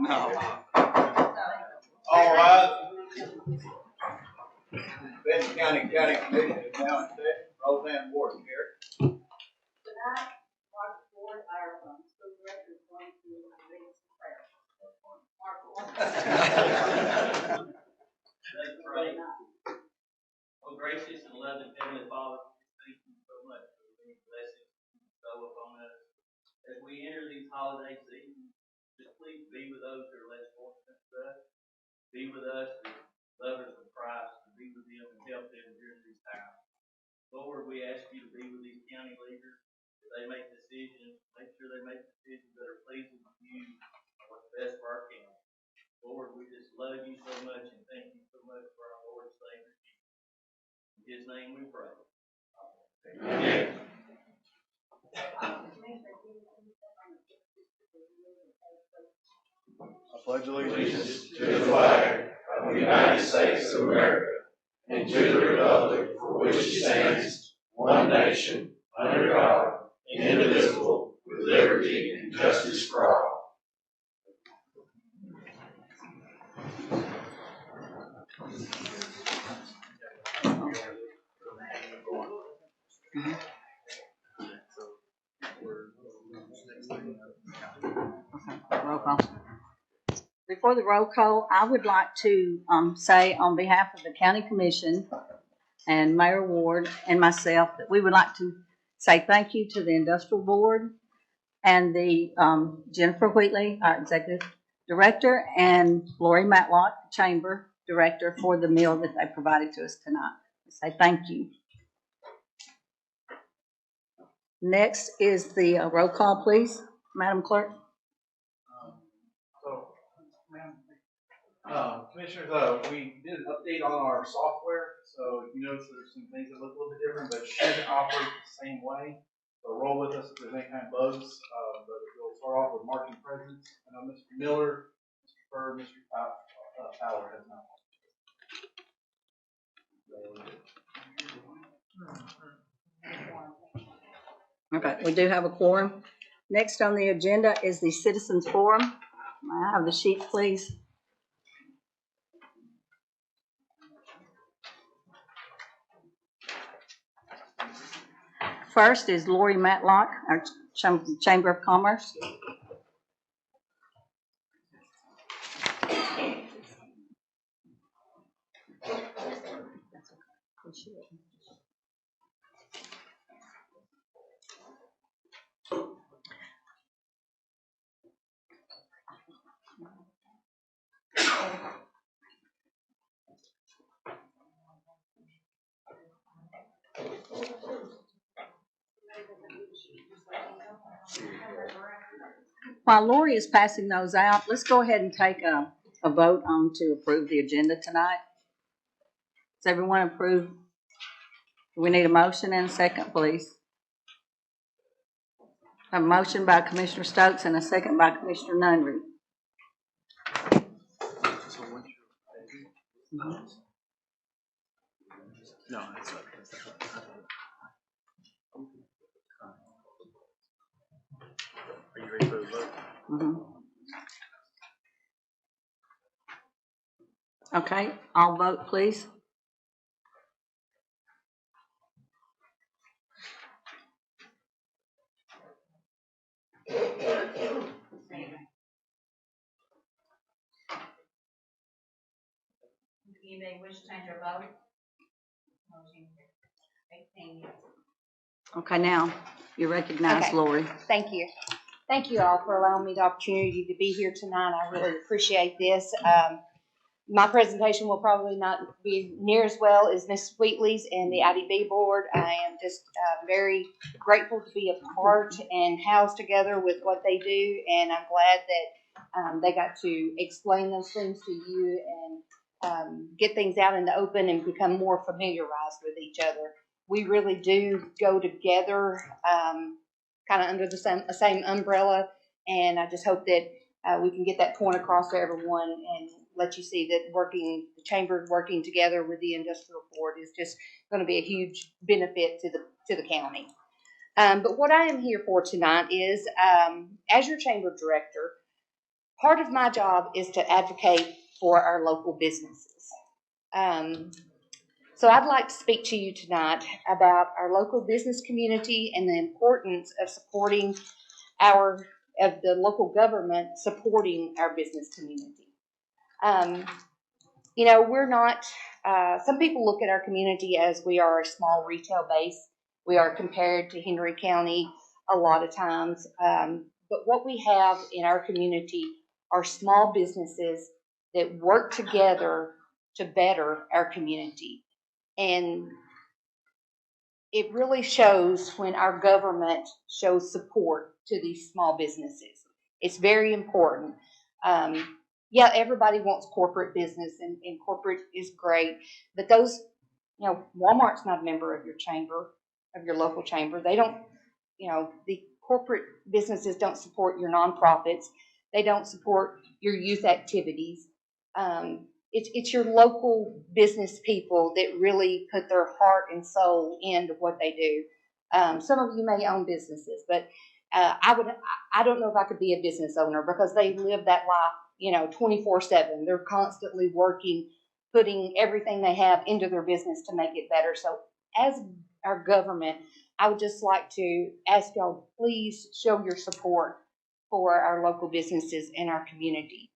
All right. Benton County Commission is now in session. Roseanne Ward here. Tonight, Mark Ford, our school director, is going to lead us in prayer. Mark Ford. Let's pray. Oh, gracious and loving Heavenly Father, thank you so much for the blessings you bestow upon us. As we enter these holiday seasons, just please be with those who are less fortunate than us. Be with us as lovers of Christ, to be with them and help them during these times. Lord, we ask you to be with these county leaders as they make decisions. Make sure they make decisions that are pleasing to you and what's best for our county. Lord, we just love you so much and thank you so much for our Lord and Savior Jesus. In his name we pray. Amen. I pledge allegiance to the flag of the United States of America and to the republic for which it stands, one nation, under God, indivisible, with liberty and justice for all. Roll call. Before the roll call, I would like to say on behalf of the County Commission and Mayor Ward and myself that we would like to say thank you to the Industrial Board and the Jennifer Wheatley, our Executive Director, and Lori Matlock, Chamber Director, for the meal that they provided to us tonight. I say thank you. Next is the roll call, please, Madam Clerk. Commissioners, we did an update on our software, so you notice there's some things that look a little bit different, but it should operate the same way. So roll with us if there's any kind of bugs, but we'll start off with marking presents. I know Mr. Miller, Mr. Bird, Mr. Fowler has not. Okay, we do have a quorum. Next on the agenda is the Citizens Forum. May I have the sheets, please? First is Lori Matlock, our Chamber of Commerce. While Lori is passing those out, let's go ahead and take a vote on to approve the agenda tonight. Does everyone approve? We need a motion and a second, please. A motion by Commissioner Stokes and a second by Commissioner Nunry. No, that's not. Are you ready for the vote? Mm-hmm. Okay, I'll vote, please. You may wish to change your vote. Motion 18 yes. Okay, now you recognize Lori. Thank you. Thank you all for allowing me the opportunity to be here tonight. I really appreciate this. My presentation will probably not be near as well as Ms. Wheatley's and the IDB board. I am just very grateful to be a part and housed together with what they do, and I'm glad that they got to explain those things to you and get things out in the open and become more familiarized with each other. We really do go together, kind of under the same umbrella, and I just hope that we can get that point across to everyone and let you see that the chamber working together with the industrial board is just going to be a huge benefit to the county. But what I am here for tonight is, as your chamber director, part of my job is to advocate for our local businesses. So I'd like to speak to you tonight about our local business community and the importance of supporting the local government supporting our business community. We're not, some people look at our community as we are a small retail base. We are compared to Henry County a lot of times. But what we have in our community are small businesses that work together to better our community. And it really shows when our government shows support to these small businesses. It's very important. Everybody wants corporate business, and corporate is great, but those, Walmart's not a member of your chamber, of your local chamber. They don't, the corporate businesses don't support your nonprofits. They don't support your youth activities. It's your local business people that really put their heart and soul into what they do. Some of you may own businesses, but I don't know if I could be a business owner because they live that life, 24/7. They're constantly working, putting everything they have into their business to make it better. So as our government, I would just like to ask y'all, please show your support for our local businesses and our community.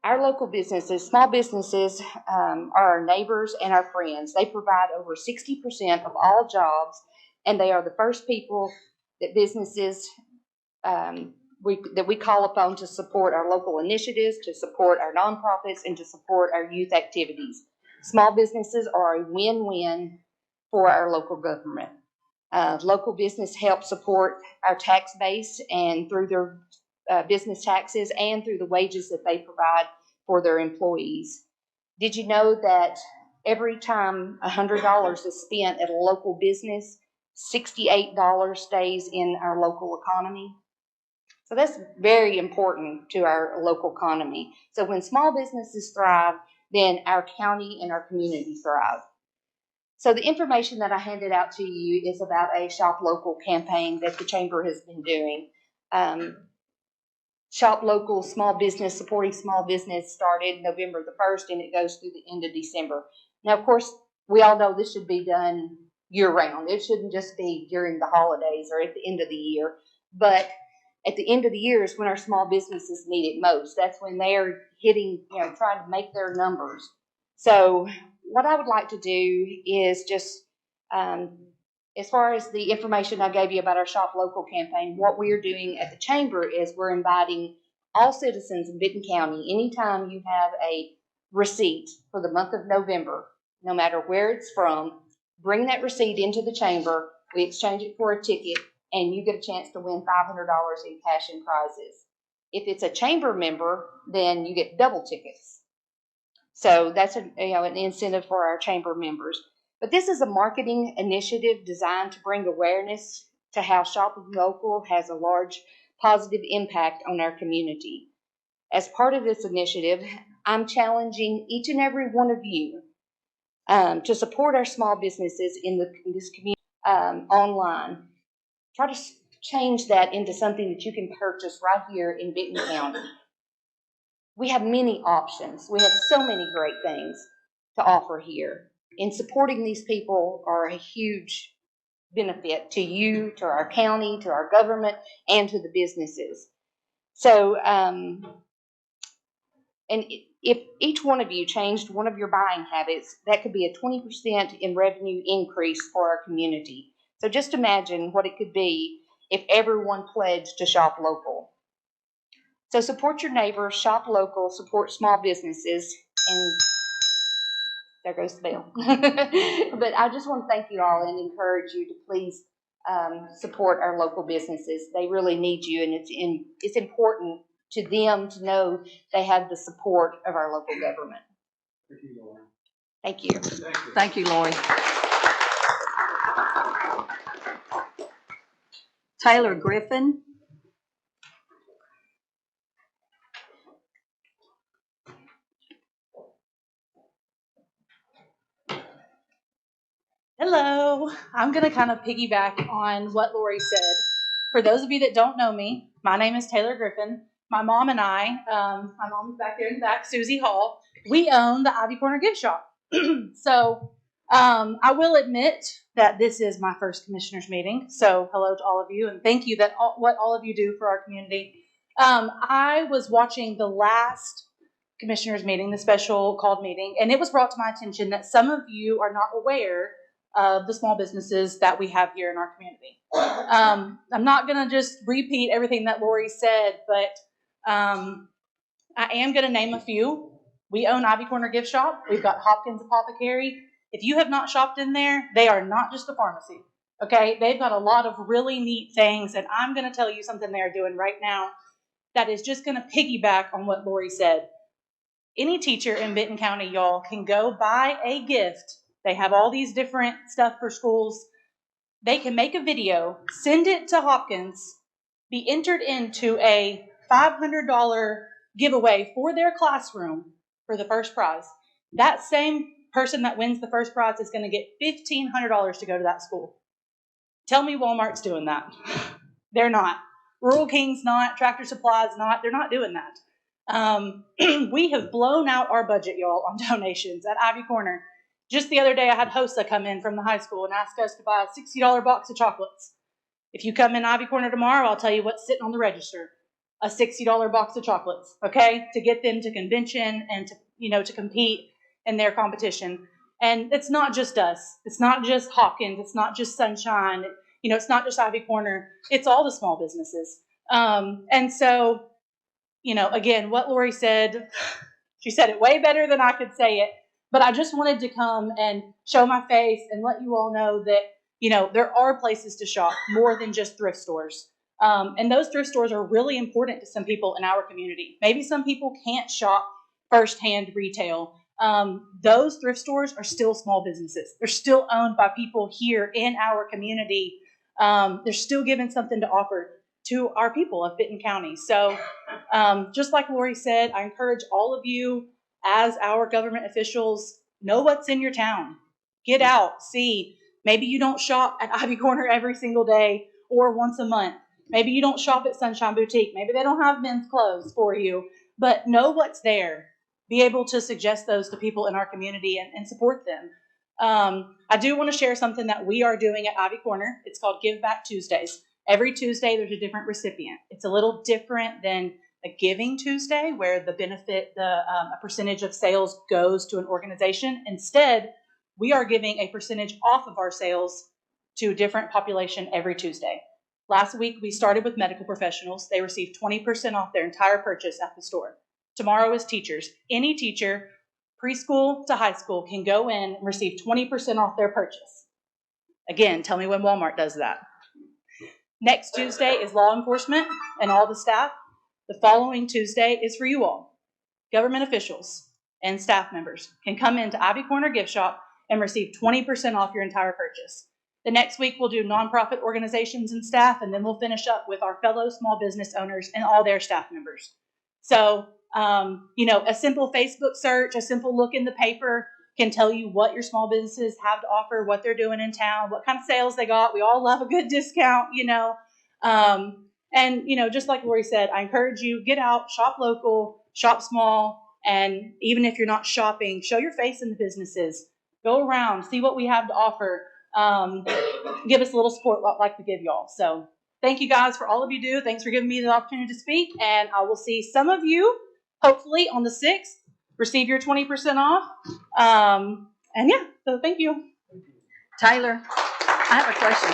Our local businesses, small businesses, are our neighbors and our friends. They provide over 60% of all jobs, and they are the first people that businesses that we call upon to support our local initiatives, to support our nonprofits, and to support our youth activities. Small businesses are a win-win for our local government. Local business helps support our tax base and through their business taxes and through the wages that they provide for their employees. Did you know that every time $100 is spent at a local business, $68 stays in our local economy? So that's very important to our local economy. So when small businesses thrive, then our county and our community thrive. So the information that I handed out to you is about a Shop Local campaign that the Chamber has been doing. Shop Local Small Business, supporting small business, started November the 1st and it goes through the end of December. Now, of course, we all know this should be done year-round. It shouldn't just be during the holidays or at the end of the year. But at the end of the year is when our small businesses need it most. That's when they're hitting, trying to make their numbers. So what I would like to do is just, as far as the information I gave you about our Shop Local campaign, what we're doing at the Chamber is we're inviting all citizens in Benton County, anytime you have a receipt for the month of November, no matter where it's from, bring that receipt into the Chamber, we exchange it for a ticket, and you get a chance to win $500 in cash and prizes. If it's a Chamber member, then you get double tickets. So that's an incentive for our Chamber members. But this is a marketing initiative designed to bring awareness to how Shop Local has a large positive impact on our community. As part of this initiative, I'm challenging each and every one of you to support our small businesses in this community online. Try to change that into something that you can purchase right here in Benton County. We have many options. We have so many great things to offer here. And supporting these people are a huge benefit to you, to our county, to our government, and to the businesses. So, and if each one of you changed one of your buying habits, that could be a 20% in revenue increase for our community. So just imagine what it could be if everyone pledged to Shop Local. So support your neighbors, shop local, support small businesses, and there goes the bell. But I just want to thank you all and encourage you to please support our local businesses. They really need you, and it's important to them to know they have the support of our local government. Thank you. Thank you, Lori. Taylor Griffin. Hello. I'm going to kind of piggyback on what Lori said. For those of you that don't know me, My name is Taylor Griffin. My mom and I, my mom's back there in the back, Susie Hall, we own the Ivy Corner Gift Shop. So I will admit that this is my first commissioners meeting. So hello to all of you, and thank you that what all of you do for our community. I was watching the last commissioners meeting, the special called meeting, and it was brought to my attention that some of you are not aware of the small businesses that we have here in our community. I'm not going to just repeat everything that Lori said, but I am going to name a few. We own Ivy Corner Gift Shop. We've got Hopkins Apothecary. If you have not shopped in there, they are not just a pharmacy. Okay, they've got a lot of really neat things, and I'm going to tell you something they're doing right now that is just going to piggyback on what Lori said. Any teacher in Benton County, y'all, can go buy a gift. They have all these different stuff for schools. They can make a video, send it to Hopkins, be entered into a $500 giveaway for their classroom for the first prize. That same person that wins the first prize is going to get $1,500 to go to that school. Tell me Walmart's doing that. They're not. Rural King's not. Tractor Supply's not. They're not doing that. We have blown out our budget, y'all, on donations at Ivy Corner. Just the other day, I had HOSA come in from the high school and ask us to buy a $60 box of chocolates. If you come in Ivy Corner tomorrow, I'll tell you what's sitting on the register. A $60 box of chocolates, okay? To get them to convention and to compete in their competition. And it's not just us. It's not just Hopkins. It's not just Sunshine. It's not just Ivy Corner. It's all the small businesses. And so, again, what Lori said, she said it way better than I could say it. But I just wanted to come and show my face and let you all know that, there are places to shop more than just thrift stores. And those thrift stores are really important to some people in our community. Maybe some people can't shop firsthand retail. Those thrift stores are still small businesses. They're still owned by people here in our community. They're still giving something to offer to our people of Benton County. So just like Lori said, I encourage all of you as our government officials, know what's in your town. Get out, see. Maybe you don't shop at Ivy Corner every single day or once a month. Maybe you don't shop at Sunshine Boutique. Maybe they don't have men's clothes for you, but know what's there. Be able to suggest those to people in our community and support them. I do want to share something that we are doing at Ivy Corner. It's called Give Back Tuesdays. Every Tuesday, there's a different recipient. It's a little different than a Giving Tuesday, where the benefit, a percentage of sales goes to an organization. Instead, we are giving a percentage off of our sales to a different population every Tuesday. Last week, we started with medical professionals. They received 20% off their entire purchase at the store. Tomorrow is teachers. Any teacher, preschool to high school, can go in and receive 20% off their purchase. Again, tell me when Walmart does that. Next Tuesday is law enforcement and all the staff. The following Tuesday is for you all. Government officials and staff members can come into Ivy Corner Gift Shop and receive 20% off your entire purchase. The next week, we'll do nonprofit organizations and staff, and then we'll finish up with our fellow small business owners and all their staff members. So, a simple Facebook search, a simple look in the paper can tell you what your small businesses have to offer, what they're doing in town, what kind of sales they got. We all love a good discount, And, just like Lori said, I encourage you, get out, shop local, shop small, and even if you're not shopping, show your face in the businesses. Go around, see what we have to offer. Give us a little support like we give y'all. So thank you guys for all of you do. Thanks for giving me the opportunity to speak, and I will see some of you, hopefully, on the 6th. Receive your 20% off. So thank you. Taylor, I have a question.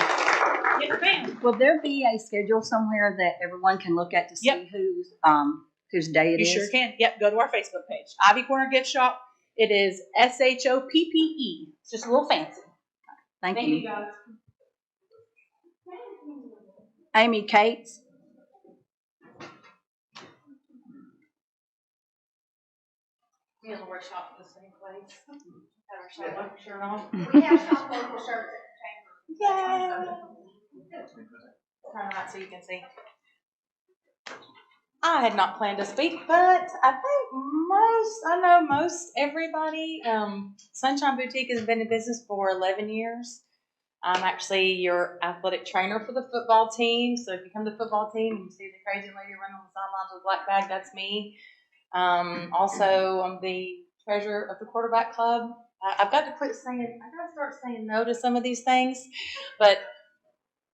Yes, ma'am. Will there be a schedule somewhere that everyone can look at to see Yep. whose day it You is? sure can. Yep, go to our Facebook page. Ivy Corner Gift Shop. It is SHOPPE. It's just a little fancy. Thank Thank you. you, guys. Amy Cates. We have a shop in the same place. Have our shop local shirt on. We have shop local shirts Yay! Turn right so you can see. I had not planned to speak, but I think most everybody, Sunshine Boutique has been in business for 11 years. I'm actually your athletic trainer for the football team. So if you come to the football team and you see the crazy lady running on the sidelines with a black bag, that's me. Also, I'm the treasurer of the quarterback club. I've got to quit saying, I got to start saying no to some of these things, but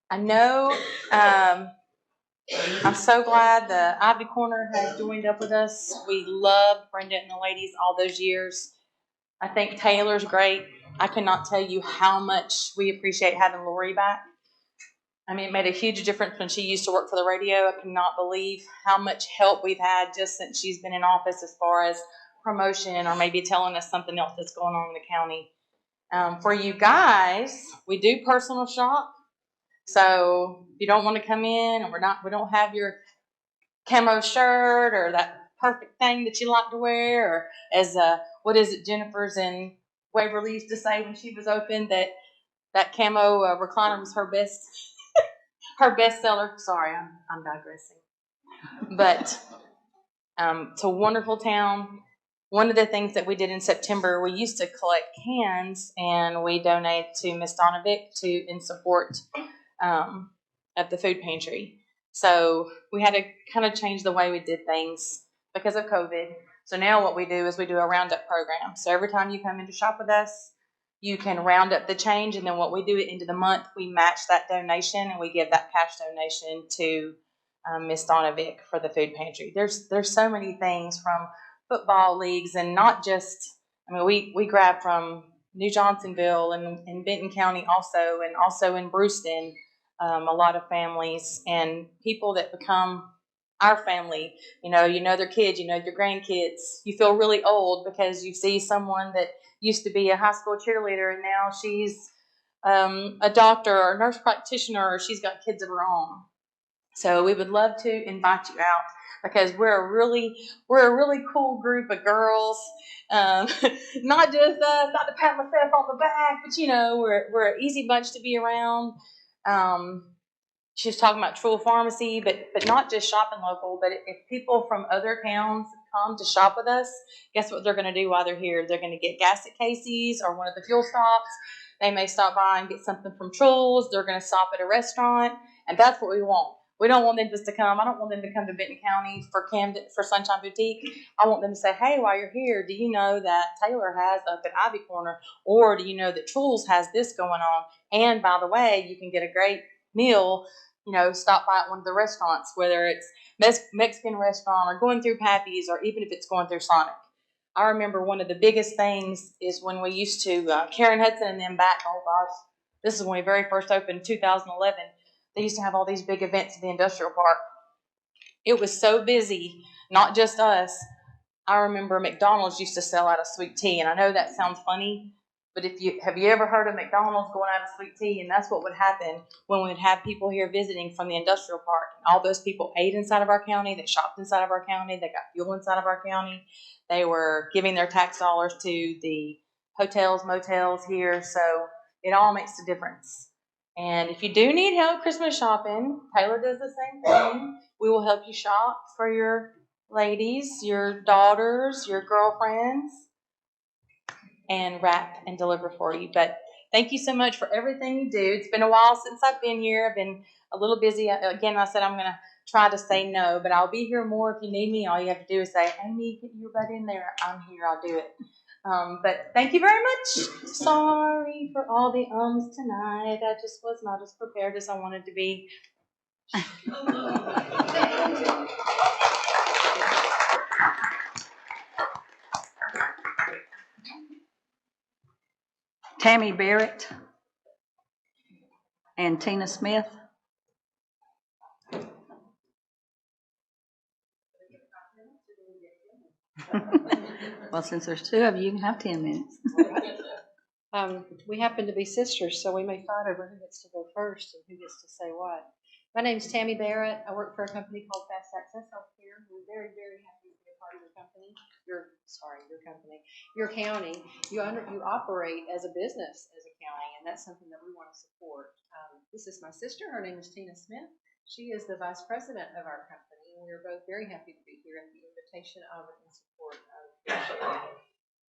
I know, I'm so glad the Ivy Corner has joined up with us. We loved Brenda and the ladies all those years. I think Taylor's great. I cannot tell you how much we appreciate having Lori back. I mean, it made a huge difference when she used to work for the radio. I cannot believe how much help we've had just since she's been in office as far as promotion or maybe telling us something else that's going on in the county. For you guys, we do personal shop. So if you don't want to come in and we don't have your camo shirt or that perfect thing that you like to wear, or as what is it, Jennifer's in Waverly used to say when she was open, that camo recliner was her best seller. Sorry, I'm digressing. But it's a wonderful town. One of the things that we did in September, we used to collect cans and we donated to Miss Donovic in support of the food pantry. So we had to kind of change the way we did things because of COVID. So now what we do is we do a roundup program. So every time you come in to shop with us, you can round up the change, and then what we do at the end of the month, we match that donation and we give that cash donation to Miss Donovic for the food pantry. There's so many things from football leagues, and not just, I mean, we grab from New Johnsonville and in Benton County also, and also in Brewston, a lot of families and people that become our family. You know their kids, you know your grandkids. You feel really old because you see someone that used to be a high school cheerleader and now she's a doctor or a nurse practitioner, or she's got kids of her own. So we would love to invite you out because we're a really cool group of girls. Not just not to pat myself on the back, but we're an easy bunch to be around. She was talking about True Pharmacy, but not just shopping local, but if people from other towns come to shop with us, guess what they're going to do while they're here? They're going to get gas at Casey's or one of the fuel stops. They may stop by and get something from Trulls. They're going to stop at a restaurant, and that's what we want. We don't want them just to come. I don't want them to come to Benton County for Sunshine Boutique. I want them to say, hey, while you're here, do you know that Taylor has up at Ivy Corner? Or do you know that Trulls has this going on? And by the way, you can get a great meal, stop by at one of the restaurants, whether it's Mexican restaurant or going through Pappy's, or even if it's going through Sonic. I remember one of the biggest things is when we used to, Karen Hudson and them back, oh gosh, this is when we very first opened, 2011. They used to have all these big events at the industrial park. It was so busy, not just us. I remember McDonald's used to sell out of sweet tea, and I know that sounds funny, but have you ever heard of McDonald's going out of sweet tea? And that's what would happen when we would have people here visiting from the industrial park. And all those people ate inside of our county, they shopped inside of our county, they got fuel inside of our county. They were giving their tax dollars to the hotels, motels here, so it all makes a difference. And if you do need help Christmas shopping, Taylor does the same thing. We will help you shop for your ladies, your daughters, your girlfriends, and wrap and deliver for you. But thank you so much for everything you do. It's been a while since I've been here. I've been a little busy. Again, I said I'm going to try to say no, but I'll be here more if you need me. All you have to do is say, Amy, get your butt in there. I'm here. I'll do it. But thank you very much. Sorry for all the ums tonight. I just was not as prepared as I wanted to be. Tammy Barrett and Tina Smith. Well, since there's two of you, you can have 10 minutes. We happen to be sisters, so we may fight over who gets to go first and who gets to say what. My name's Tammy Barrett. I work for a company called Fast Access Healthcare. We're very, very happy to be a part of your company. Your county. You operate as a business as a county, and that's something that we want to support. This is my sister. Her name is Tina Smith. She is the vice president of our company, and we're both very happy to be here at the invitation of and support of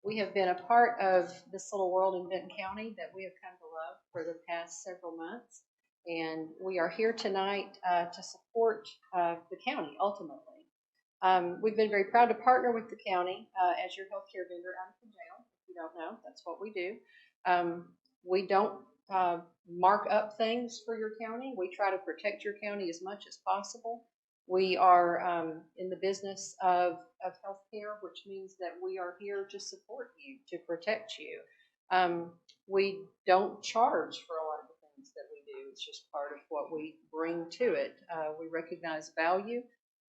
We have been a part of this little world in Benton County that we have come to love for the past several months. And we are here tonight to support the county ultimately. We've been very proud to partner with the county as your healthcare vendor out of the jail. If you don't know, that's what we do. We don't mark up things for your county. We try to protect your county as much as possible. We are in the business of healthcare, which means that we are here to support you, to protect you. We don't charge for a lot of the things that we do. It's just part of what we bring to it. We recognize value,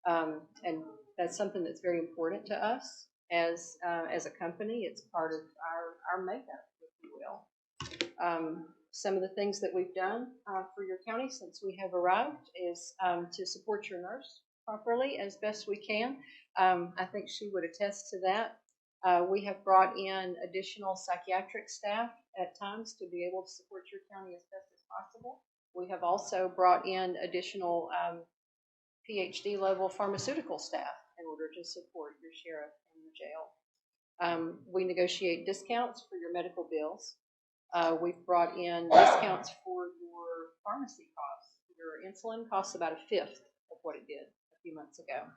and that's something that's very important to us as a company. It's part of our makeup, if you will. Some of the things that we've done for your county since we have arrived is to support your nurse properly as best we can. I think she would attest to that. We have brought in additional psychiatric staff at times to be able to support your county as best as possible. We have also brought in additional PhD level pharmaceutical staff in order to support your sheriff and your jail. We negotiate discounts for your medical bills. We've brought in discounts for your pharmacy costs. Your insulin costs about a fifth of what it did a few months ago.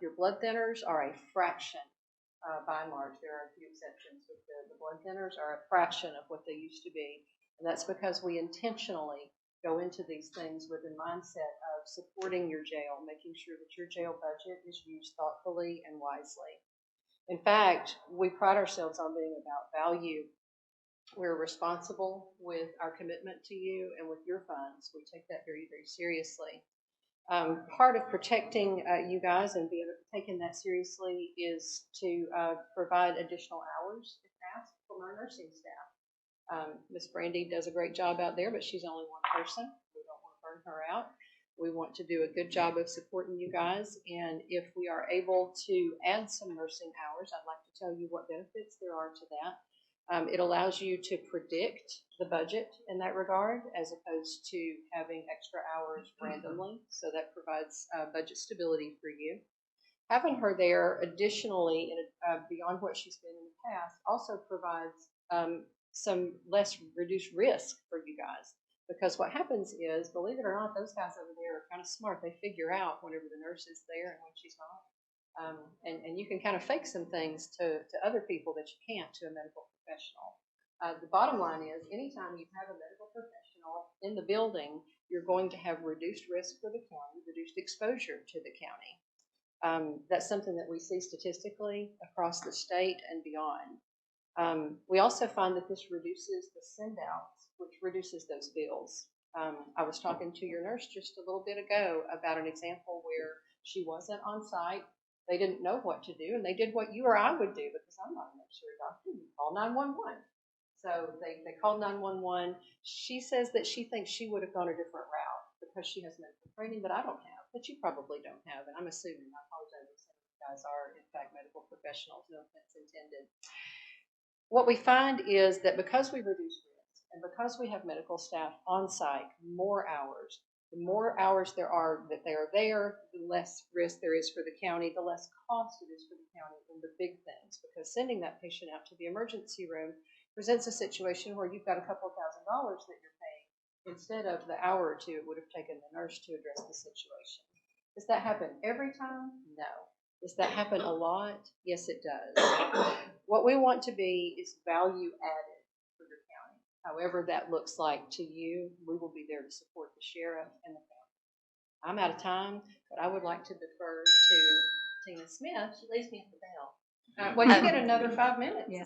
Your blood thinners are a fraction, by and large. There are a few exceptions, but the blood thinners are a fraction of what they used to be. And that's because we intentionally go into these things with a mindset of supporting your jail, making sure that your jail budget is used thoughtfully and wisely. In fact, we pride ourselves on being about value. We're responsible with our commitment to you and with your funds. We take that very, very seriously. Part of protecting you guys and taking that seriously is to provide additional hours if asked from our nursing staff. Miss Brandy does a great job out there, but she's only one person. We don't want to burn her out. We want to do a good job of supporting you guys, and if we are able to add some nursing hours, I'd like to tell you what benefits there are to that. It allows you to predict the budget in that regard, as opposed to having extra hours randomly. So that provides budget stability for you. Having her there additionally, beyond what she's been in the past, also provides some less reduced risk for you guys. Because what happens is, believe it or not, those guys over there are kind of smart. They figure out whenever the nurse is there and when she's not. And you can kind of fake some things to other people that you can't to a medical professional. The bottom line is, anytime you have a medical professional in the building, you're going to have reduced risk for the county, reduced exposure to the county. That's something that we see statistically across the state and beyond. We also find that this reduces the send-outs, which reduces those bills. I was talking to your nurse just a little bit ago about an example where she wasn't on site. They didn't know what to do, and they did what you or I would do, because I'm not a nurse or a doctor. You call 911. So they called 911. She says that she thinks she would have gone a different route because she has medical training that I don't have, that you probably don't have, and I'm assuming. I apologize if some of you guys are, in fact, medical professionals, no offense intended. What we find is that because we reduce risk and because we have medical staff on site more hours, the more hours there are that they are there, the less risk there is for the county, the less cost it is for the county in the big things. Because sending that patient out to the emergency room presents a situation where you've got a couple of $1,000s that you're paying instead of the hour or two it would have taken the nurse to address the situation. Does that happen every time? No. Does that happen a lot? Yes, it does. What we want to be is value added for your county. However that looks like to you, we will be there to support the sheriff and the county. I'm out of time, but I would like to defer to Tina Smith. She leaves me at the bell. Well, you get another 5 minutes. Yeah.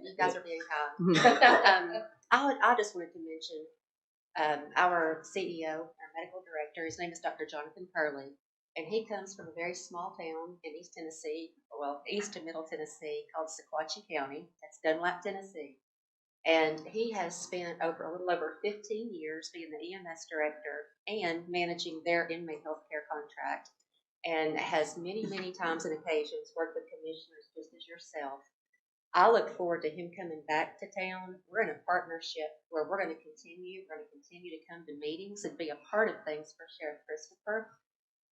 You guys are very kind. I just wanted to mention our CEO, our medical director. His name is Dr. Jonathan Curley, and he comes from a very small town in East Tennessee, well, East to Middle Tennessee, called Sequatchie County. That's Dunlap, Tennessee. And he has spent a little over 15 years being the EMS director and managing their inmate health care contract, and has many, many times and occasions worked with commissioners just as yourself. I look forward to him coming back to town. We're in a partnership where we're going to continue to come to meetings and be a part of things for Sheriff Christopher.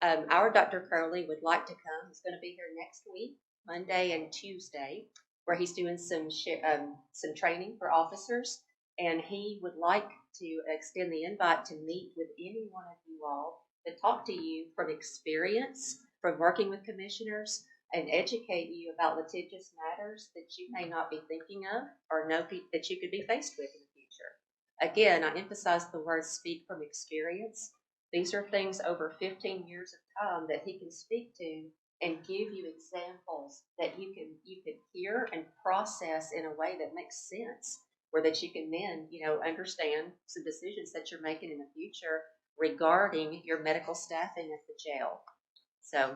Our Dr. Curley would like to come. He's going to be here next week, Monday and Tuesday. where he's doing some training for officers. And he would like to extend the invite to meet with any one of you all to talk to you from experience, from working with commissioners, and educate you about litigious matters that you may not be thinking of or know that you could be faced with in the future. Again, I emphasize the word speak from experience. These are things over 15 years of time that he can speak to and give you examples that you can hear and process in a way that makes sense, or that you can then, understand some decisions that you're making in the future regarding your medical staffing at the jail. So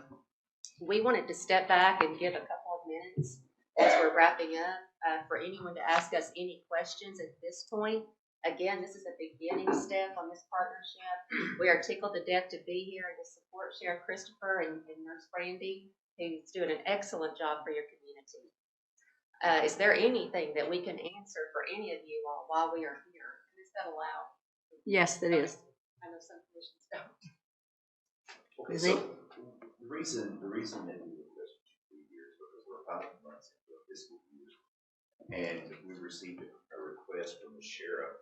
we wanted to step back and give a couple of minutes as we're wrapping up for anyone to ask us any questions at this point. Again, this is a beginning step on this partnership. We are tickled to death to be here and to support Sheriff Christopher and Nurse Brandy, who's doing an excellent job for your community. Is there anything that we can answer for any of you all while we are here? Is that allowed? Yes, it is. I know some commissions don't. Okay, so the reason that we requested 2 years because we're 5 months into a fiscal year, and we received a request from the sheriff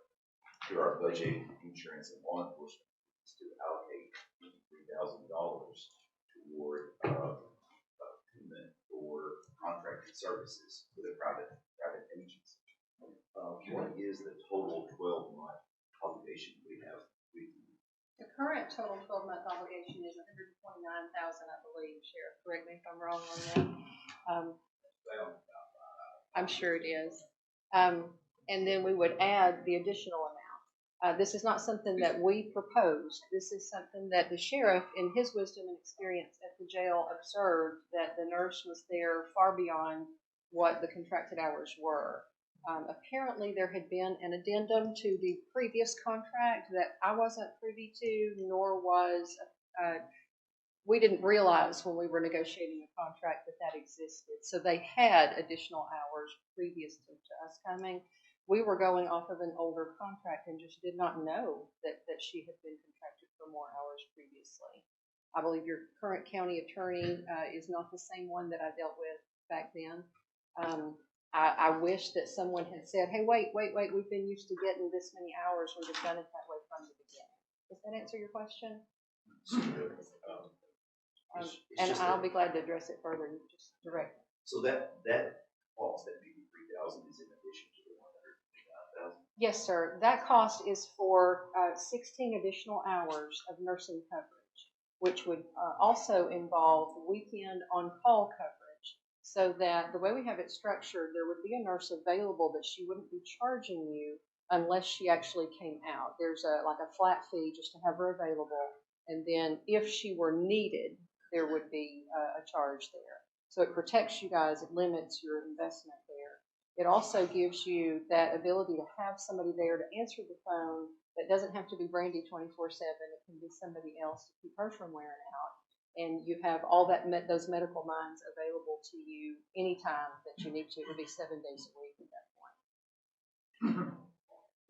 through our budget, insurance, and law enforcement to allocate $3,000 toward payment for contracted services with a private agency. What is the total 12-month obligation we have with you? The current total 12-month obligation is $129,000, I believe, Sheriff. Correct me if I'm wrong on that. I'm sure it is. And then we would add the additional amount. This is not something that we proposed. This is something that the sheriff, in his wisdom and experience at the jail, observed that the nurse was there far beyond what the contracted hours were. Apparently, there had been an addendum to the previous contract that I wasn't privy to, nor was we didn't realize when we were negotiating the contract that existed. So they had additional hours previous to us coming. We were going off of an older contract and just did not know that she had been contracted for more hours previously. I believe your current county attorney is not the same one that I dealt with back then. I wish that someone had said, hey, wait, we've been used to getting this many hours. We've done it that way from the beginning. Does that answer your question? And I'll be glad to address it further. You just direct. So that cost, that $53,000 is in addition to the $129,000? Yes, sir. That cost is for 16 additional hours of nursing coverage, which would also involve weekend on-call coverage. So that the way we have it structured, there would be a nurse available, but she wouldn't be charging you unless she actually came out. There's a flat fee just to have her available. And then if she were needed, there would be a charge there. So it protects you guys. It limits your investment there. It also gives you that ability to have somebody there to answer the phone that doesn't have to be Brandy 24/7. It can be somebody else to keep her from wearing out. And you have all those medical minds available to you anytime that you need to. It would be 7 days a week at that point.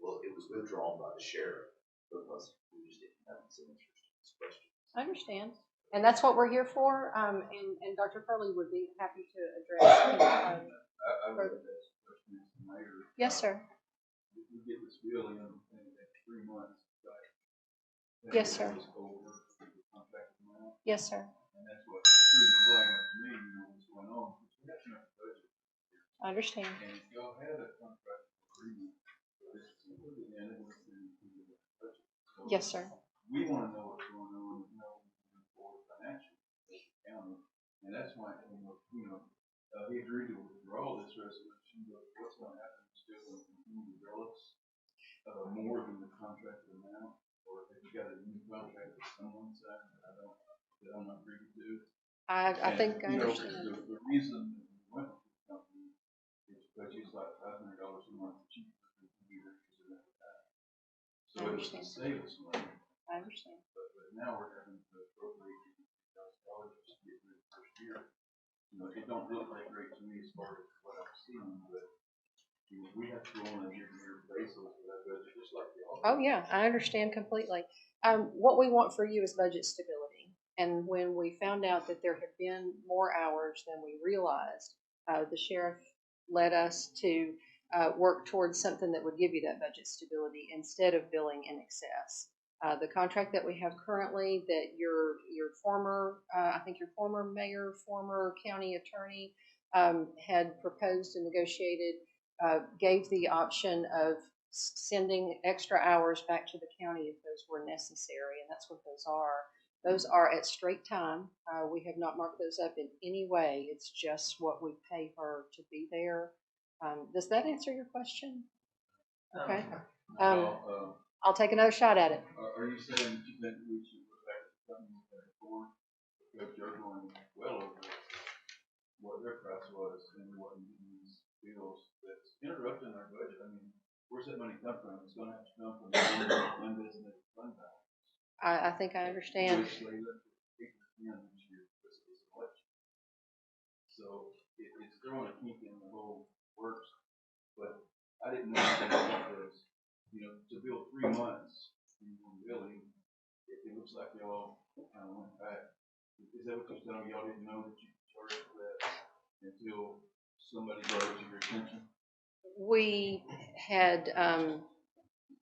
Well, it was withdrawn by the sheriff because we just didn't have some answers to this question. I understand. And that's what we're here for. And Dr. Curley would be happy to address. I would ask the question as the mayor. Yes, sir. If we get this bill in 3 months, right? Yes, sir. Yes, sir. And that's what really flagged up to me, what's going on. We got enough budget. I understand. And if y'all had a contract agreement, this is included in it, it's included in the budget. So Yes, sir. we want to know what's going on, and know for financial county, and that's why he agreed to withdraw this resolution. But what's going to happen? Still going to continue to bill us more than the contracted amount, or if you got a new contract with someone that I'm not privy to. I think I understand. The reason we went with the company is because it's like $500 a month cheaper than the computer because of that. So it was to save us money. I understand. But now we're having to appropriate $50,000 just to get through the first year. It don't look like great to me as far as what I'm seeing, but we have to go on a year-to-year basis with that budget, just like the office. Oh, yeah, I understand completely. What we want for you is budget stability. And when we found out that there had been more hours than we realized, the sheriff led us to work towards something that would give you that budget stability instead of billing in excess. The contract that we have currently, that your former, I think your former mayor, former county attorney had proposed and negotiated, gave the option of sending extra hours back to the county if those were necessary, and that's what those are. Those are at straight time. We have not marked those up in any way. It's just what we pay her to be there. Does that answer your question? Okay. I'll take another shot at it. Are you saying that you think we should look back at something that before, because you're going well over what their price was and what these bills that's interrupting our budget? I mean, where's that money come from? It's gonna have to come from undesignated fund balance. I think I understand. Which they left at 8% this year because of this election. So it's throwing a kink in the whole works, but I didn't know anything about this. You know, to bill 3 months in one billing, it looks like y'all kind of went back. Is that what you're telling me? Y'all didn't know that you could charge for that until somebody brought it to your attention? We had,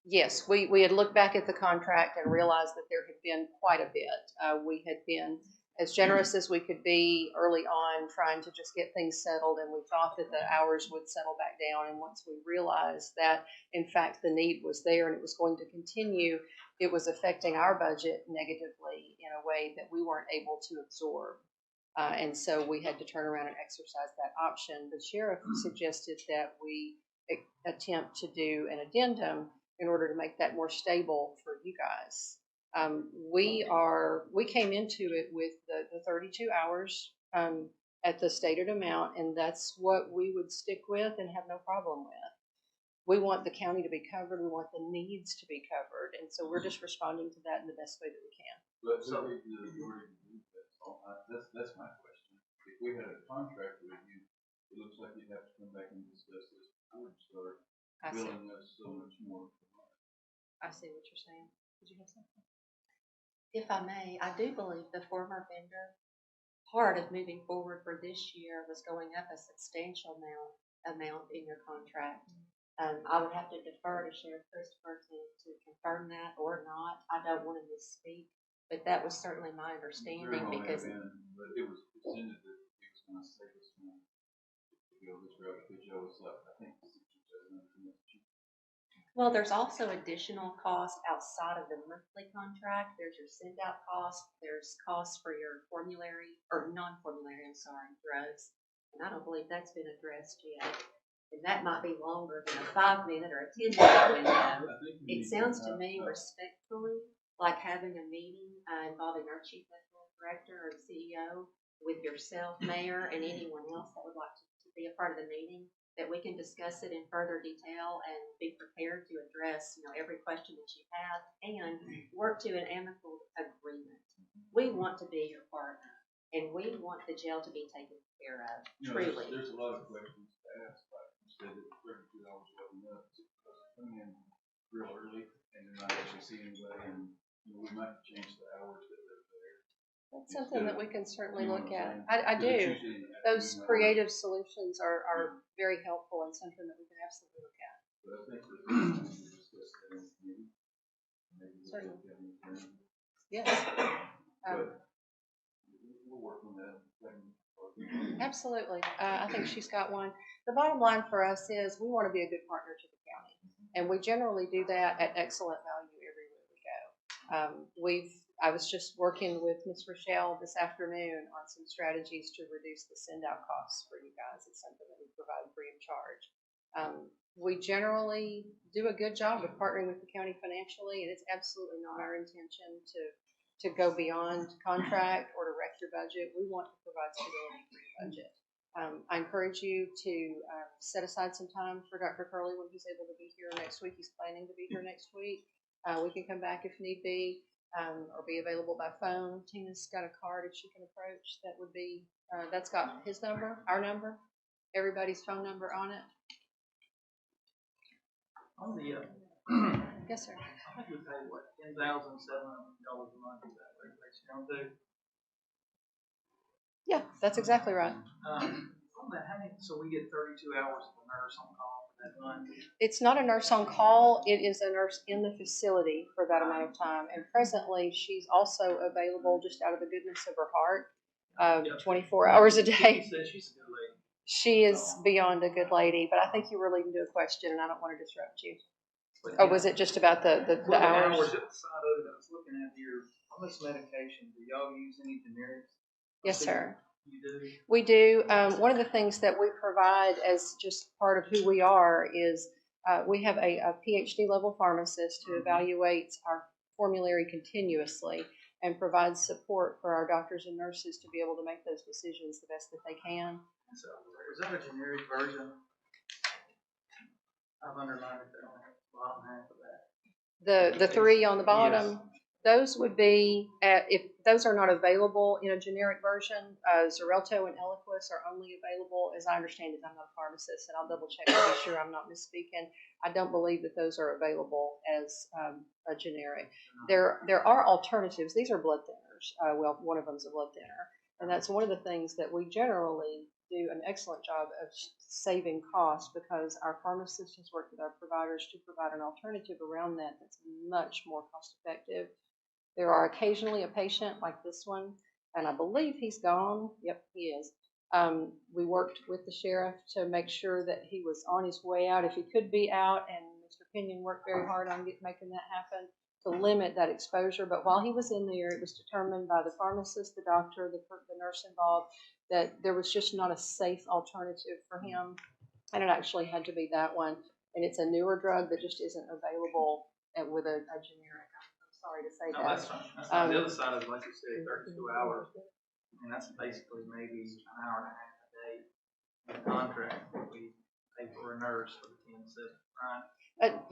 yes, we had looked back at the contract and realized that there had been quite a bit. We had been as generous as we could be early on, trying to just get things settled, and we thought that the hours would settle back down. And once we realized that, in fact, the need was there and it was going to continue, it was affecting our budget negatively in a way that we weren't able to absorb. And so we had to turn around and exercise that option. The sheriff suggested that we attempt to do an addendum in order to make that more stable for you guys. We came into it with the 32 hours at the stated amount, and that's what we would stick with and have no problem with. We want the county to be covered. We want the needs to be covered, and so we're just responding to that in the best way that we can. But so that's my question. If we had a contract with you, it looks like you'd have to come back and discuss this before you start billing us so much more. I see what you're saying. Did you have something? If I may, I do believe the former vendor, part of moving forward for this year was going up a substantial amount in your contract. I would have to defer to Sheriff Christopher to confirm that or not. I don't want to misspeak, but that was certainly my understanding because. But it was presented that it was going to save us money to go this route because you always like, I think, Well, there's also additional costs outside of the monthly contract. There's your send out cost. There's costs for your formulary or non-formulary, drugs. And I don't believe that's been addressed yet. And that might be longer than a 5-minute or a 10-minute window. It sounds to me respectfully like having a meeting involving our chief medical director or CEO with yourself, mayor, and anyone else that would like to be a part of the meeting, that we can discuss it in further detail and be prepared to address, every question that you have and work to an amicable agreement. We want to be your partner, and we want the jail to be taken care of, truly. There's a lot of questions to ask, like you said, that 32 hours wasn't enough. Come in real early and then not actually see anybody, and we might change the hours that they're there. That's something that we can certainly look at. I do. Those creative solutions are very helpful and something that we can absolutely look at. But I think that we can discuss that in the meeting. Certainly. Yes. But we'll work on that. Absolutely. I think she's got one. The bottom line for us is we want to be a good partner to the county, and we generally do that at excellent value everywhere we go. I was just working with Ms. Rochelle this afternoon on some strategies to reduce the send-out costs for you guys. It's something that we provide free of charge. We generally do a good job of partnering with the county financially, and it's absolutely not our intention to go beyond contract or to wreck your budget. We want to provide stability for your budget. I encourage you to set aside some time for Dr. Curley when he's able to be here next week. He's planning to be here next week. We can come back if need be. Or be available by phone. Tina's got a card if she can approach. That would be, that's got his number, our number, everybody's phone number on it. On the, Yes, sir. I think we pay what, $10,700 a month, is that what it breaks down to? Yeah, that's exactly right. on that, so we get 32 hours of a nurse on call for that month? It's not a nurse on call, it is a nurse in the facility for that amount of time. And presently, she's also available just out of the goodness of her heart, 24 hours a day. She said she's a good lady. She is beyond a good lady, but I think you were leading to a question and I don't want to disrupt you. But, Oh, was it just about the well, hours? Outside of it, I was looking at on this medication, do y'all use any generics? Yes, sir. You do? We do. One of the things that we provide as just part of who we are is we have a PhD level pharmacist who evaluates our formulary continuously and provides support for our doctors and nurses to be able to make those decisions the best that they can. So, is that a generic version? I've underlined it there on the bottom half of that. The three on the bottom, those would be, if those are not available in a generic version, Xarelto and Eliquis are only available, as I understand it, I'm not a pharmacist, and I'll double check to be sure I'm not misspeaking. I don't believe that those are available as a generic. There are alternatives. These are blood thinners. Well, one of them is a blood thinner, and that's one of the things that we generally do an excellent job of saving costs because our pharmacists has worked with our providers to provide an alternative around that that's much more cost effective. There are occasionally a patient like this one, and I believe he's gone. Yep, he is. We worked with the sheriff to make sure that he was on his way out if he could be out, and Mr. Pinion worked very hard on making that happen to limit that exposure. But while he was in there, it was determined by the pharmacist, the doctor, the nurse involved, that there was just not a safe alternative for him, and it actually had to be that one. And it's a newer drug that just isn't available with a generic. I'm sorry to say No, that. that's fine. That's fine. The other side is, like you said, 32 hours. And that's basically maybe an hour and a half a day in the contract that we pay for a nurse for the 10 sessions,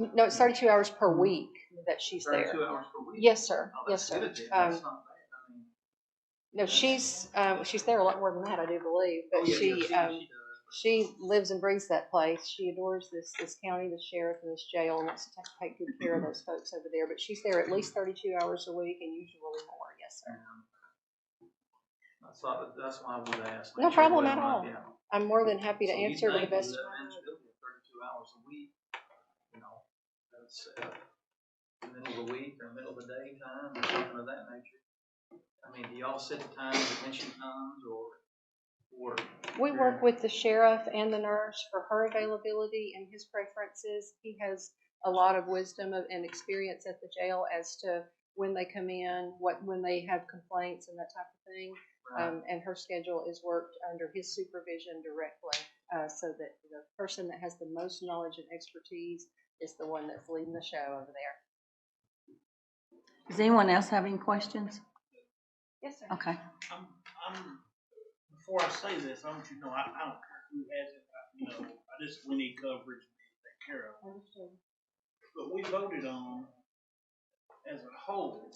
right? No, it's 32 hours per week that she's 32 there. hours per week? Yes, sir. Oh, Yes, that's sir. good, then. That's not bad. I mean, No, she's there a lot more than that, I do believe. But oh, yeah, she does. she lives and breathes that place. She adores this county, the sheriff, and this jail, and wants to take good care of those folks over there. But she's there at least 32 hours a week, and usually more. Yes, sir. That's why I would ask. No problem at all. I'm more than happy to answer to the best of my ability. 32 hours a week, you know, that's middle of the week or middle of the day time or something of that nature. I mean, do y'all set the times when she comes or? We work with the sheriff and the nurse for her availability and his preferences. He has a lot of wisdom and experience at the jail as to when they come in, when they have complaints and that type of thing. Right. And her schedule is worked under his supervision directly, so that the person that has the most knowledge and expertise is the one that's leading the show over there. Does anyone else have any questions? Yes, sir. Okay. Before I say this, I want you to know I don't care who has it. We need coverage to take care of. Understood. But we voted on, as a whole,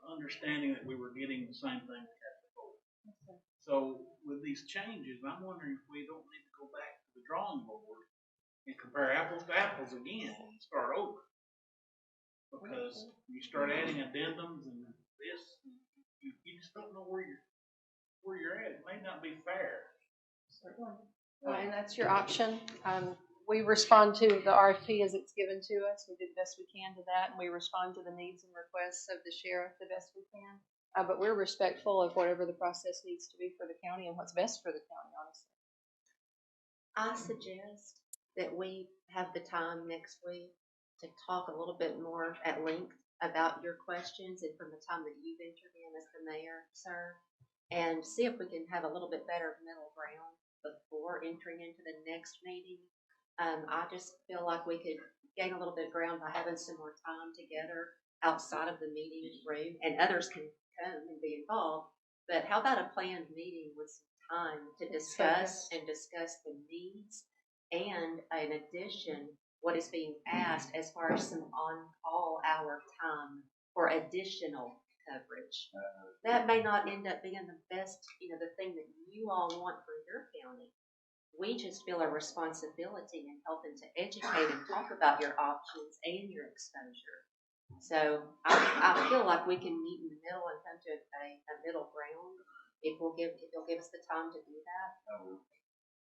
understanding that we were getting the same thing as before. Okay. So with these changes, I'm wondering if we don't need to go back to the drawing board and compare apples to apples again and start over. Because you start adding addendums and this, you just don't know where you're at. It may not be fair. Certainly. And that's your option. We respond to the RFP as it's given to us. We do the best we can to that, and we respond to the needs and requests of the sheriff the best we can. But we're respectful of whatever the process needs to be for the county and what's best for the county, honestly. I suggest that we have the time next week to talk a little bit more at length about your questions and from the time that you've entered in as the mayor, sir, and see if we can have a little bit better middle ground before entering into the next meeting. I just feel like we could gain a little bit of ground by having some more time together outside of the meeting room, and others can come and be involved. But how about a planned meeting with some time to discuss the needs, and in addition, what is being asked as far as some on-call hour time for additional coverage. That may not end up being the best, the thing that you all want for your county. We just feel a responsibility in helping to educate and talk about your options and your exposure. So I feel like we can meet in the middle and come to a middle ground if you'll give us the time to do that.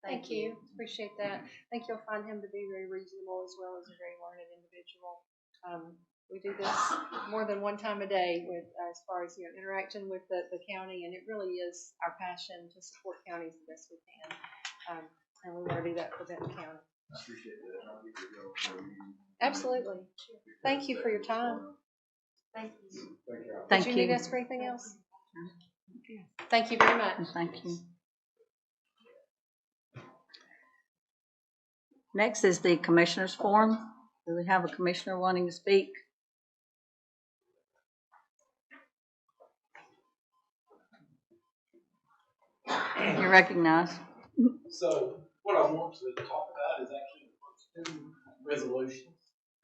Thank you. Appreciate that. I think you'll find him to be very reasonable as well as a very learned individual. We do this more than one time a day with, as far as, interaction with the county, and it really is our passion to support counties the best we can. And we want to do that for Benton County. I appreciate that. I'll give you a go. Absolutely. Thank you for your time. Thank you. Thank Did you need you. us for anything else? Thank you very much. Thank you. Next is the Commissioners Forum. Do we have a commissioner wanting to speak? You're recognized. So what I want to talk about is actually the first two resolutions,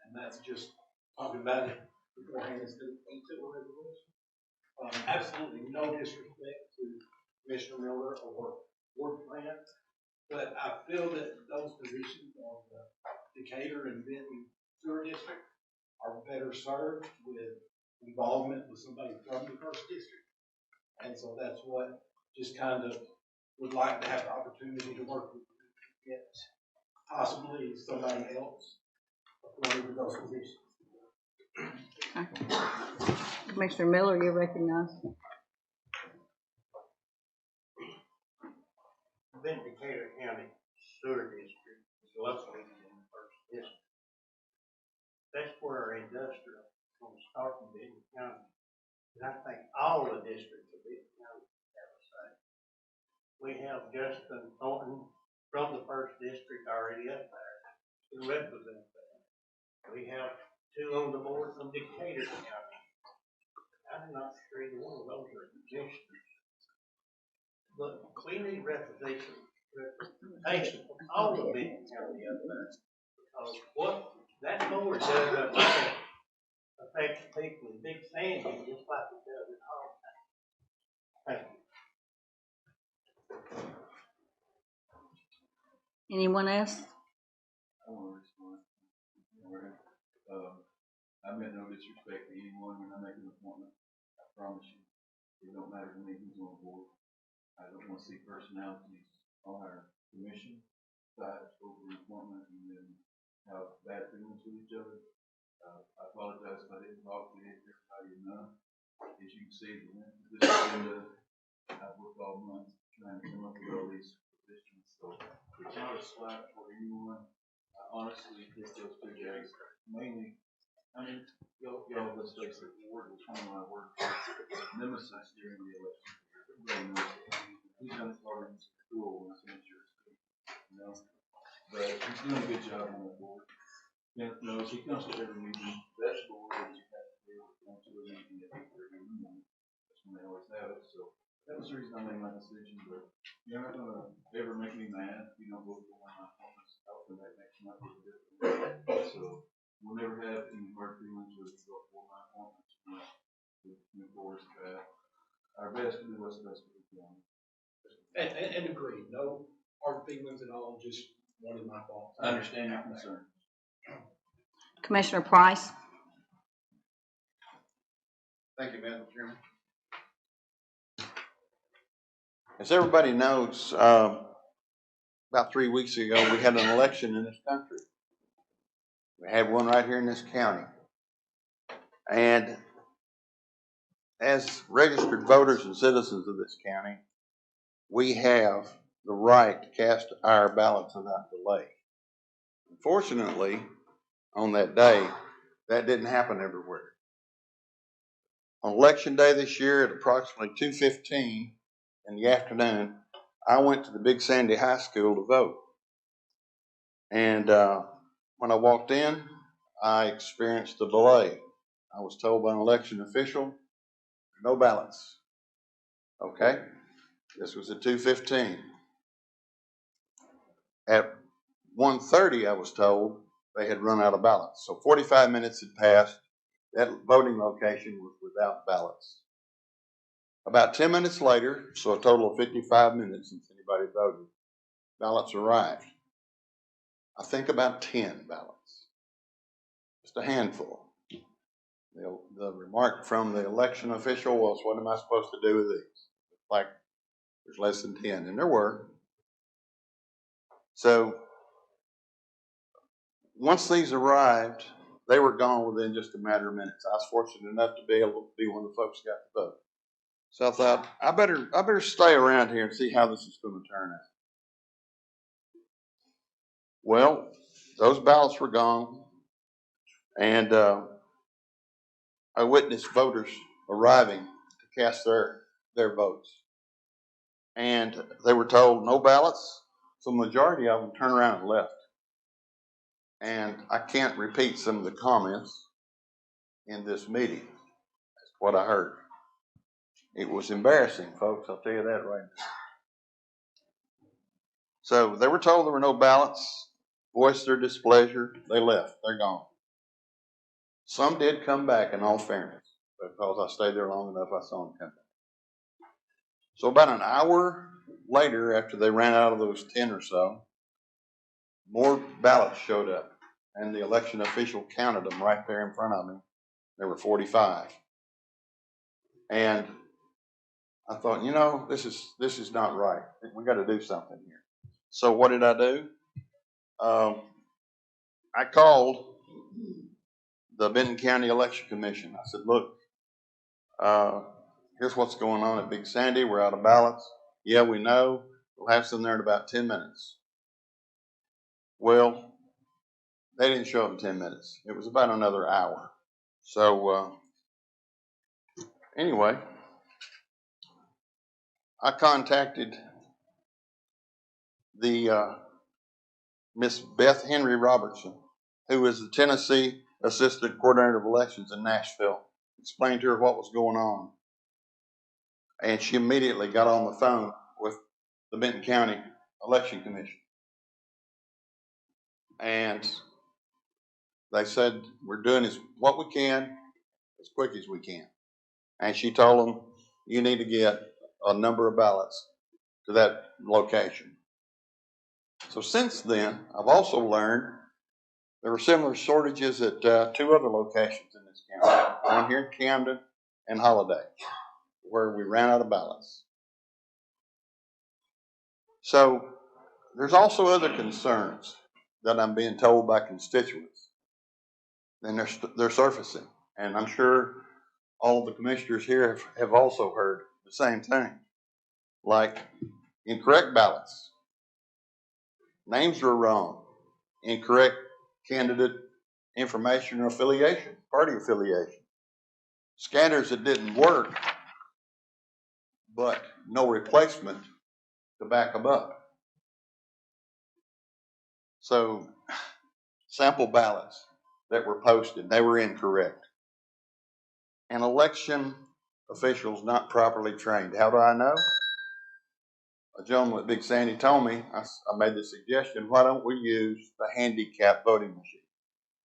and that's just talking about it beforehand instead of into a resolution. Absolutely no disrespect to Commissioner Miller or Ward Plan, but I feel that those positions on the Decatur and Benton Sewer District are better served with involvement with somebody from the first district. And so that's what just kind of would like to have the opportunity to work with, get possibly somebody else appointed to those positions. Commissioner Miller, you're recognized. Benton Decatur County Sewer District is located in the first district. That's where our industrial is going to start in Benton County. And I think all the districts of Benton County have a say. We have Justin Thornton from the first district already up there to represent that. We have two on the board from Decatur County. I'm not sure either one of those are commissioners. But we need representation from all of Benton County up there. Because what that board does up there affects people in Big Sandy just like it does in Halltown. Thank you. Anyone else? I want to respond. I meant no disrespect to anyone when I make an appointment. I promise you, it don't matter to me who's on the board. I don't want to see personalities on our commission side over the appointment and then have bad feelings with each other. I apologize if I didn't talk to everybody enough. As you can see, this agenda, I've worked all month trying to come up with all these positions, so it's not a slight for anyone. I honestly think those two guys, mainly, I mean, y'all, let's face it, Ward was one of my worst nemesis during the election. Everybody knows that. He's done part in school when I sent your school, but he's doing a good job on the board. Kenneth knows he comes to every meeting. That's the board that you have to be able to come to a meeting at 8:30 in the morning. That's when they always have it. So that was the reason I made my decision. But you're not gonna ever make me mad. You don't vote for one of my appointments. Hopefully that makes my vote different. So we'll never have any hard feelings with you for my appointments. To move forward to that. Our best to do what's best for the county. And agree, no hard feelings at all, just wanted my thoughts. I understand your concern. Commissioner Price? Thank you, Madam Chairman. As everybody knows, about 3 weeks ago, we had an election in this country. We had one right here in this county. And as registered voters and citizens of this county, we have the right to cast our ballots without delay. Unfortunately, on that day, that didn't happen everywhere. On election day this year at approximately 2:15 in the afternoon, I went to the Big Sandy High School to vote. And when I walked in, I experienced a delay. I was told by an election official, no ballots. Okay? This was at 2:15. At 1:30, I was told they had run out of ballots. So 45 minutes had passed. That voting location was without ballots. About 10 minutes later, so a total of 55 minutes since anybody voted, ballots arrived. I think about 10 ballots. Just a handful. The remark from the election official was, what am I supposed to do with these? Like, there's less than 10, and there were. So once these arrived, they were gone within just a matter of minutes. I was fortunate enough to be able to be one of the folks who got the vote. So I thought, I better stay around here and see how this is going to turn out. Well, those ballots were gone, and I witnessed voters arriving to cast their votes. And they were told no ballots, so the majority of them turned around and left. And I can't repeat some of the comments in this meeting. That's what I heard. It was embarrassing, folks, I'll tell you that right now. So they were told there were no ballots, voiced their displeasure, they left, they're gone. Some did come back, in all fairness, because I stayed there long enough, I saw them come back. So about an hour later, after they ran out of those 10 or so, more ballots showed up, and the election official counted them right there in front of me. There were 45. And I thought, you know, this is not right. We got to do something here. So what did I do? I called the Benton County Election Commission. I said, look, here's what's going on at Big Sandy. We're out of ballots. Yeah, we know. We'll have some there in about 10 minutes. Well, they didn't show up in 10 minutes. It was about another hour. So anyway, I contacted the Miss Beth Henry Robertson, who is the Tennessee Assistant Coordinator of Elections in Nashville. Explained to her what was going on. And she immediately got on the phone with the Benton County Election Commission. And they said, we're doing what we can as quick as we can. And she told them, you need to get a number of ballots to that location. So since then, I've also learned there were similar shortages at 2 other locations in this county, one here in Camden and Holiday, where we ran out of ballots. So there's also other concerns that I'm being told by constituents, and they're surfacing. And I'm sure all of the commissioners here have also heard the same thing, like incorrect ballots, names were wrong, incorrect candidate information or affiliation, party affiliation, scanners that didn't work, but no replacement to back them up. So sample ballots that were posted, they were incorrect. And election officials not properly trained. How do I know? A gentleman at Big Sandy told me, I made the suggestion, why don't we use the handicap voting machine?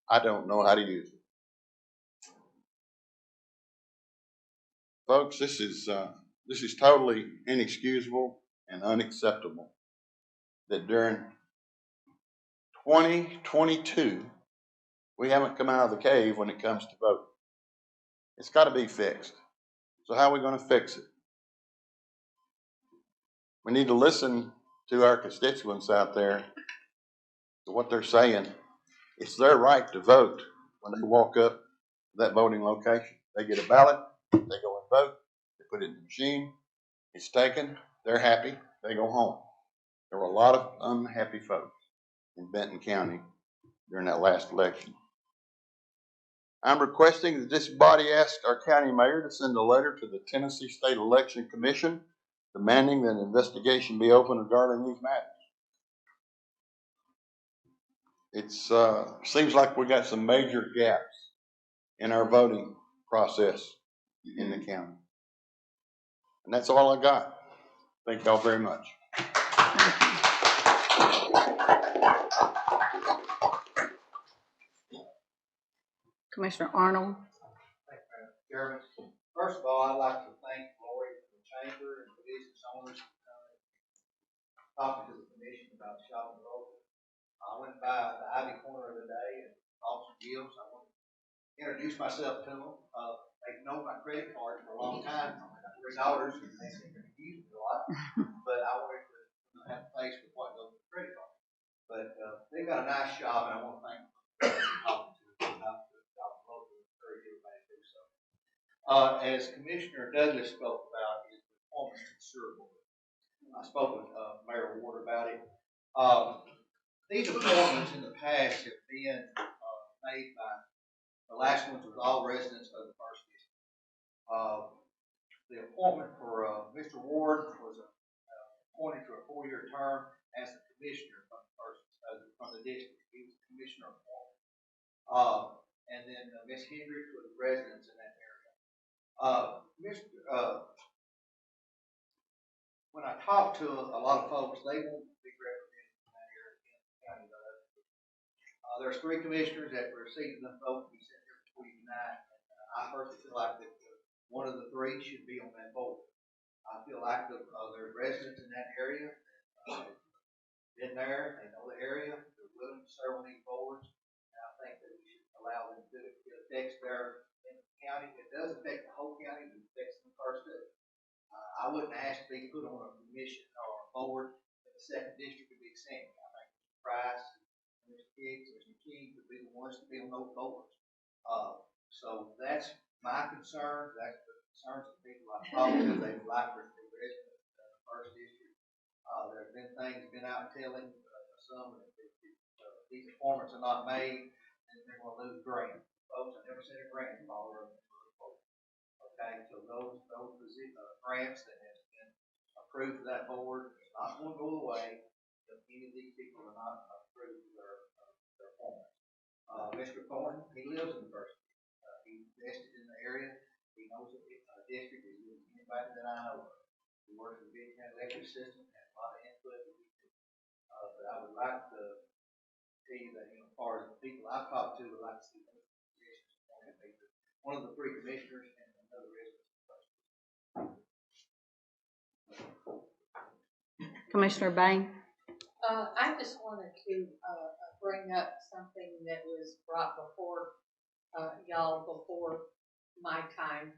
I don't know how to use it. Folks, this is totally inexcusable and unacceptable that during 2022, we haven't come out of the cave when it comes to voting. It's got to be fixed. So how are we going to fix it? We need to listen to our constituents out there, to what they're saying. It's their right to vote when they walk up to that voting location. They get a ballot, they go and vote, they put it in the machine, it's taken, they're happy, they go home. There were a lot of unhappy folks in Benton County during that last election. I'm requesting that this body ask our county mayor to send a letter to the Tennessee State Election Commission demanding that an investigation be opened regarding these matters. It seems like we got some major gaps in our voting process in the county. And that's all I got. Thank y'all very much. Commissioner Arnold. Thank you, Madam Chairman. First of all, I'd like to thank Lori from the chamber and the business owners for talking to the commission about shopping local. I went by the Ivy Corner the other day and Officer Gibbs. I want to introduce myself to them. They've known my credit card for a long time. I got 3 daughters and they seem to use it a lot. But I wanted to have a face with what goes with the credit card. got a nice shop, and I want to thank them for talking to us about the job local, encourage everybody to do so. As Commissioner Douglas spoke about, is the performance of the sewer board. I spoke with Mayor Ward about it. These appointments in the past have been made by, the last ones was all residents of the first district. The appointment for Mr. Ward was appointed to a 4-year term as the commissioner from the first, from the district. He was the commissioner appointed. And then Ms. Hendricks was residents in that area. When I talk to a lot of folks, they want to be represented in that area in the county. There's 3 commissioners that received enough votes to be sent here before you tonight. I personally feel like that one of the 3 should be on that board. I feel like they're residents in that area, been there, they know the area, they're willing to serve on these boards, and I think that we should allow them to do it. It affects their in the county. It does affect the whole county, but it affects them first. I wouldn't ask to be put on a commission or a board in the second district would be the same. I think Mr. Price, Mr. Hicks, Mr. King would be the ones to be on those boards. So that's my concern. That's the concerns of people I talk to. They would like for it to be residents in the first district. There have been things been out telling some that these appointments are not made and they're going to lose grants. Folks, I never seen a grant fall over. Okay, so those grants that have been approved to that board are not going to go away if any of these people are not approved for their appointments. Mr. Thornton, he lives in the first. He's invested in the area. He knows the district as well as anybody that I know of. He works with the Benton County electric system, has a lot of input. But I would like to tell you that, as far as the people I've talked to, would like to see those commissioners appointed. One of the 3 commissioners and another resident. Commissioner Bain? I just wanted to bring up something that was brought before y'all before my time,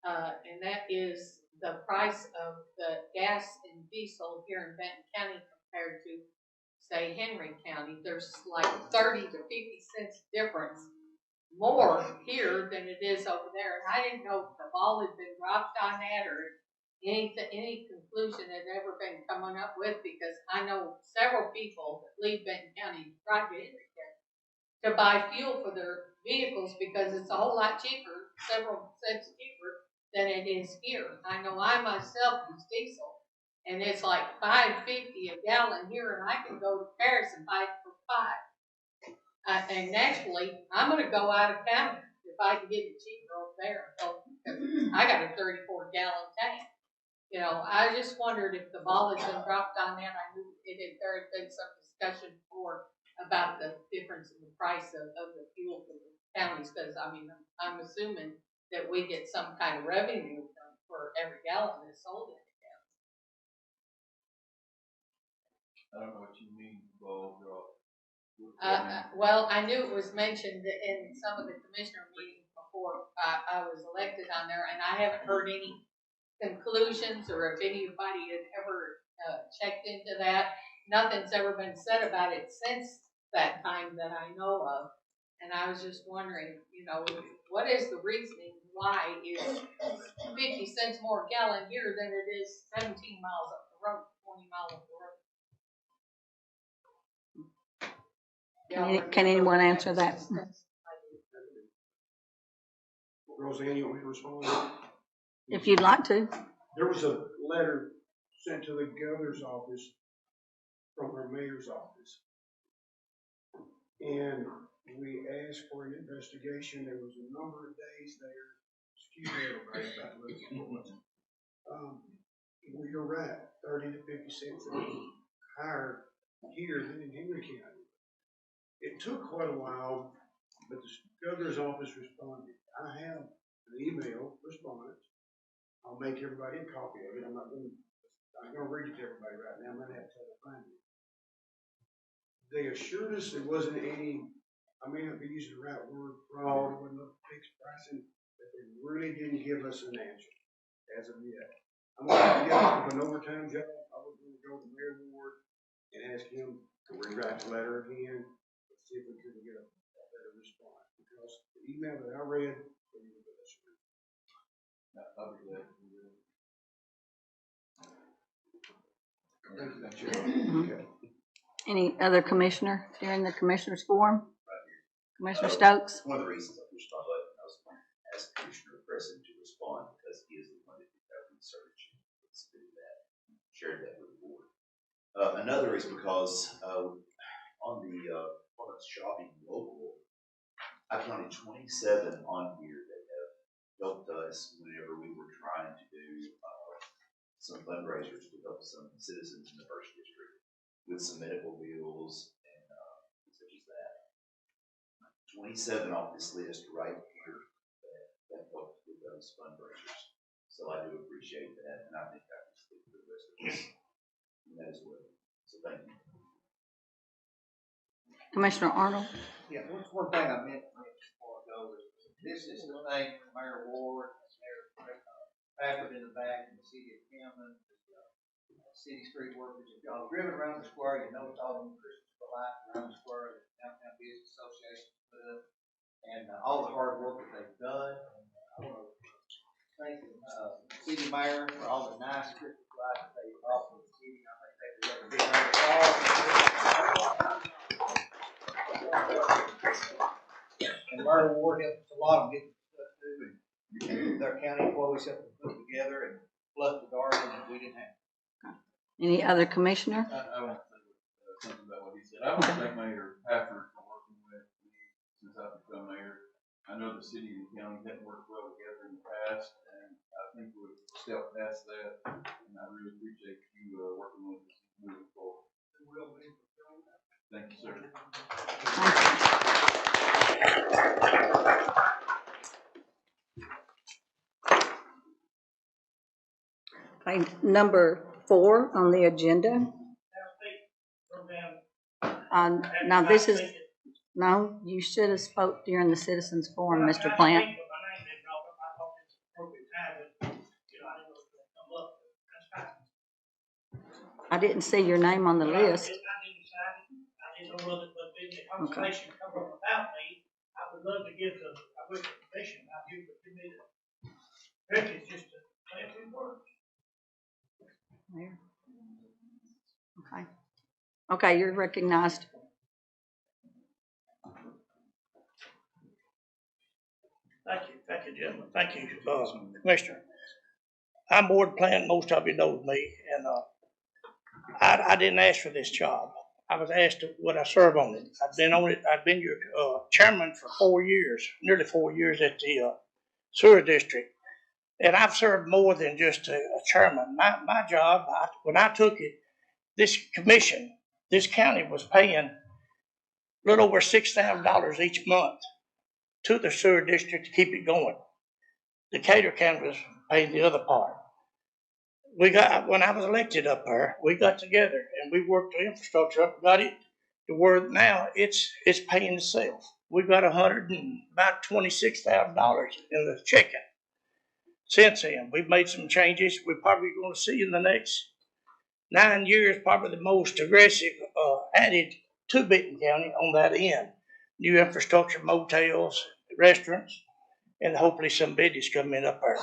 and that is the price of the gas and diesel here in Benton County compared to, say, Henry County. There's like 30 to 50 cents difference more here than it is over there, and I didn't know if the ball had been dropped on that or any conclusion had ever been coming up with, because I know several people that leave Benton County to drive to Henry County to buy fuel for their vehicles because it's a whole lot cheaper, several cents cheaper than it is here. I know I myself use diesel, and it's like $5.50 a gallon here, and I can go to Paris and buy it for $5. And naturally, I'm going to go out of town if I can get it cheaper over there. So, I got a 34-gallon tank. You know, I just wondered if the ball had been dropped on that. I knew there had been some discussion before about the difference in the price of the fuel for the counties, because, I mean, I'm assuming that we get some kind of revenue for every gallon that's sold in the county. I don't know what you mean, ball drop. Well, I knew it was mentioned in some of the commissioner meetings before I was elected on there, and I haven't heard any conclusions or if anybody had ever checked into that. Nothing's ever been said about it since that time that I know of, and I was just wondering, you know, what is the reasoning why is 50 cents more a gallon here than it is 17 miles up the road, 20 miles up the road? Can anyone answer that? Roseanne, you want me to respond? If you'd like to. There was a letter sent to the governor's office from her mayor's office. And we asked for an investigation. There was a number of days there. Excuse me, everybody, about to lose your voice. Well, you're right, 30 to 50 cents higher here than in Henry County. It took quite a while, but the governor's office responded. I have an email response. I'll make everybody a copy of it. I'm not going to read it to everybody right now. I'm going to have to tell them to find it. They assured us there wasn't any, I may not be using the right word, fraud, it wasn't no fixed pricing, but they really didn't give us an answer as of yet. I'm going to have to get off of an overtime job. I was going to go to Mayor Ward and ask him to rewrite the letter again, let's see if we can get a better response, because the email that I read, I'll be glad. Mhm. Any other commissioner during the commissioners forum? Commissioner Stokes? One of the reasons I pushed my button, I was going to ask Commissioner Preston to respond, because he is the one that did that research, and submitted that, shared that with the board. Another is because, on the, shopping local, I counted 27 on here that have helped us whenever we were trying to do, some fundraisers to help some citizens in the first district with some medical bills and, such as that. 27 off this list right here that helped with those fundraisers. So I do appreciate that, and I think I can speak for the rest of us in that as well. So thank you. Commissioner Arnold? Yeah, one thing I meant to mention before I go is, this is the thing Mayor Ward and Mayor Packard in the back, and the city of Hammond, the city street workers. If y'all have driven around the square, you know it's all in Christmas lights around the square that the Downtown Business Association put up, and all the hard work that they've done. I want to thank the city mayor for all the nice Christmas lights that they offered the city. I think they deserve a big round of applause. And Mayor Ward helped us a lot on getting stuff through, and their county employees helped them put it together and fluff the garden that we didn't have. Any other commissioner? I want to say something about what he said. I want to thank Mayor Packard for working with me since I've become mayor. I know the city and the county hadn't worked well together in the past, and I think we've stepped past that, and I really appreciate you working with us moving forward. Thank you, sir. Okay, number 4 on the agenda. Now this is, no, you should have spoke during the citizens forum, Mr. Plant. I didn't see your name on the list. Okay. I would love to give the, I wish the commission, I do, but give me the records just to say a few words. Okay. Okay, you're recognized. Thank you, gentlemen. Thank you, Commissioner. I'm Ward Plant, most of you know me, and I didn't ask for this job. I was asked would I serve on it. I've been your chairman for 4 years, nearly 4 years at the sewer district, and I've served more than just a chairman. My job, when I took it, this commission, this county was paying a little over $6,000 each month to the sewer district to keep it going. Decatur County was paying the other part. When I was elected up there, we got together and we worked the infrastructure up, got it to where now it's paying itself. We got about $26,000 in the checking. Since then, we've made some changes. We're probably going to see in the next 9 years, probably the most aggressive added to Benton County on that end. New infrastructure, motels, restaurants, and hopefully some business coming up there.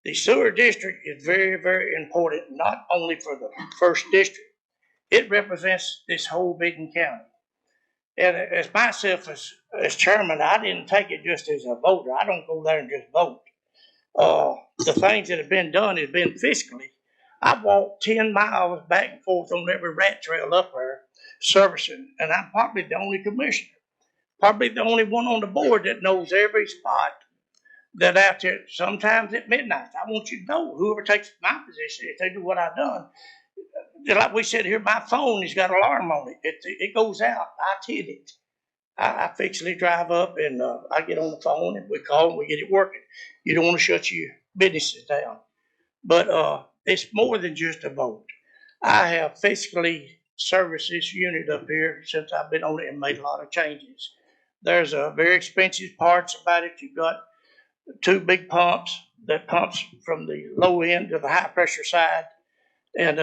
The sewer district is very, very important, not only for the first district. It represents this whole Benton County. And as myself as chairman, I didn't take it just as a voter. I don't go there and just vote. The things that have been done has been fiscally. I walked 10 miles back and forth on every rat trail up there servicing, and I'm probably the only commissioner, probably the only one on the board that knows every spot that out there, sometimes at midnight. I want you to know, whoever takes my position, if they do what I've done, like we said here, my phone has got an alarm on it. It goes out. I hit it. I fixally drive up and I get on the phone and we call and we get it working. You don't want to shut your businesses down. But it's more than just a vote. I have physically serviced this unit up here since I've been on it and made a lot of changes. There's a very expensive parts about it. You've got 2 big pumps that pumps from the low end to the high pressure side. And,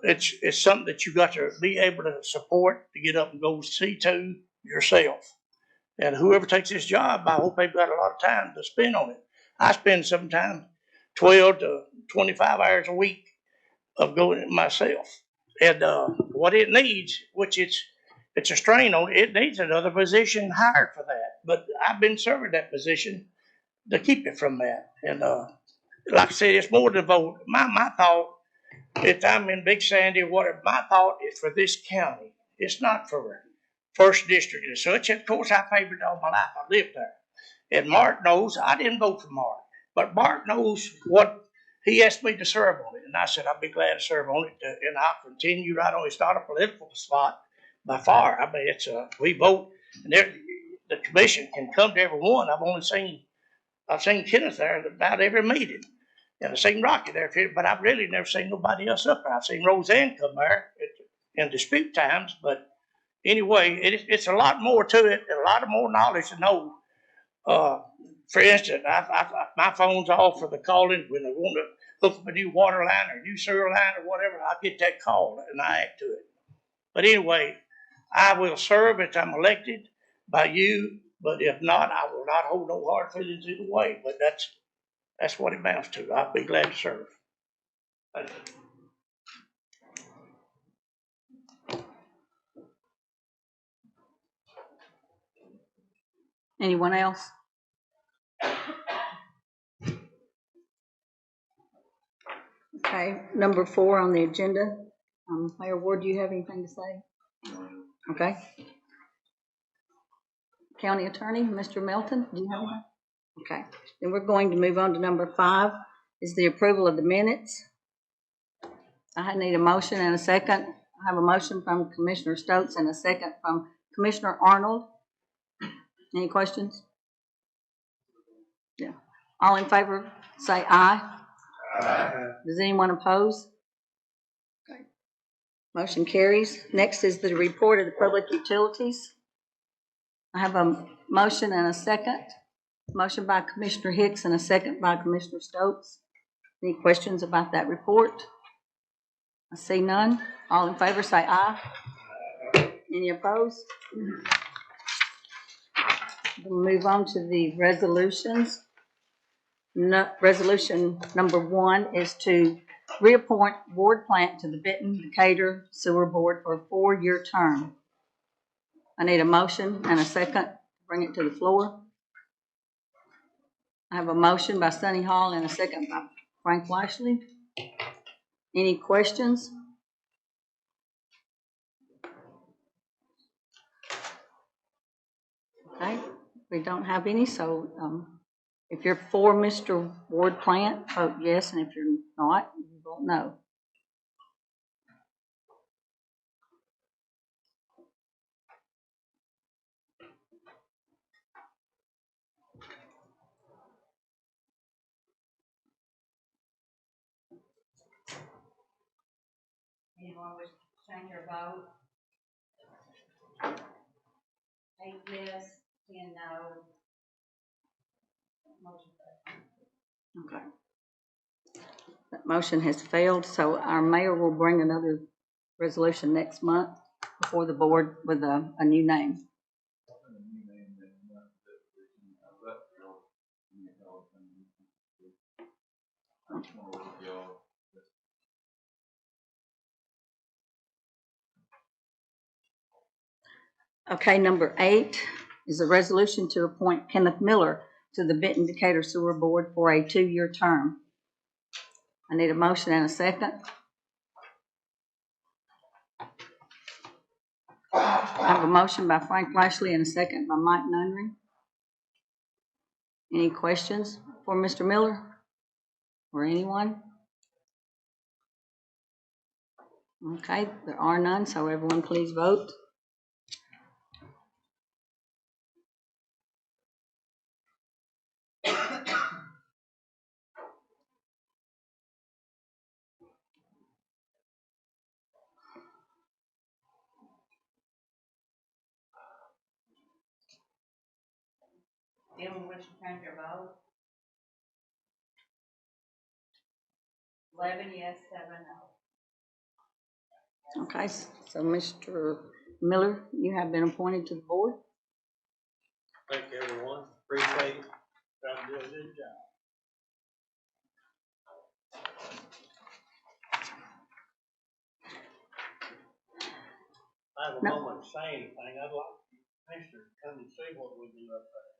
it's something that you got to be able to support, to get up and go see to yourself. And whoever takes this job, I hope they've got a lot of time to spend on it. I spend sometimes 12 to 25 hours a week of going myself. And, what it needs, which it's a strain on it, it needs another position hired for that. But I've been serving that position to keep it from that. And, like I said, it's more than vote. My thought, if I'm in Big Sandy or whatever, my thought is for this county. It's not for First District and such. Of course, I favored it all my life. I lived there. And Mark knows I didn't vote for Mark. But Mark knows what he asked me to serve on it. And I said, I'd be glad to serve on it. And I'll continue right on. It's not a political spot by far. I mean, we vote. And the commission can come to every one. I've seen Kenneth there at about every meeting. And I've seen Rocky there, but I've really never seen nobody else up there. I've seen Roseanne come there in dispute times, but anyway, it's a lot more to it, and a lot of more knowledge to know. For instance, my phone's off for the calling when they want to hook up a new water line or a new sewer line or whatever. I get that call and I act to it. But anyway, I will serve if I'm elected by you, but if not, I will not hold no hard feelings either way. But that's what it amounts to. I'll be glad to serve. Thank you. Anyone else? Okay, number 4 on the agenda. Mayor Ward, do you have anything to say? Okay. County Attorney, Mr. Melton, do you have anything? Okay, then we're going to move on to number 5, is the approval of the minutes. I need a motion and a second. I have a motion from Commissioner Stokes and a second from Commissioner Arnold. Any questions? Yeah. All in favor, say aye. Aye. Does anyone oppose? Okay. Motion carries. Next is the report of the public utilities. I have a motion and a second. Motion by Commissioner Hicks and a second by Commissioner Stokes. Any questions about that report? I see none. All in favor say aye. Any opposed? We'll move on to the resolutions. Resolution number 1 is to reappoint Ward Plant to the Benton Decatur Sewer Board for a 4-year term. I need a motion and a second. Bring it to the floor. I have a motion by Sonny Hall and a second by Frank Lashley. Any questions? Okay, we don't have any, so if you're for Mr. Ward Plant, vote yes, and if you're not, you vote no. Anyone wish to change your vote? 8 yes, 10 no. Motion failed. Okay. That motion has failed, so our mayor will bring another resolution next month before the board with a new name. Okay, number 8 is a resolution to appoint Kenneth Miller to the Benton Decatur Sewer Board for a 2-year term. I need a motion and a second. I have a motion by Frank Lashley and a second by Mike Nunnery. Any questions for Mr. Miller or anyone? Okay, there are none, so everyone please vote. Anyone wish to change their vote? 11 yes, 7 no. Okay, so Mr. Miller, you have been appointed to the board. Thank you, everyone. Appreciate it. Trying to do a good job. I have a No. moment to say anything. I'd like the commissioner to come and see what we do up there.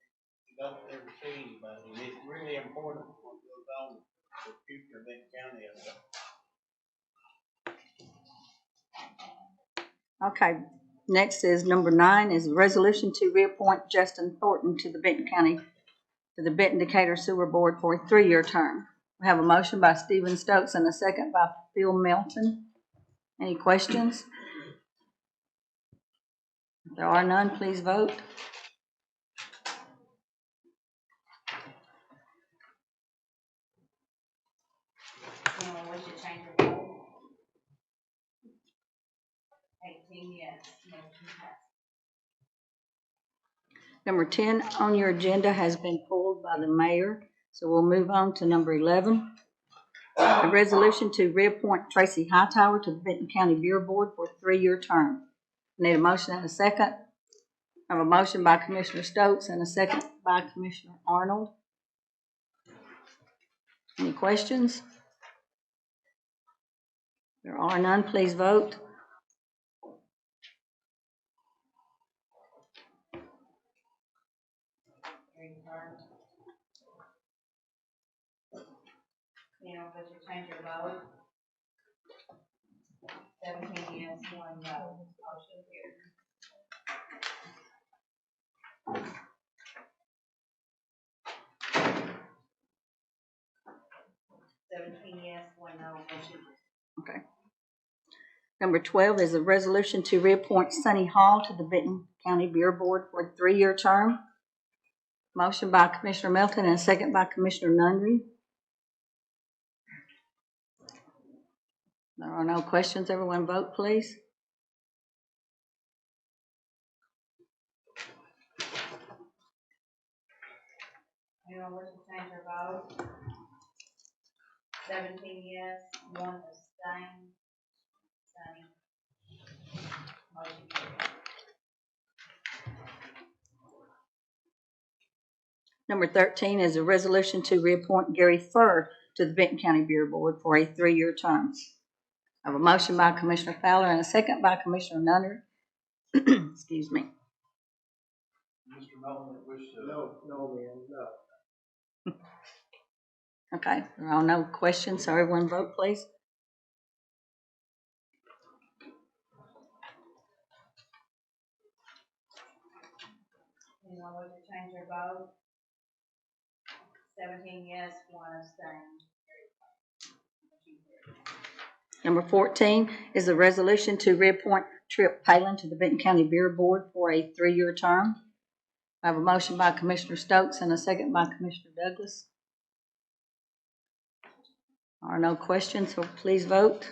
You don't ever see anybody, and it's really important what goes on for the future of Benton County up there. Okay, next is number 9 is a resolution to reappoint Justin Thornton to the Benton County, to the Benton Decatur Sewer Board for a 3-year term. We have a motion by Stephen Stokes and a second by Phil Melton. Any questions? If there are none, please vote. Anyone wish to change their vote? 18 yes, motion passed. Number 10 on your agenda has been pulled by the mayor, so we'll move on to number 11. A resolution to reappoint Tracy Hightower to the Benton County Bureau Board for a 3-year term. Need a motion and a second. I have a motion by Commissioner Stokes and a second by Commissioner Arnold. Any questions? There are none, please vote. Anyone wish to change your vote? 17 yes, 1 no. Motion carried. 17 yes, 1 no. Motion carried. Okay. Number 12 is a resolution to reappoint Sunny Hall to the Benton County Bureau Board for a 3-year term. Motion by Commissioner Melton and a second by Commissioner Nunley. There are no questions. Everyone vote, please. Anyone wish to change their vote? 17 yes, 1 abstain. Sunny. Motion carried. Number 13 is a resolution to reappoint Gary Furr to the Benton County Bureau Board for a 3-year term. I have a motion by Commissioner Fowler and a second by Commissioner Nunner. Excuse me. Mr. Melton, wish to. No, ma'am, no. Okay, there are no questions, so everyone vote, please. Anyone wish to change their vote? 17 yes, 1 abstain. Number 14 is a resolution to reappoint Trip Palin to the Benton County Bureau Board for a 3-year term. I have a motion by Commissioner Stokes and a second by Commissioner Douglas. There are no questions, so please vote.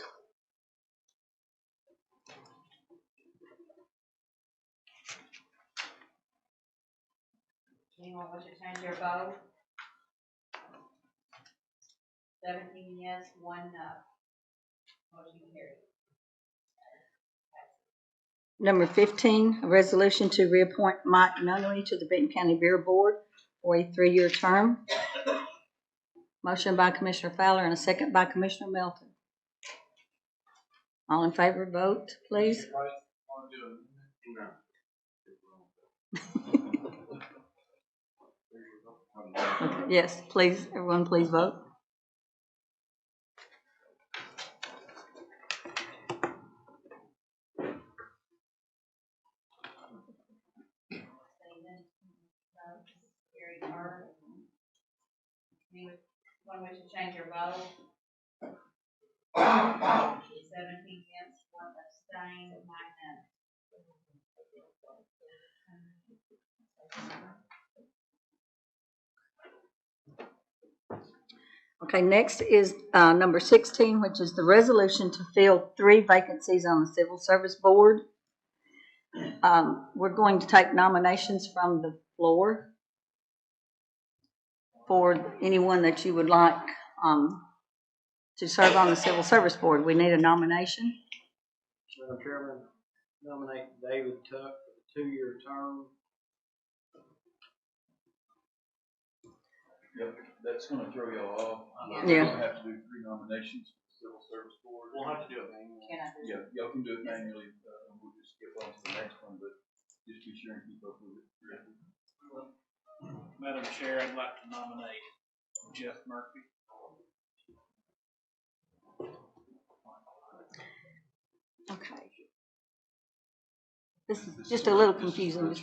Anyone wish to change their vote? 17 yes, 1 no. Motion carried. Number 15, a resolution to reappoint Mike Nunley to the Benton County Bureau Board for a 3-year term. Motion by Commissioner Fowler and a second by Commissioner Melton. All in favor, vote, please. Yes, please, everyone please vote. Anyone wish to change your vote? 17 yes, 1 abstain, 9 no. Okay, next is number 16, which is the resolution to fill 3 vacancies on the Civil Service Board. We're going to take nominations from the floor for anyone that you would like to serve on the Civil Service Board. We need a nomination. Madam Chairman, nominate David Tuck for the 2-year term. Yep, that's gonna throw y'all off. Yeah. We'll have to do 3 nominations for the Civil Service Board. We'll have to do it manually. Yeah, y'all can do it manually, and we'll just skip on to the next one, but just be sure and keep up with it. Madam Chair, I'd like to nominate Jeff Murphy. Okay. This is just a little confusing. Okay. This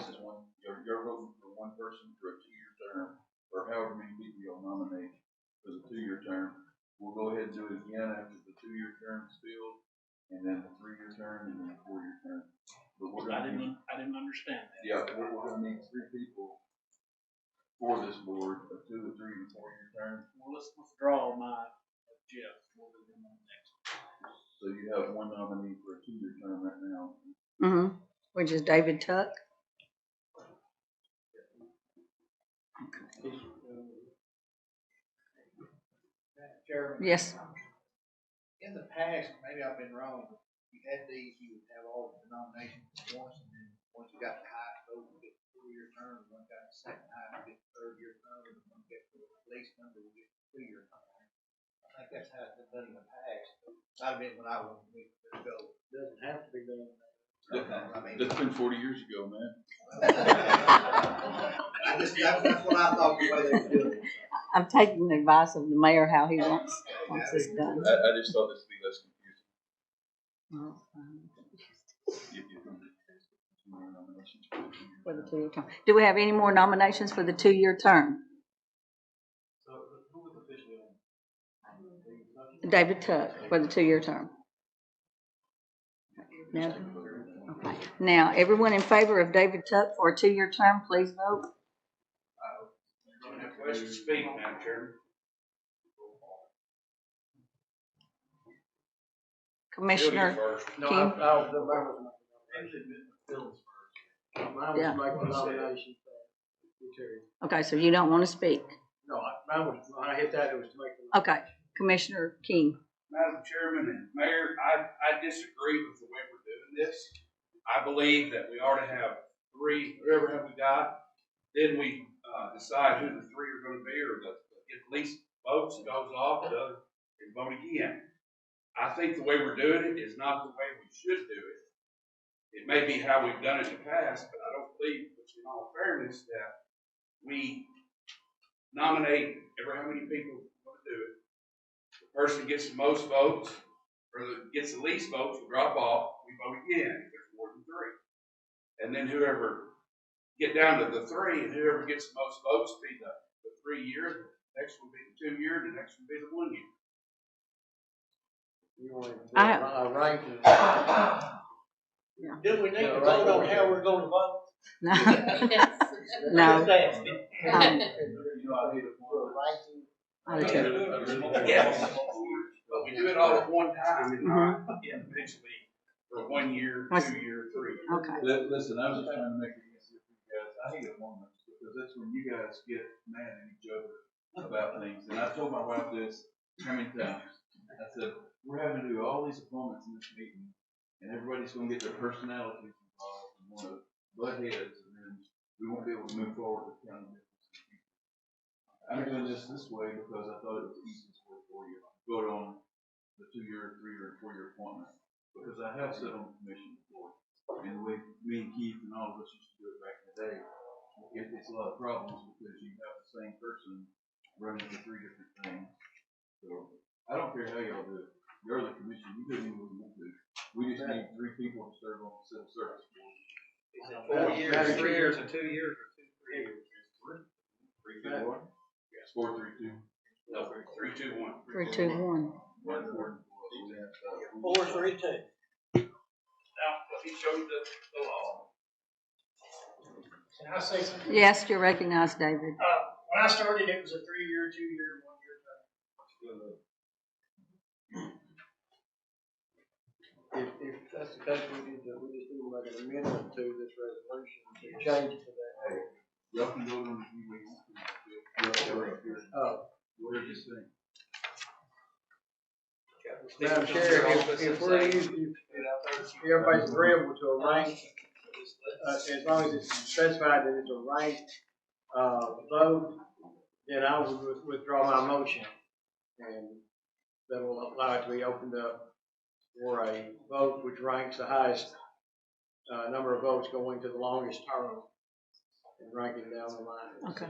is one, you're voting for one person for a 2-year term, or however many people you'll nominate for the 2-year term. We'll go ahead and do it again after the 2-year term is filled, and then the 3-year term, and then the 4-year term. But we're I gonna didn't understand that. Yeah, we're gonna need 3 people for this board, a 2, a 3, and a 4-year term. Well, let's withdraw my Jeff. We'll do him on the next. So you have one nominee for a 2-year term right now. Mm-hmm. Which is David Tuck. Madam Chairman. Yes. In the past, maybe I've been wrong, but you had these, you would have all the nominations at once, and then once you got the highest vote, you get the 4-year term, and one got the second highest, you get the 3rd-year term, and one get the least number, you get the 2-year term. I think that's how it's been done in the past. Might have been when I was, to go. Doesn't have to be done. That's been 40 years ago, man. That's what I thought the way they were doing it. I'm taking the advice of the mayor how he wants this done. I just thought this would be less confusing. For the 2-year term. Do we have any more nominations for the 2-year term? So who was officially on? David Tuck for the 2-year term. Now, okay. Now, everyone in favor of David Tuck for a 2-year term, please vote. Question to speak, Madam Chairman. Commissioner No, King. I'll go back with Phil's first. Mine was Yeah. to make the nomination. Okay, so you don't want to speak. No, mine was, when I hit that, it was to make the. Okay, Commissioner King. Madam Chairman and Mayor, I disagree with the way we're doing this. I believe that we ought to have 3, whoever have we got, then we decide who the 3 are gonna be, or if least votes goes off, the other can vote again. I think the way we're doing it is not the way we should do it. It may be how we've done it in the past, but I don't believe, in all fairness, that we nominate how many people want to do it. The person gets the most votes, or gets the least votes, will drop off, we vote again if there's more than 3. And then whoever, get down to the 3, and whoever gets the most votes be the 3-year, the next will be the 2-year, the next will be the 1-year. You want to ranking? Do we need to vote on how we're gonna vote? No. Yes, but we do it all at one time and not individually for 1 year, 2 year, 3 year. Okay. Listen, I was just trying to make it easier for you guys. I hate appointments because that's when you guys get mad at each other about things. And I told my wife this how many times. I said, we're having to do all these appointments in this meeting, and everybody's gonna get their personalities involved and want to butt heads, and then we won't be able to move forward with county business. I'm doing this way because I thought it was the easiest way for you. Vote on the 2-year, 3-year, and 4-year appointment. Because I have sat on the commission before, and the way me and Keith and all of us used to do it back in the day, it's a lot of problems because you have the same person running for 3 different things. So I don't care how y'all do it. You're the commission. You do anything you want to. We just need 3 people to serve on the civil service board. Is it 4 years, 3 years, and 2 years, or 2 years? 3, 2, 1. Yes, 4, 3, 2. No, 3, 2, 1. 3, 2, 1. 4, 3, 2. Now, let me show you the law. Can I say something? Yes, you're recognized, David. When I started, it was a 3-year, 2-year, and 1-year term. If that's the case, we just need to make an amendment to this resolution to change it to that. Y'all can vote on it any way you want to. Whatever you think. Madam Chair, if we're using, if everybody's agreeable to a rank, as long as it's specified that it's a ranked, vote, then I would withdraw my motion. And that will allow it to be opened up for a vote which ranks the highest, number of votes going to the longest term and ranking down the line. Okay.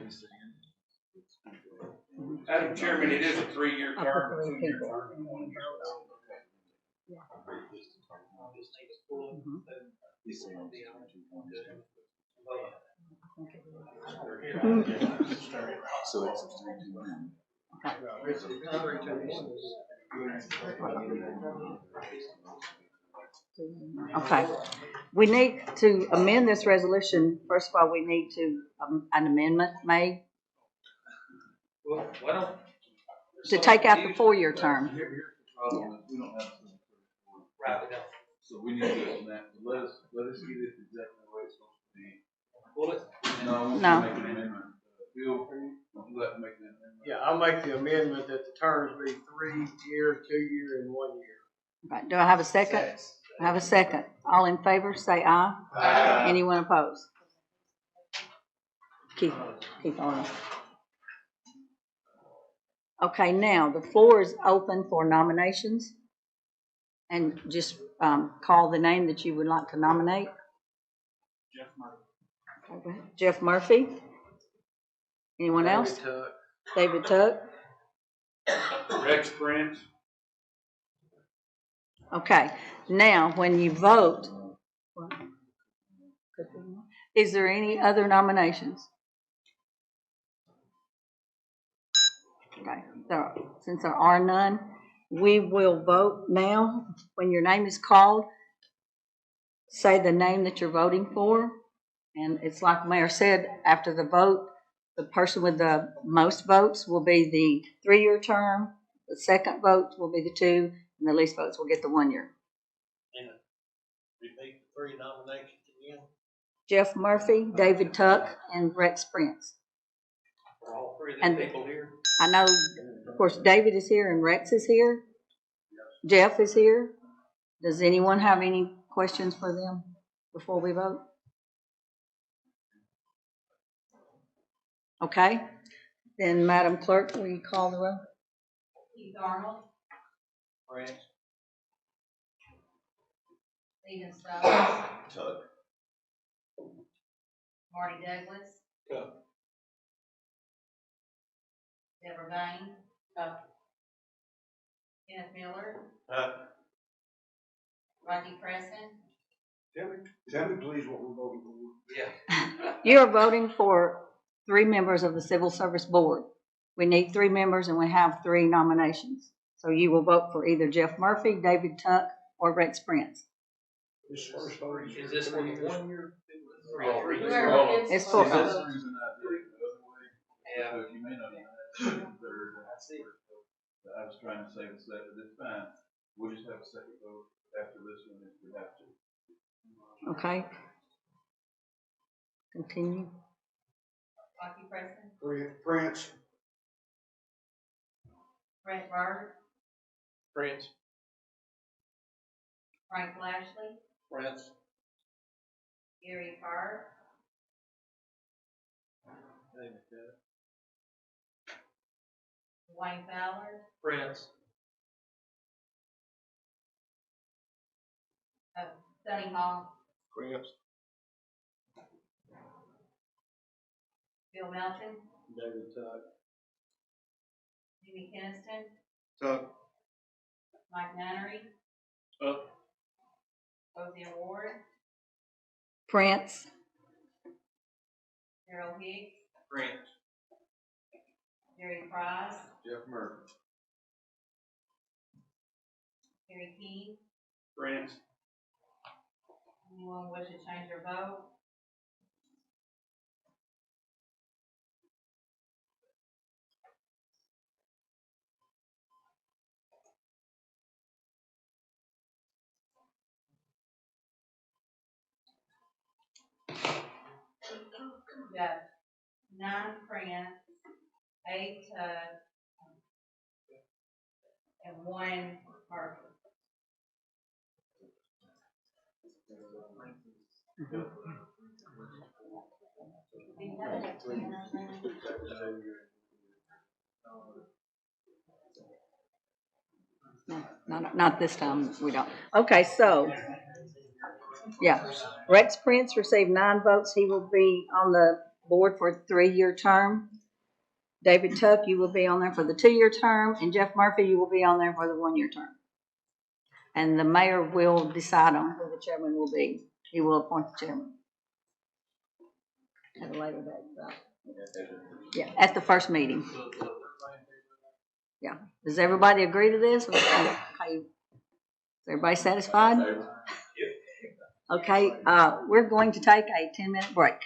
Madam Chairman, it is a 3-year I'll term. put 3 2-year people. term, and 1 year. So it's 3-2-1. Okay, we need to amend this resolution. First of all, we need to, an amendment made Well, why don't? to take out the 4-year term. Here's the problem, is we don't have a Right, we don't. so we need to do that, let us get it exactly the way it's supposed to be. Well, it, No, I want No. to make an amendment. Bill, would you like to make an amendment? Yeah, I'll make the amendment that the terms be 3 year, 2 year, and 1 year. Right, do I have a second? I have a second. All in favor, say aye. Aye. Anyone opposed? Keep on. Okay, now, the floor is open for nominations. And just, call the name that you would like to nominate. Jeff Murray. Okay. Jeff Murphy. Anyone else? David Tuck. Rex Prince. Okay, now, when you vote, is there any other nominations? Okay, since there are none, we will vote now. When your name is called, say the name that you're voting for. And it's like the mayor said, after the vote, the person with the most votes will be the 3-year term, the second vote will be the 2, and the least votes will get the 1 year. And repeat the 3 nominations again. Jeff Murphy, David Tuck, and Rex Prince. For all 3 of And the people here. I know, of course, David is here and Rex is here. Jeff is here. Does anyone have any questions for them before we vote? Okay, then Madam Clerk, will you call the roll? Keith Arnold, Prince. Stephen Stokes, Tuck. Marty Douglas. Tuck. Deborah Bain. Kenneth Miller, Tuck. Rocky Preston. Tell me please what we're voting for. Yeah. You are voting for 3 members of the Civil Service Board. We need 3 members and we have 3 nominations. So you will vote for either Jeff Murphy, David Tuck, or Rex Prince. This first vote Is this for the 1 year? It's for, See, that's the reason I did it the other way. Yeah. So you may not have a third. I was trying to save a second, it's fine. We'll just have a second vote after this one if we have to. okay. Continue. Rocky Preston. Prince. Brent Bird. Prince. Frank Lashley. Prince. Gary Carr. David Tuck. Wayne Fowler. Prince. Sonny Hall. Prince. Bill Melton. David Tuck. Jimmy Kinnison. Tuck. Mike Nunnery. Tuck. Hosea Ward. Prince. Darrell Hicks. Prince. Jerry Price. Jeff Murphy. Harry King. Prince. Anyone wish to change their vote? We got 9 Prince, 8 Tuck, and 1 Not this time, we don't. Okay, so, yeah. Rex Prince received 9 votes. He will be on the board for a 3-year term. David Tuck, you will be on there for the 2-year term, and Jeff Murphy, you will be on there for the 1-year term. And the mayor will decide on who the chairman will be. He will appoint the chairman. At a later date, so. Yeah, at the first meeting. Yeah. Does everybody agree to this? Is everybody satisfied? Okay, we're going to take a 10-minute break.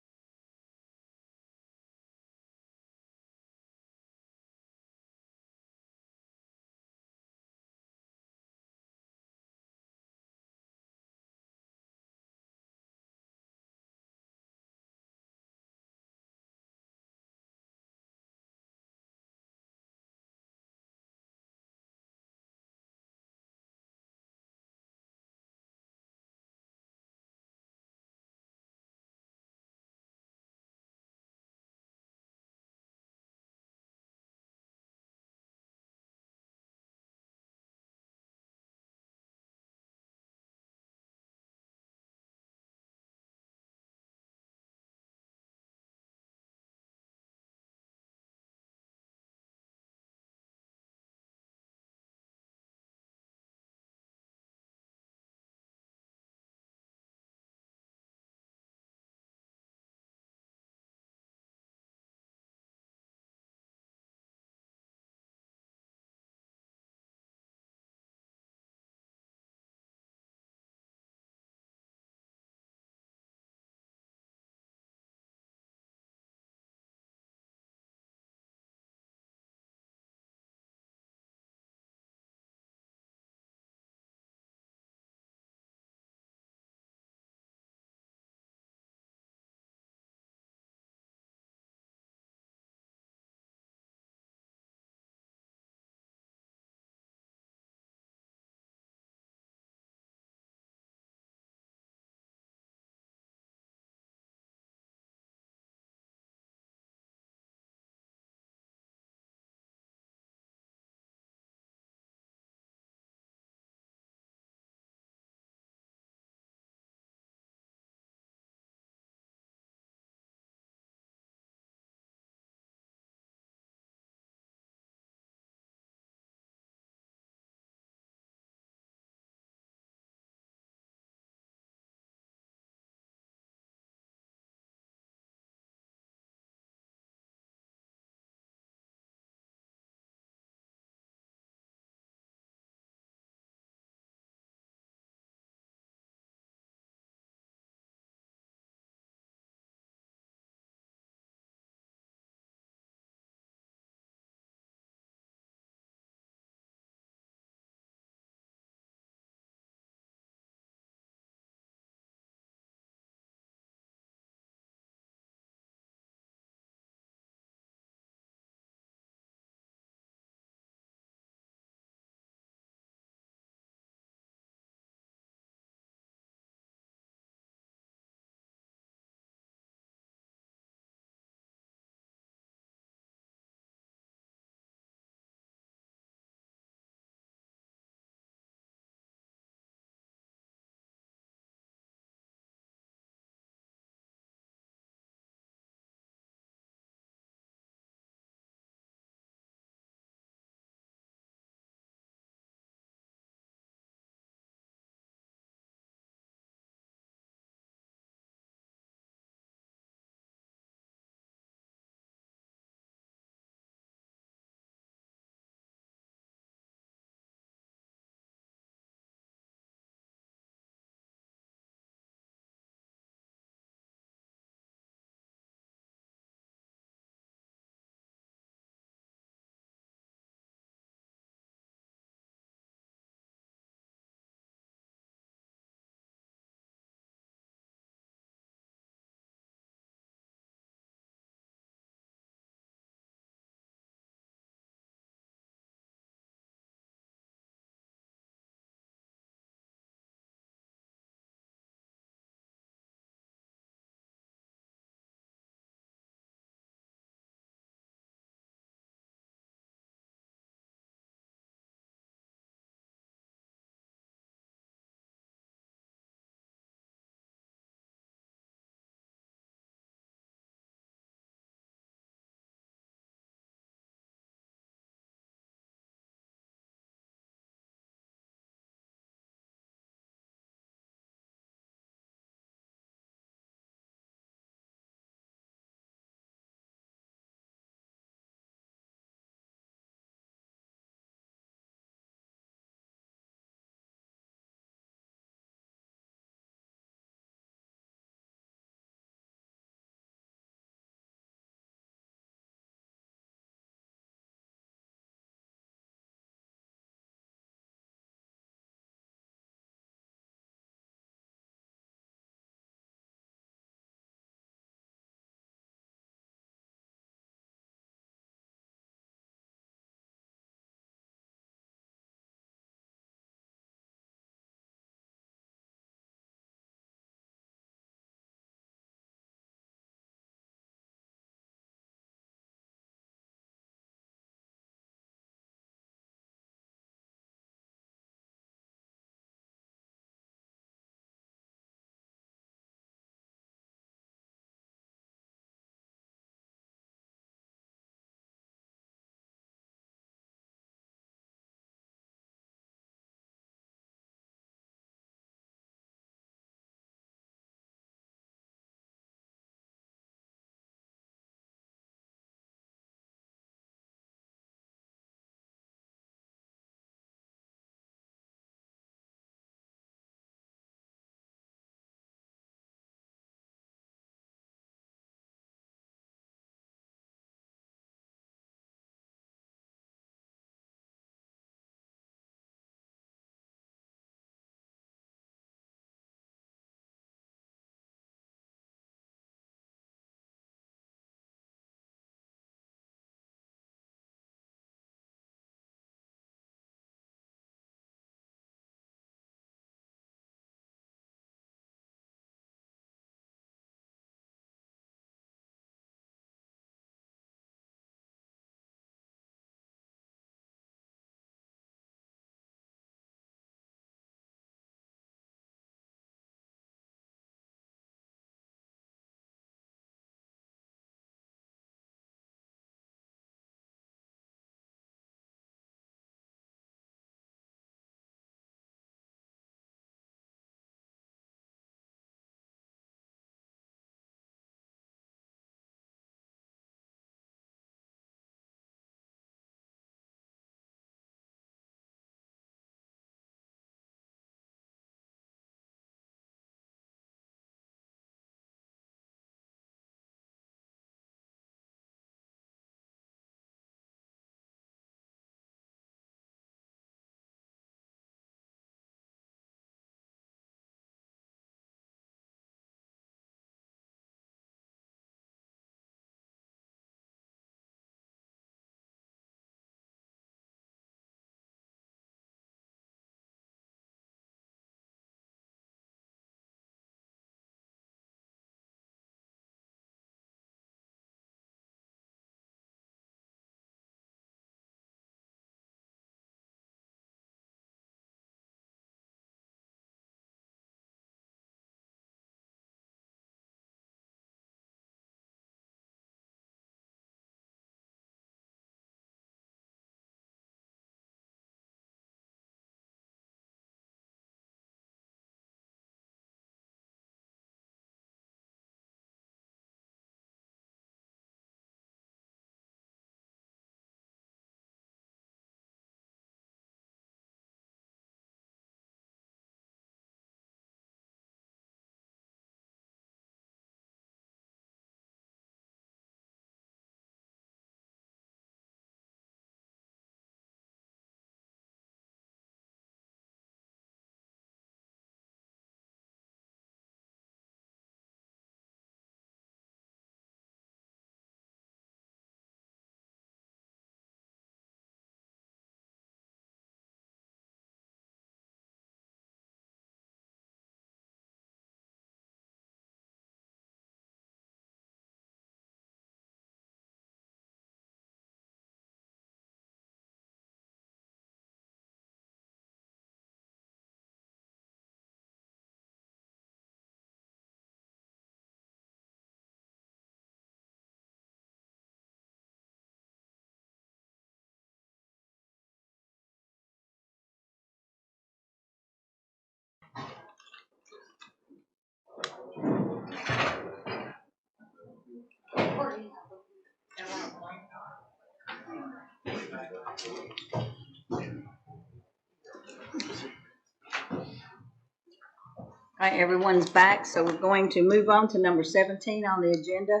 All right, everyone's back, so we're going to move on to number 17 on the agenda,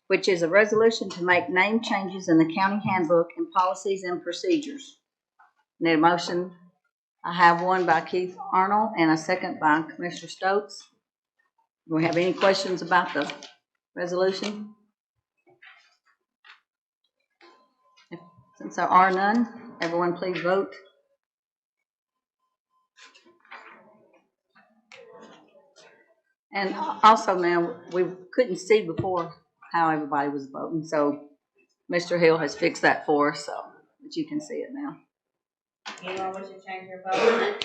which is a resolution to make name changes in the county handbook and policies and procedures. Need a motion? I have one by Keith Arnold and a second by Commissioner Stokes. Do we have any questions about the resolution? Since there are none, everyone please vote. And also, ma'am, we couldn't see before how everybody was voting, so Mr. Hill has fixed that for us, so that you can see it now. Anyone wish to change their vote?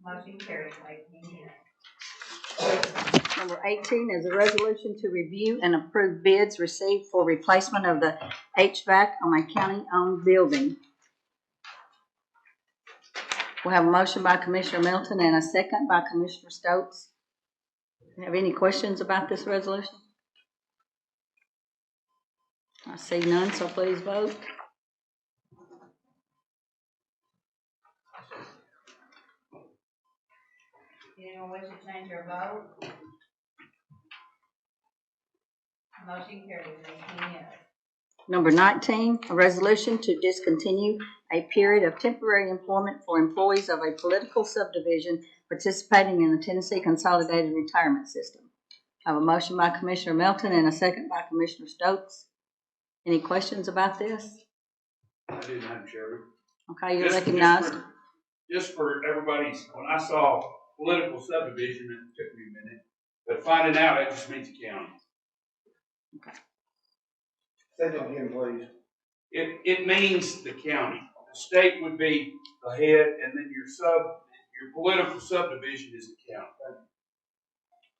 Motion carries. Number 18 is a resolution to review and approve bids received for replacement of the HVAC on a county-owned building. We have a motion by Commissioner Milton and a second by Commissioner Stokes. Do you have any questions about this resolution? I see none, so please vote. Anyone wish to change their vote? Motion carries. 18 yes. Number 19, a resolution to discontinue a period of temporary employment for employees of a political subdivision participating in the Tennessee Consolidated Retirement System. I have a motion by Commissioner Melton and a second by Commissioner Stokes. Any questions about this? I do, Madam Chairman. Okay, you're recognized. Just for everybody's, when I saw political subdivision, it took me a minute, but finding out, it just means the county. Okay. Say that again, please. It means the county. The state would be the head, and then your political subdivision is the county.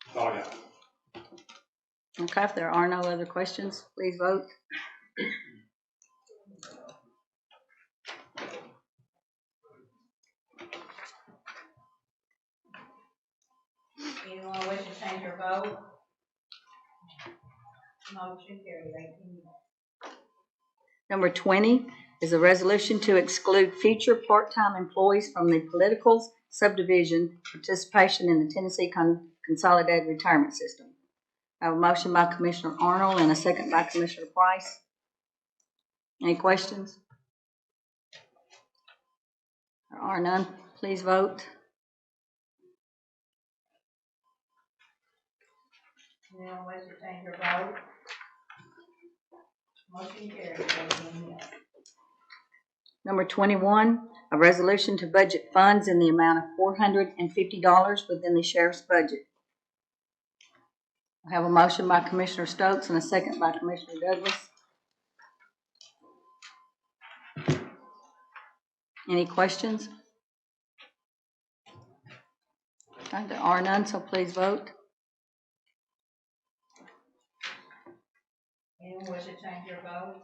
That's all I got. Okay, if there are no other questions, please vote. Anyone wish to change their vote? Motion carries. 18 yes. Number 20 is a resolution to exclude future part-time employees from the political subdivision participation in the Tennessee Consolidated Retirement System. I have a motion by Commissioner Arnold and a second by Commissioner Price. Any questions? There are none. Please vote. Anyone wish to change their vote? Motion carries. 18 yes. Number 21, a resolution to budget funds in the amount of $450 within the sheriff's budget. I have a motion by Commissioner Stokes and a second by Commissioner Douglas. Any questions? Okay, there are none, so please vote. Anyone wish to change their vote?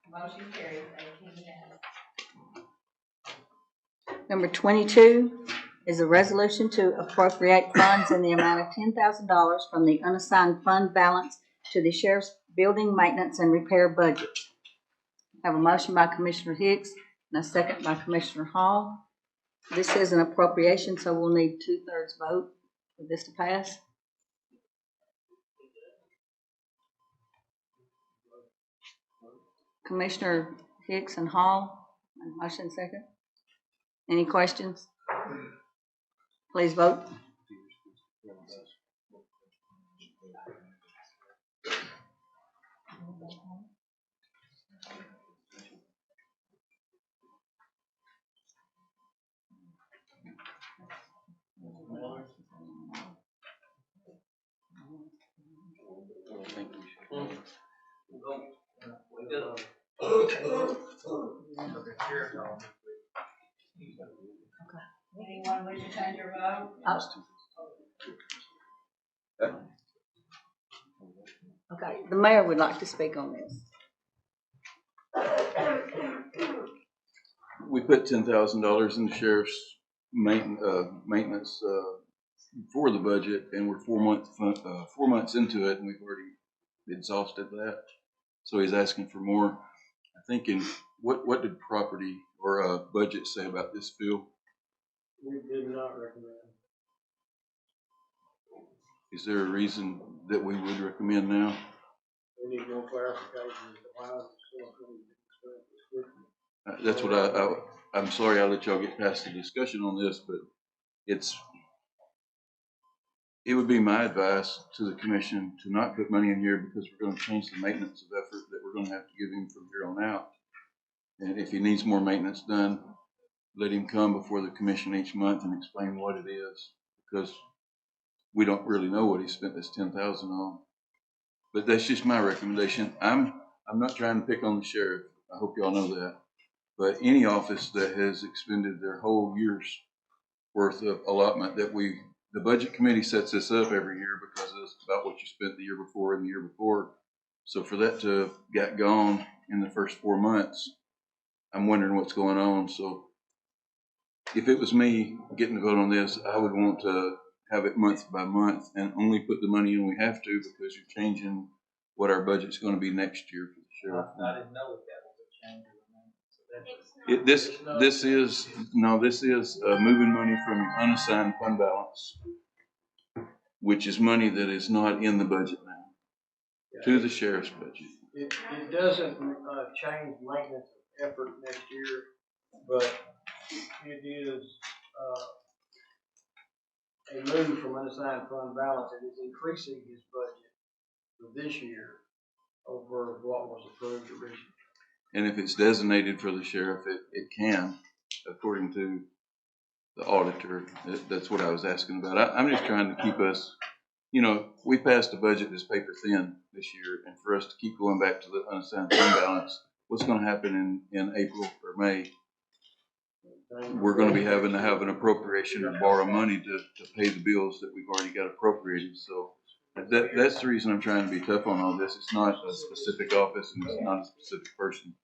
Motion carries. 18 yes. Number 22 is a resolution to appropriate funds in the amount of $10,000 from the unassigned fund balance to the sheriff's building maintenance and repair budget. I have a motion by Commissioner Hicks and a second by Commissioner Hall. This is an appropriation, so we'll need 2/3 vote for this to pass. Commissioner Hicks and Hall, motion second. Any questions? Please vote. Anyone wish to change your vote? Okay, the mayor would like to speak on this. We put $10,000 in the sheriff's maintenance, for the budget, and we're 4 months into it, and we've already exhausted that. So he's asking for more. I think what did property or budget say about this, Phil? We did not recommend. Is there a reason that we would recommend now? We need more clarification as to why it's so quickly. That's what I'm sorry I let y'all get past the discussion on this, but it would be my advice to the commission to not put money in here, because we're going to change the maintenance of effort that we're going to have to give him from here on out. And if he needs more maintenance done, let him come before the commission each month and explain what it is, because we don't really know what he spent this $10,000 on. But that's just my recommendation. I'm not trying to pick on the sheriff. I hope y'all know that. But any office that has expended their whole year's worth of allotment the budget committee sets this up every year because it's about what you spent the year before and the year before. So for that to have got gone in the first 4 months, I'm wondering what's going on. So if it was me getting to vote on this, I would want to have it month by month and only put the money in we have to, because you're changing what our budget's going to be next year for the sheriff. I didn't know that was a change. This is moving money from unassigned fund balance, which is money that is not in the budget now, to the sheriff's budget. It doesn't change maintenance effort next year, but it is a move from unassigned fund balance. It is increasing his budget for this year over what was approved originally. And if it's designated for the sheriff, it can, according to the auditor. That's what I was asking about. I'm just trying to keep us, we passed a budget that's paper thin this year, and for us to keep going back to the unassigned fund balance, what's going to happen in April or May? We're going to be having to have an appropriation or borrow money to pay the bills that we've already got appropriated. So that's the reason I'm trying to be tough on all this. It's not a specific office, and it's not a specific person.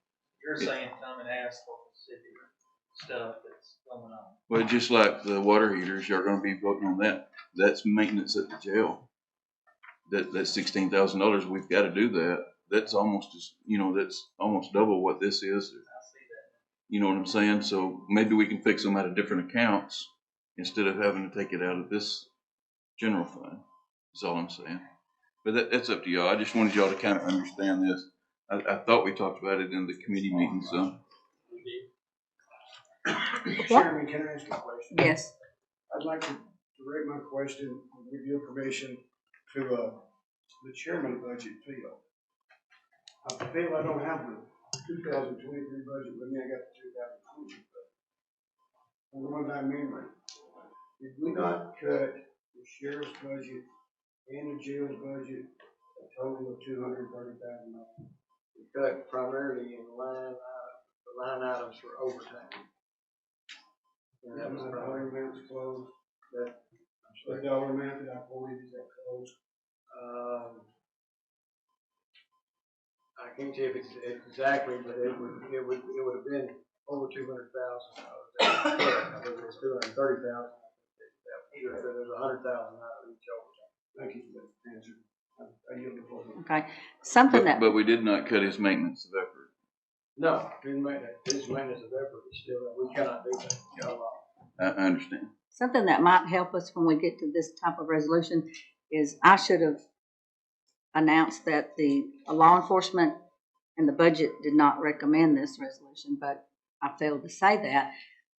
You're saying come and ask for specific stuff that's going on. Well, just like the water heaters, you're going to be voting on that. That's maintenance at the jail. That's $16,000. We've got to do that. That's almost that's almost double what this is. I see that. You know what I'm saying? So maybe we can fix them out of different accounts instead of having to take it out of this general fund. That's all I'm saying. But that's up to y'all. I just wanted y'all to kind of understand this. I thought we talked about it in the committee meeting, so. Chairman, can I ask a question? Yes. I'd like to direct my question, with your permission, to the chairman budget, Phil. Phil, I don't have the 2023 budget with me. I got the 2020. But I'm going by memory. Did we not cut the sheriff's budget and the jail's budget a total of $230,000? We cut primarily in the line items for overtime. And that was the about dollar amounts closed. that. The dollar amount that I quoted, is that closed? I can't tell you if it's exactly, but it would have been over $200,000. I think it's $230,000. There's $100,000 out of each overtime. Thank you for that answer. I yield the floor. Okay. Something that. But we did not cut his maintenance of effort. No, didn't make that. His maintenance of effort is still, we cannot do that. I understand. Something that might help us when we get to this type of resolution is I should have announced that the law enforcement and the budget did not recommend this resolution, but I failed to say that.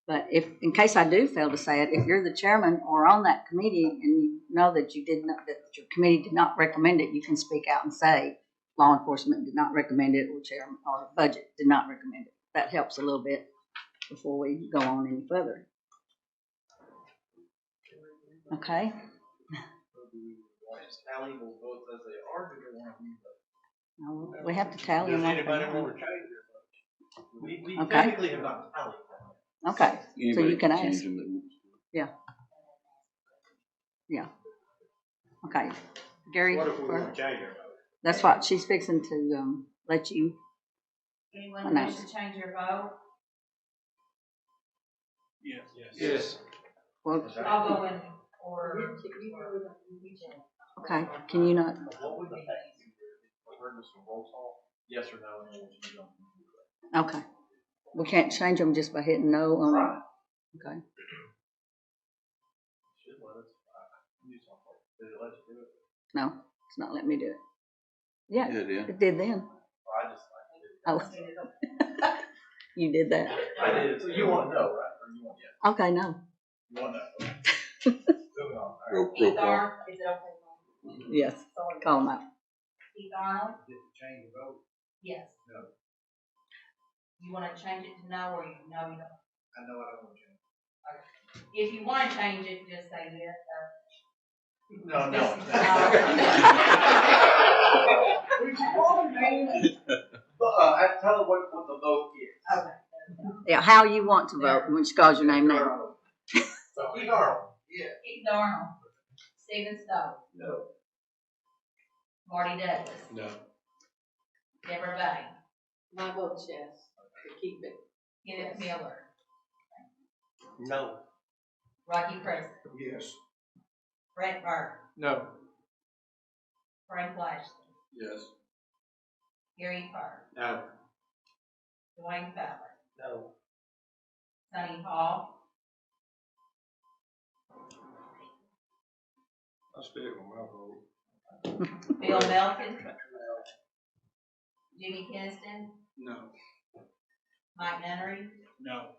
But if, in case I do fail to say it, if you're the chairman or on that committee and you know that that your committee did not recommend it, you can speak out and say law enforcement did not recommend it, or chairman or budget did not recommend it. That helps a little bit before we go on any further. Okay. Tally will vote as they are, do they want to be No, we have to tally them. Does anybody want to change their vote? We Okay. technically have not tallied. Okay, so you can ask. Yeah. Yeah. Okay, Gary. What if we want to change our vote? That's what she's fixing to let you. Anyone wish to change your vote? Yes. Yes. Well, I'll go in order. okay, can you not? Yes or no, and then you don't. Okay. We can't change them just by hitting no on. Right. Okay. Should let us. Did it let you do it? No, it's not letting me do it. Yeah, Yeah, it did. it did then. I just did it. Oh. You did that. I did it. So you want to know, right? Or you want yes? Okay, no. You want to know? Moving on. All right. Keith Arnold, is it okay? Yes, call them out. Keith Arnold? Get to change the vote. Yes. No. You wanna change it to no, or you know you don't? I know I don't want to change. If you wanna change it, just say yes, No, no. I tell her what the vote is. Okay. Yeah, how you want to vote when she calls your name now. So Keith Arnold, yeah. Keith Arnold, Stephen Stowe, No. Marty Douglas, No. Deborah Bay, My vote's yes, to keep it. Kenneth Miller, No. Rocky Preston, Yes. Brett Burke, No. Frank Lashley, Yes. Gary Fur, No. Dwayne Fowler, No. Sonny Hall, I stick with my vote. Bill Melton, Jimmy Kinston, No. Mike Nunnery, No.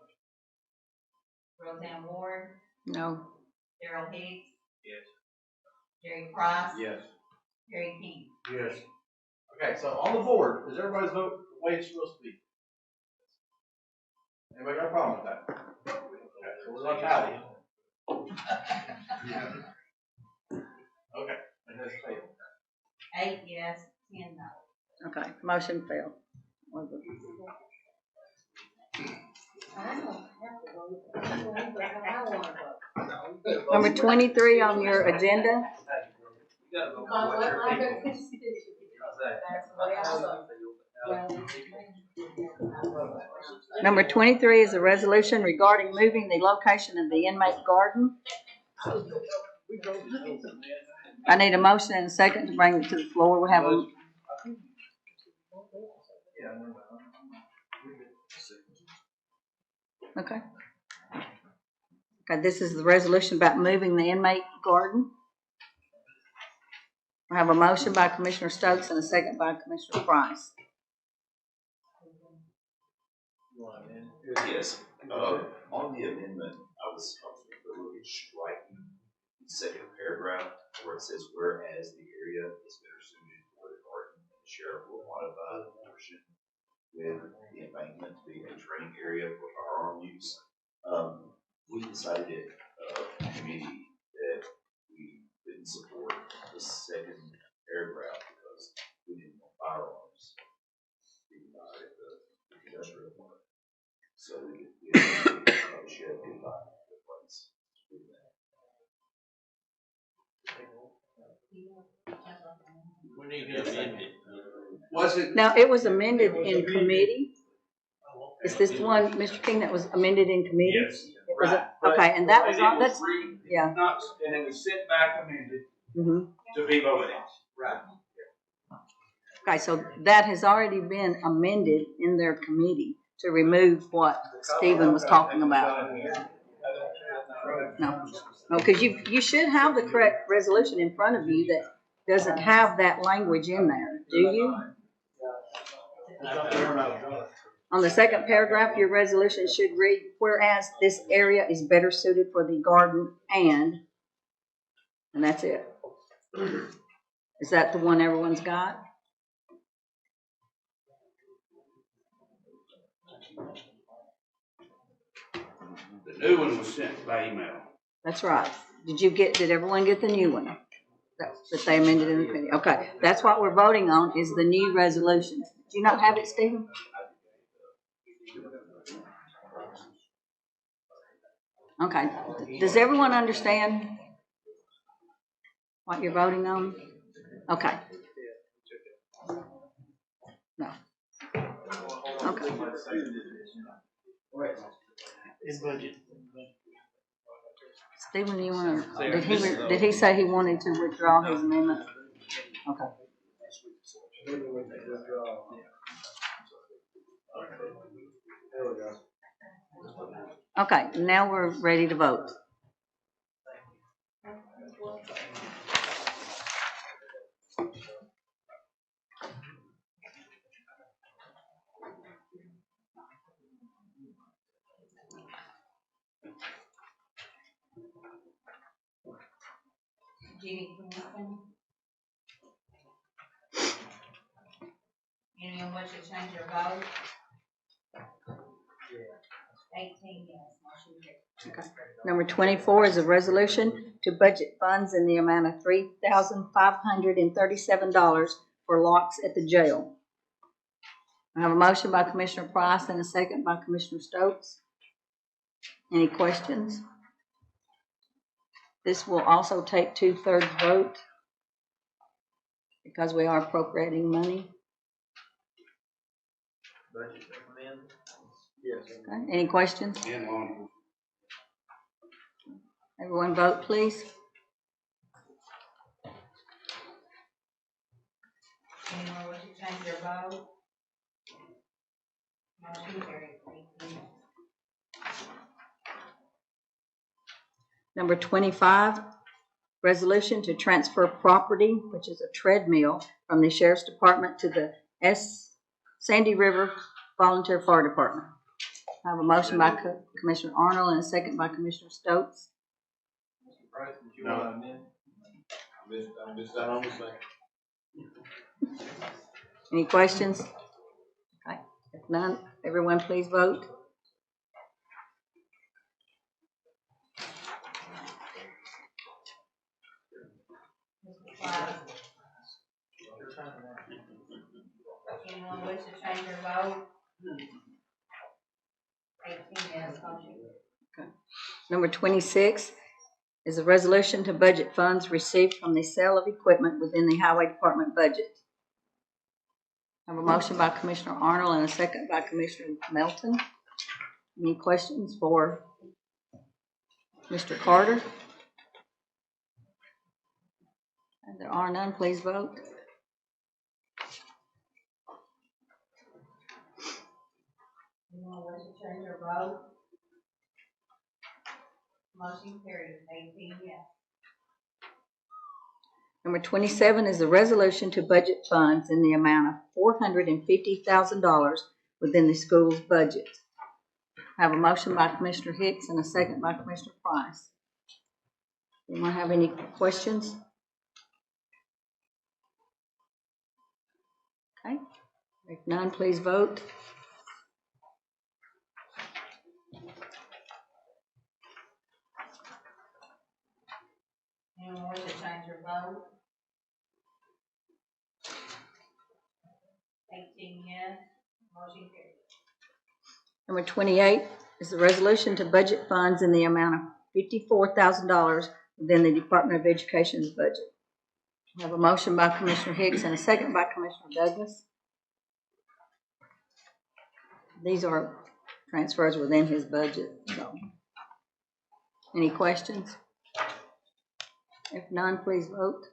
Roseanne Ward, No. Daryl Hicks, Yes. Jerry Price, Yes. Gary King. Yes. Okay, so on the board, is everybody's vote the way it's supposed to be? Anybody got a problem with that? Okay, so we're on tally. Okay, it has failed. 8 yes, 10 no. Okay, motion failed. Number 23 on your agenda. Number 23 is a resolution regarding moving the location of the inmate garden. I need a motion and a second to bring it to the floor. We have a. Okay. Okay, this is the resolution about moving the inmate garden. I have a motion by Commissioner Stokes and a second by Commissioner Price. Yes, on the amendment, I was looking at striking the second paragraph where it says, whereas the area is better suited for the garden, the sheriff will modify the portion with the embankment to be a training area for firearm use. We decided at committee that we didn't support the second paragraph because we didn't want firearms being bought at the industrial park. So we should be by the place to do that. We need to amend it. Was it? Now, it was amended in committee. Is this the one, Mr. King, that was amended in committee? Yes, It was right. okay, and that was on, that's, yeah. And it was sent back amended Mhm. to be voted on. Right. Okay, so that has already been amended in their committee to remove what Stephen was talking about. No, because you should have the correct resolution in front of you that doesn't have that language in there, do you? On the second paragraph, your resolution should read, whereas this area is better suited for the garden and that's it. Is that the one everyone's got? The new one was sent by email. That's right. Did everyone get the new one? That they amended in the committee? Okay, that's what we're voting on is the new resolution. Do you not have it, Stephen? Okay, does everyone understand what you're voting on? Okay. No. Okay. In budget. Stephen, you wanna, did he say he wanted to withdraw his amendment? Okay. There we go. Okay, now we're ready to vote. Jenny Kingston. Anyone wish to change your vote? 18 yes, motion carried. Okay. Number 24 is a resolution to budget funds in the amount of $3,537 for locks at the jail. I have a motion by Commissioner Price and a second by Commissioner Stokes. Any questions? This will also take 2/3 vote because we are appropriating money. Budget recommend? Yes. Okay. Any questions? Everyone vote, please. Anyone wish to change your vote? Motion carried. 18 yes. Number 25, resolution to transfer property, which is a treadmill, from the Sheriff's Department to the Sandy River Volunteer Fire Department. I have a motion by Commissioner Arnold and a second by Commissioner Stokes. Mr. Price, did you want to amend? I missed that on the second. Any questions? Okay, if none, everyone please vote. Anyone wish to change your vote? 18 yes, motion carried. Number 26 is a resolution to budget funds received from the sale of equipment within the Highway Department budget. I have a motion by Commissioner Arnold and a second by Commissioner Melton. Any questions for Mr. Carter? And there are none, please vote. Anyone wish to change your vote? Motion carried. 18 yes. Number 27 is a resolution to budget funds in the amount of $450,000 within the school's budget. I have a motion by Commissioner Hicks and a second by Commissioner Price. Anyone have any questions? Okay, if none, please vote. Anyone wish to change your vote? 18 yes, motion carried. Number 28 is a resolution to budget funds in the amount of $54,000 within the Department of Education's budget. I have a motion by Commissioner Hicks and a second by Commissioner Douglas. These are transfers within his budget, so. Any questions? If none, please vote.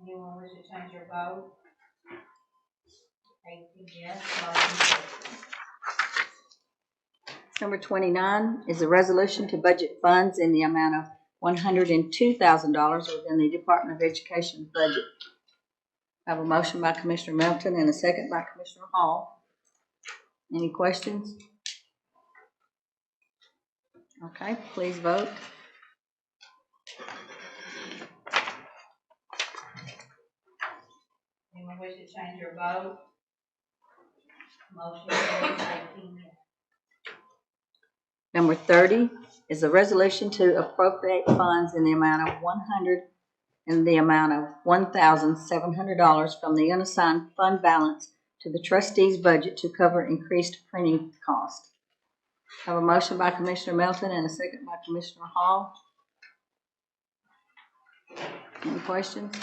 Anyone wish to change your vote? 18 yes, motion carried. Number 29 is a resolution to budget funds in the amount of $102,000 within the Department of Education's budget. I have a motion by Commissioner Melton and a second by Commissioner Hall. Any questions? Okay, please vote. Anyone wish to change your vote? Motion carried. 18 yes. Number 30 is a resolution to appropriate funds in the amount of $1,700 from the unassigned fund balance to the trustees' budget to cover increased printing costs. I have a motion by Commissioner Melton and a second by Commissioner Hall. Any questions?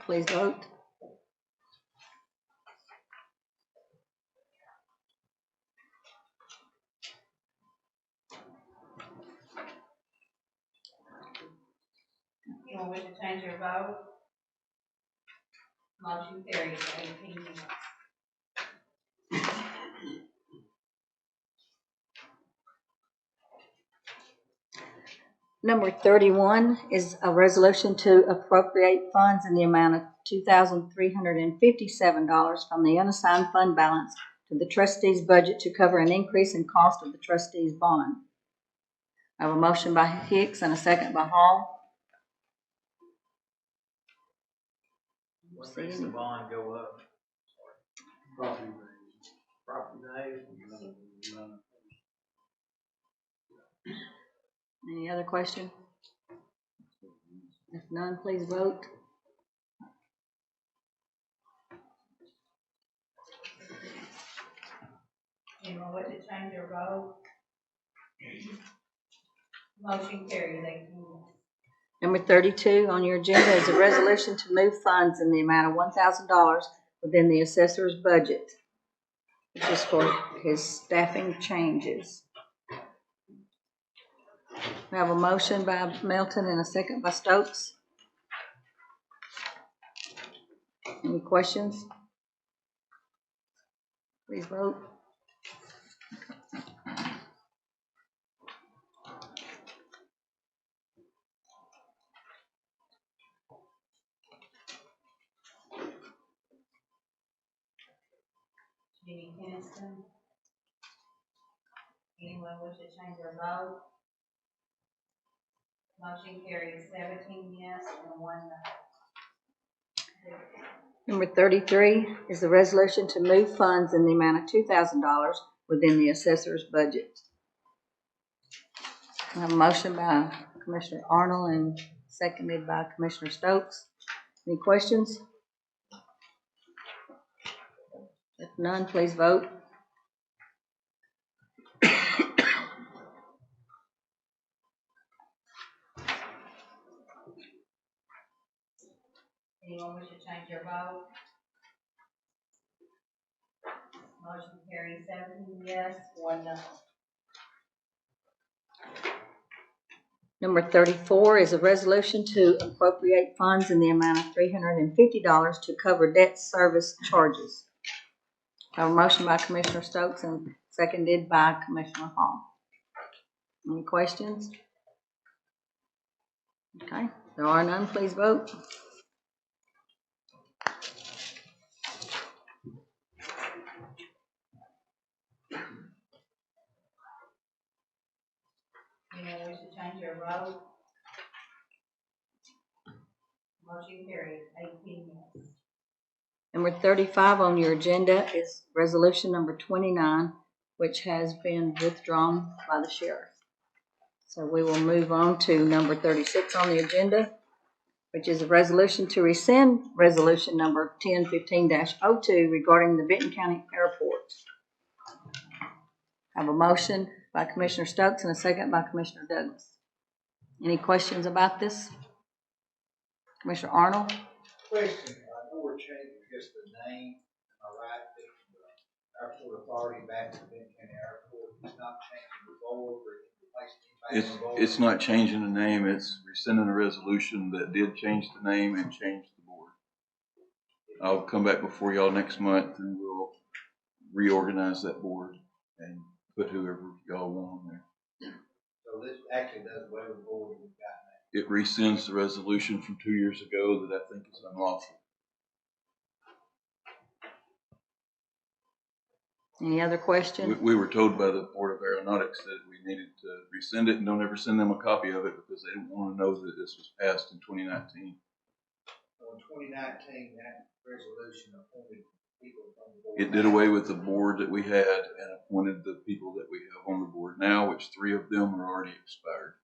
Please vote. Anyone wish to change their vote? Motion carries 18 yes. Number 31 is a resolution to appropriate funds in the amount of $2,357 from the unassigned fund balance to the trustees' budget to cover an increase in cost of the trustees' bond. I have a motion by Hicks and a second by Hall. What makes the bond go up? Property Property value? Any other question? If none, please vote. Anyone wish to change their vote? Motion carries 18 yes. Number 32 on your agenda is a resolution to move funds in the amount of $1,000 within the assessor's budget. This is for his staffing changes. We have a motion by Melton and a second by Stokes. Any questions? Please vote. Jimmy Kinnison. Anyone wish to change their vote? Motion carries 17 yes and 1 no. Number 33 is the resolution to move funds in the amount of $2,000 within the assessor's budget. I have a motion by Commissioner Arnold and seconded by Commissioner Stokes. Any questions? If none, please vote. Anyone wish to change their vote? Motion carries 17 yes, 1 no. Number 34 is a resolution to appropriate funds in the amount of $350 to cover debt service charges. I have a motion by Commissioner Stokes and seconded by Commissioner Hall. Any questions? Okay, there are none, please vote. Anyone wish to change their vote? Motion carries 18 yes. Number 35 on your agenda is resolution number 29, which has been withdrawn by the sheriff. So we will move on to number 36 on the agenda, which is a resolution to rescind resolution number 1015-02 regarding the Benton County Airport. I have a motion by Commissioner Stokes and a second by Commissioner Douglas. Any questions about this? Commissioner Arnold? Question, I know we're changing just the name, am I right, the airport authority back to the Benton County Airport, it's not changing the board, or replacing the board? It's not changing the name, it's rescinding a resolution that did change the name and change the board. I'll come back before y'all next month and we'll reorganize that board and put whoever y'all want on there. So this actually does away with the board we've got now. It rescinds the resolution from 2 years ago that I think is unlawful. Any other questions? We were told by the Board of Aeronautics that we needed to rescind it and don't ever send them a copy of it because they didn't want to know that this was passed in 2019. So in 2019, that resolution appointed people from the board. It did away with the board that we had and appointed the people that we have on the board now, which 3 of them are already expired.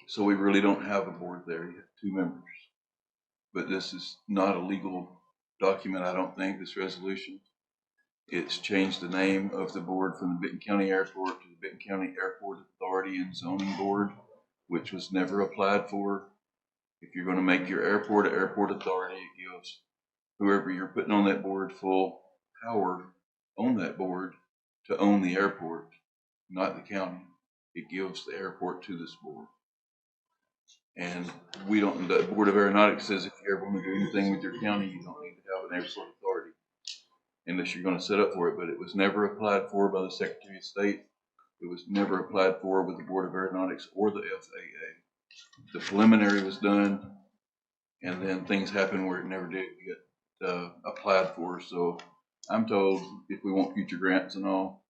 So we really don't have a board there. You have 2 members. But this is not a legal document, I don't think, this resolution. It's changed the name of the board from the Benton County Airport to the Benton County Airport Authority and Zoning Board, which was never applied for. If you're going to make your airport an airport authority, it gives whoever you're putting on that board full power on that board to own the airport, not the county. It gives the airport to this board. And we don't, the Board of Aeronautics says if you ever want to do anything with your county, you don't need to have an airport authority unless you're going to set up for it. But it was never applied for by the Secretary of State. It was never applied for with the Board of Aeronautics or the FAA. The preliminary was done, and then things happened where it never did get applied for. So I'm told if we want future grants and all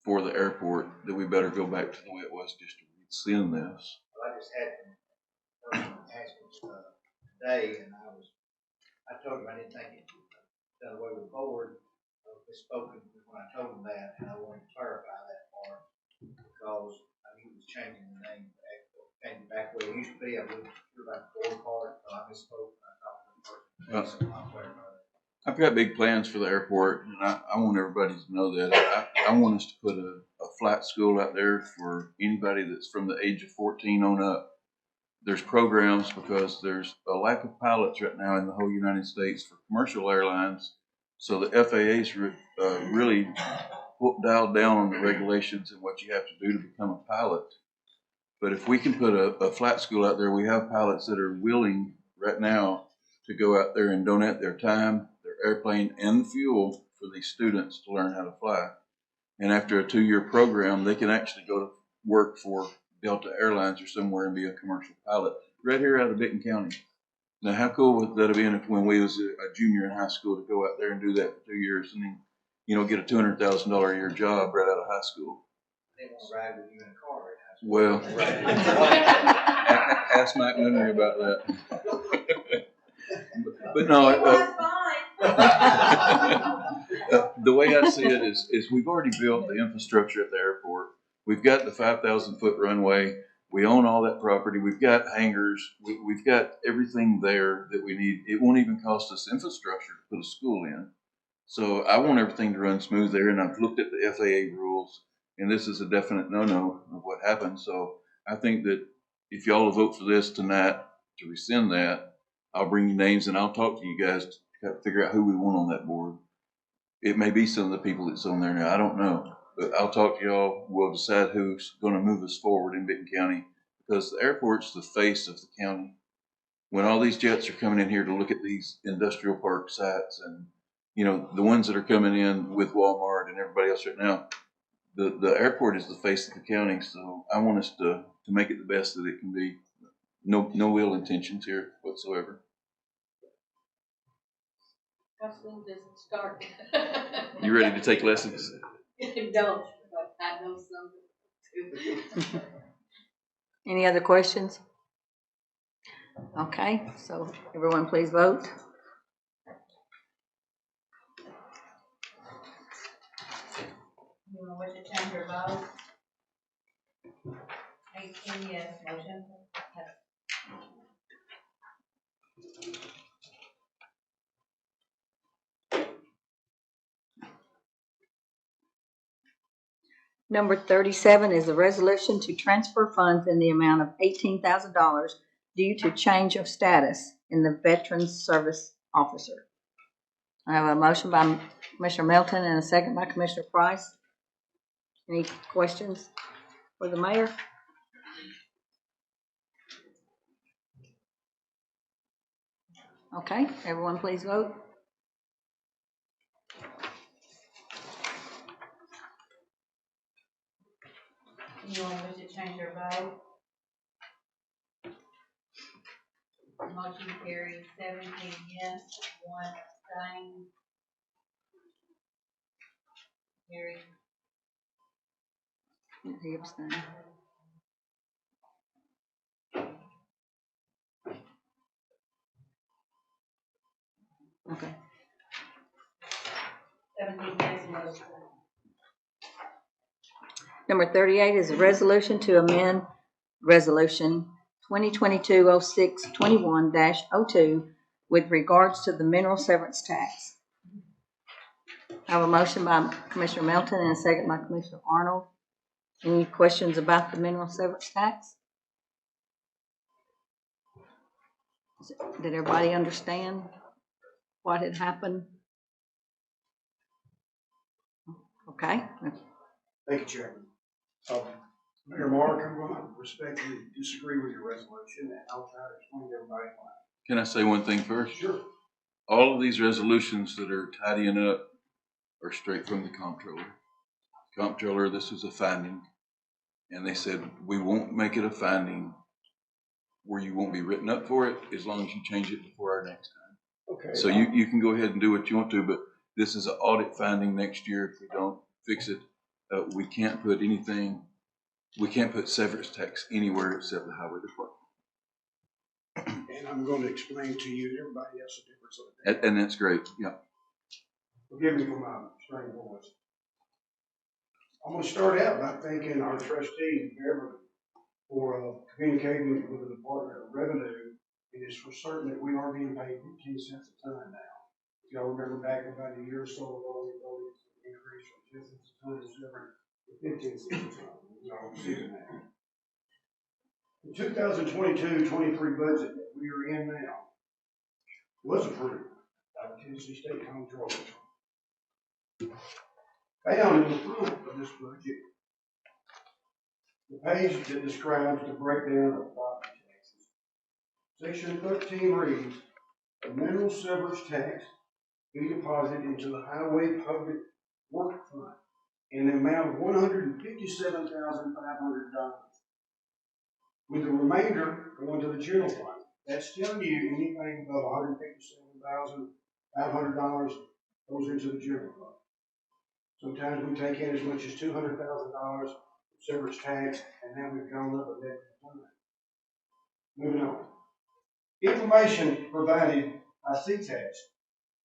for the airport, that we better go back to the way it was just to rescind this. Well, I just had a person ask me today, and I told him I didn't think it done away with the board, misspoken when I told him that, and I wanted to clarify that part, because he was changing the name, changing back where it used to be. I wasn't sure about the board part, so I misspoke when I talked to the person. So I'll clarify that. I've got big plans for the airport, and I want everybody to know that. I want us to put a flight school out there for anybody that's from the age of 14 on up. There's programs because there's a lack of pilots right now in the whole United States for commercial airlines. So the FAA's really dialed down on the regulations and what you have to do to become a pilot. But if we can put a flight school out there, we have pilots that are willing right now to go out there and donate their time, their airplane, and the fuel for these students to learn how to fly. And after a 2-year program, they can actually go to work for Delta Airlines or somewhere and be a commercial pilot right here out of Benton County. Now, how cool would that have been if when we was a junior in high school to go out there and do that for 2 years and then, get a $200,000 a year job right out of high school? They want to ride with you in a car right now. Well, ask Mike Nunnery about that. But no, the way I see it is we've already built the infrastructure at the airport. We've got the 5,000-foot runway. We own all that property. We've got hangars. We've got everything there that we need. It won't even cost us infrastructure to put a school in. So I want everything to run smooth there, and I've looked at the FAA rules, and this is a definite no-no of what happened. So I think that if y'all will vote for this tonight to rescind that, I'll bring you names and I'll talk to you guys to kind of figure out who we want on that board. It may be some of the people that's on there now. I don't know. But I'll talk to y'all. We'll decide who's going to move us forward in Benton County, because the airport's the face of the county. When all these jets are coming in here to look at these industrial park sites and, the ones that are coming in with Walmart and everybody else right now, the airport is the face of the county. So I want us to make it the best that it can be. No ill intentions here whatsoever. Hustling doesn't start. You ready to take lessons? Don't, but I know some too. Any other questions? Okay, so everyone please vote. You want to change your vote? 18 yes, motion. Number 37 is a resolution to transfer funds in the amount of $18,000 due to change of status in the Veterans Service Officer. I have a motion by Commissioner Melton and a second by Commissioner Price. Any questions for the mayor? Okay, everyone please vote. You want me to change your vote? Motion carries 17 yes, 1 abstain. Carried. He abstained. Okay. 17 yes, no abstain. Number 38 is a resolution to amend Resolution 2022-06-21-02 with regards to the mineral severance tax. I have a motion by Commissioner Melton and a second by Commissioner Arnold. Any questions about the mineral severance tax? Did everybody understand what had happened? Okay. Thank you, Chairman. Mayor Mark, I'm going to respectfully disagree with your resolution, and I'll try to explain to everybody why. Can I say one thing first? Sure. All of these resolutions that are tidying up are straight from the comptroller. Comptroller, this was a finding, and they said, we won't make it a finding where you won't be written up for it as long as you change it before our next time. Okay. So you can go ahead and do what you want to, but this is an audit finding next year. If we don't fix it, we can't put anything, we can't put severance tax anywhere except the highway department. And I'm going to explain to you, everybody else, the difference of that. And that's great, yeah. Forgive me for my strange voice. I'm going to start out by thanking our trustee, Beverly, for communicating with the Department of Revenue. It is for certain that we are being paid 15 cents a ton now. If y'all remember back about a year or so ago, we voted to increase from 10 cents a ton to 15 cents a ton. Y'all receiving that. The 2022-23 budget that we are in now was approved by the Tennessee State Comptroller. Found in the front of this budget, the page that describes the breakdown of property taxes. Section 13 reads, the mineral severance tax be deposited into the Highway Public Work Fund in the amount of $157,500, with the remainder going to the general fund. That's telling you anything above $157,500 goes into the general fund. Sometimes we take in as much as $200,000 severance tax, and now we've gone up a bit. Moving on. Information provided by CTAX,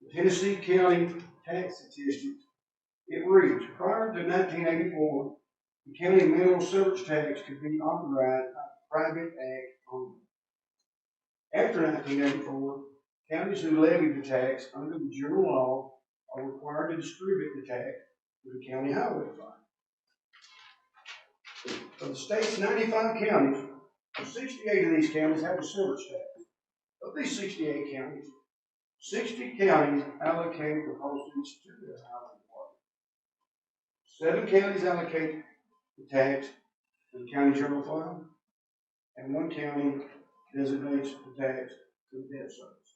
the Tennessee County Tax Statistics. It reads, prior to 1984, the county mineral severance tax could be authorized by private act only. After 1984, counties who levied the tax under the general law are required to distribute the tax to the county highway fund. Of the state's 95 counties, 68 of these counties have a severance tax. Of these 68 counties, 60 counties allocate the proceeds to the highway department. 7 counties allocate the tax to the county general fund, and 1 county designates the tax to the debt service.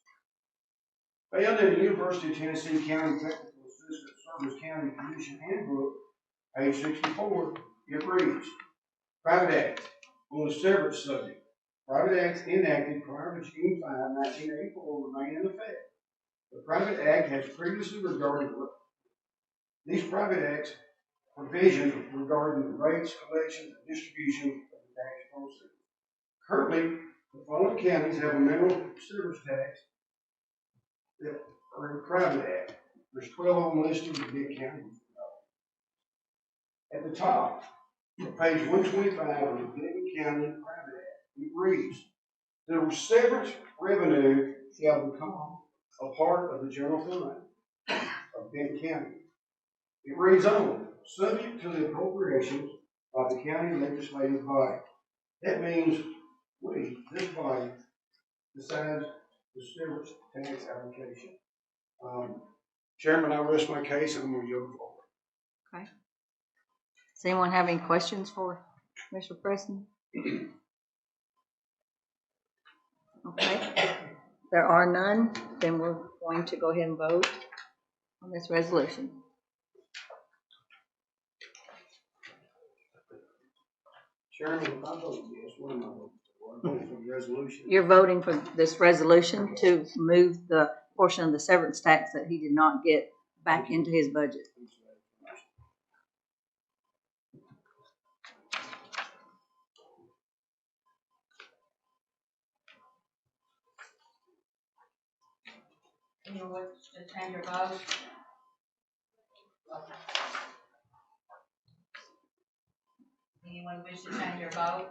Found in the University of Tennessee County Technical Assistant Service County Commission Handbook, page 64, it reads, Private Act on the severance subject. Private acts enacted prior to June 5, 1984 remain in effect. The Private Act has previously regarded these private acts provisions regarding the rates, collection, and distribution of the tax proceeds. Currently, the following counties have a mineral severance tax that are in the Private Act. There's 12 of them listed in the big counties. At the top, on page 125 of the Benton County Private Act, it reads, the severance revenue shall become a part of the general fund of Benton County. It reads on, subject to the appropriations by the county legislative body. That means we, this body, decides the severance tax allocation. Chairman, I rest my case and I'm going to yield forward. Okay. Does anyone have any questions for Mr. Preston? Okay. There are none, then we're going to go ahead and vote on this resolution. Chairman, if I vote yes, what am I voting for? I'm voting for the resolution. You're voting for this resolution to move the portion of the severance tax that he did not get back into his budget. Anyone wish to change your vote? Anyone wish to change your vote?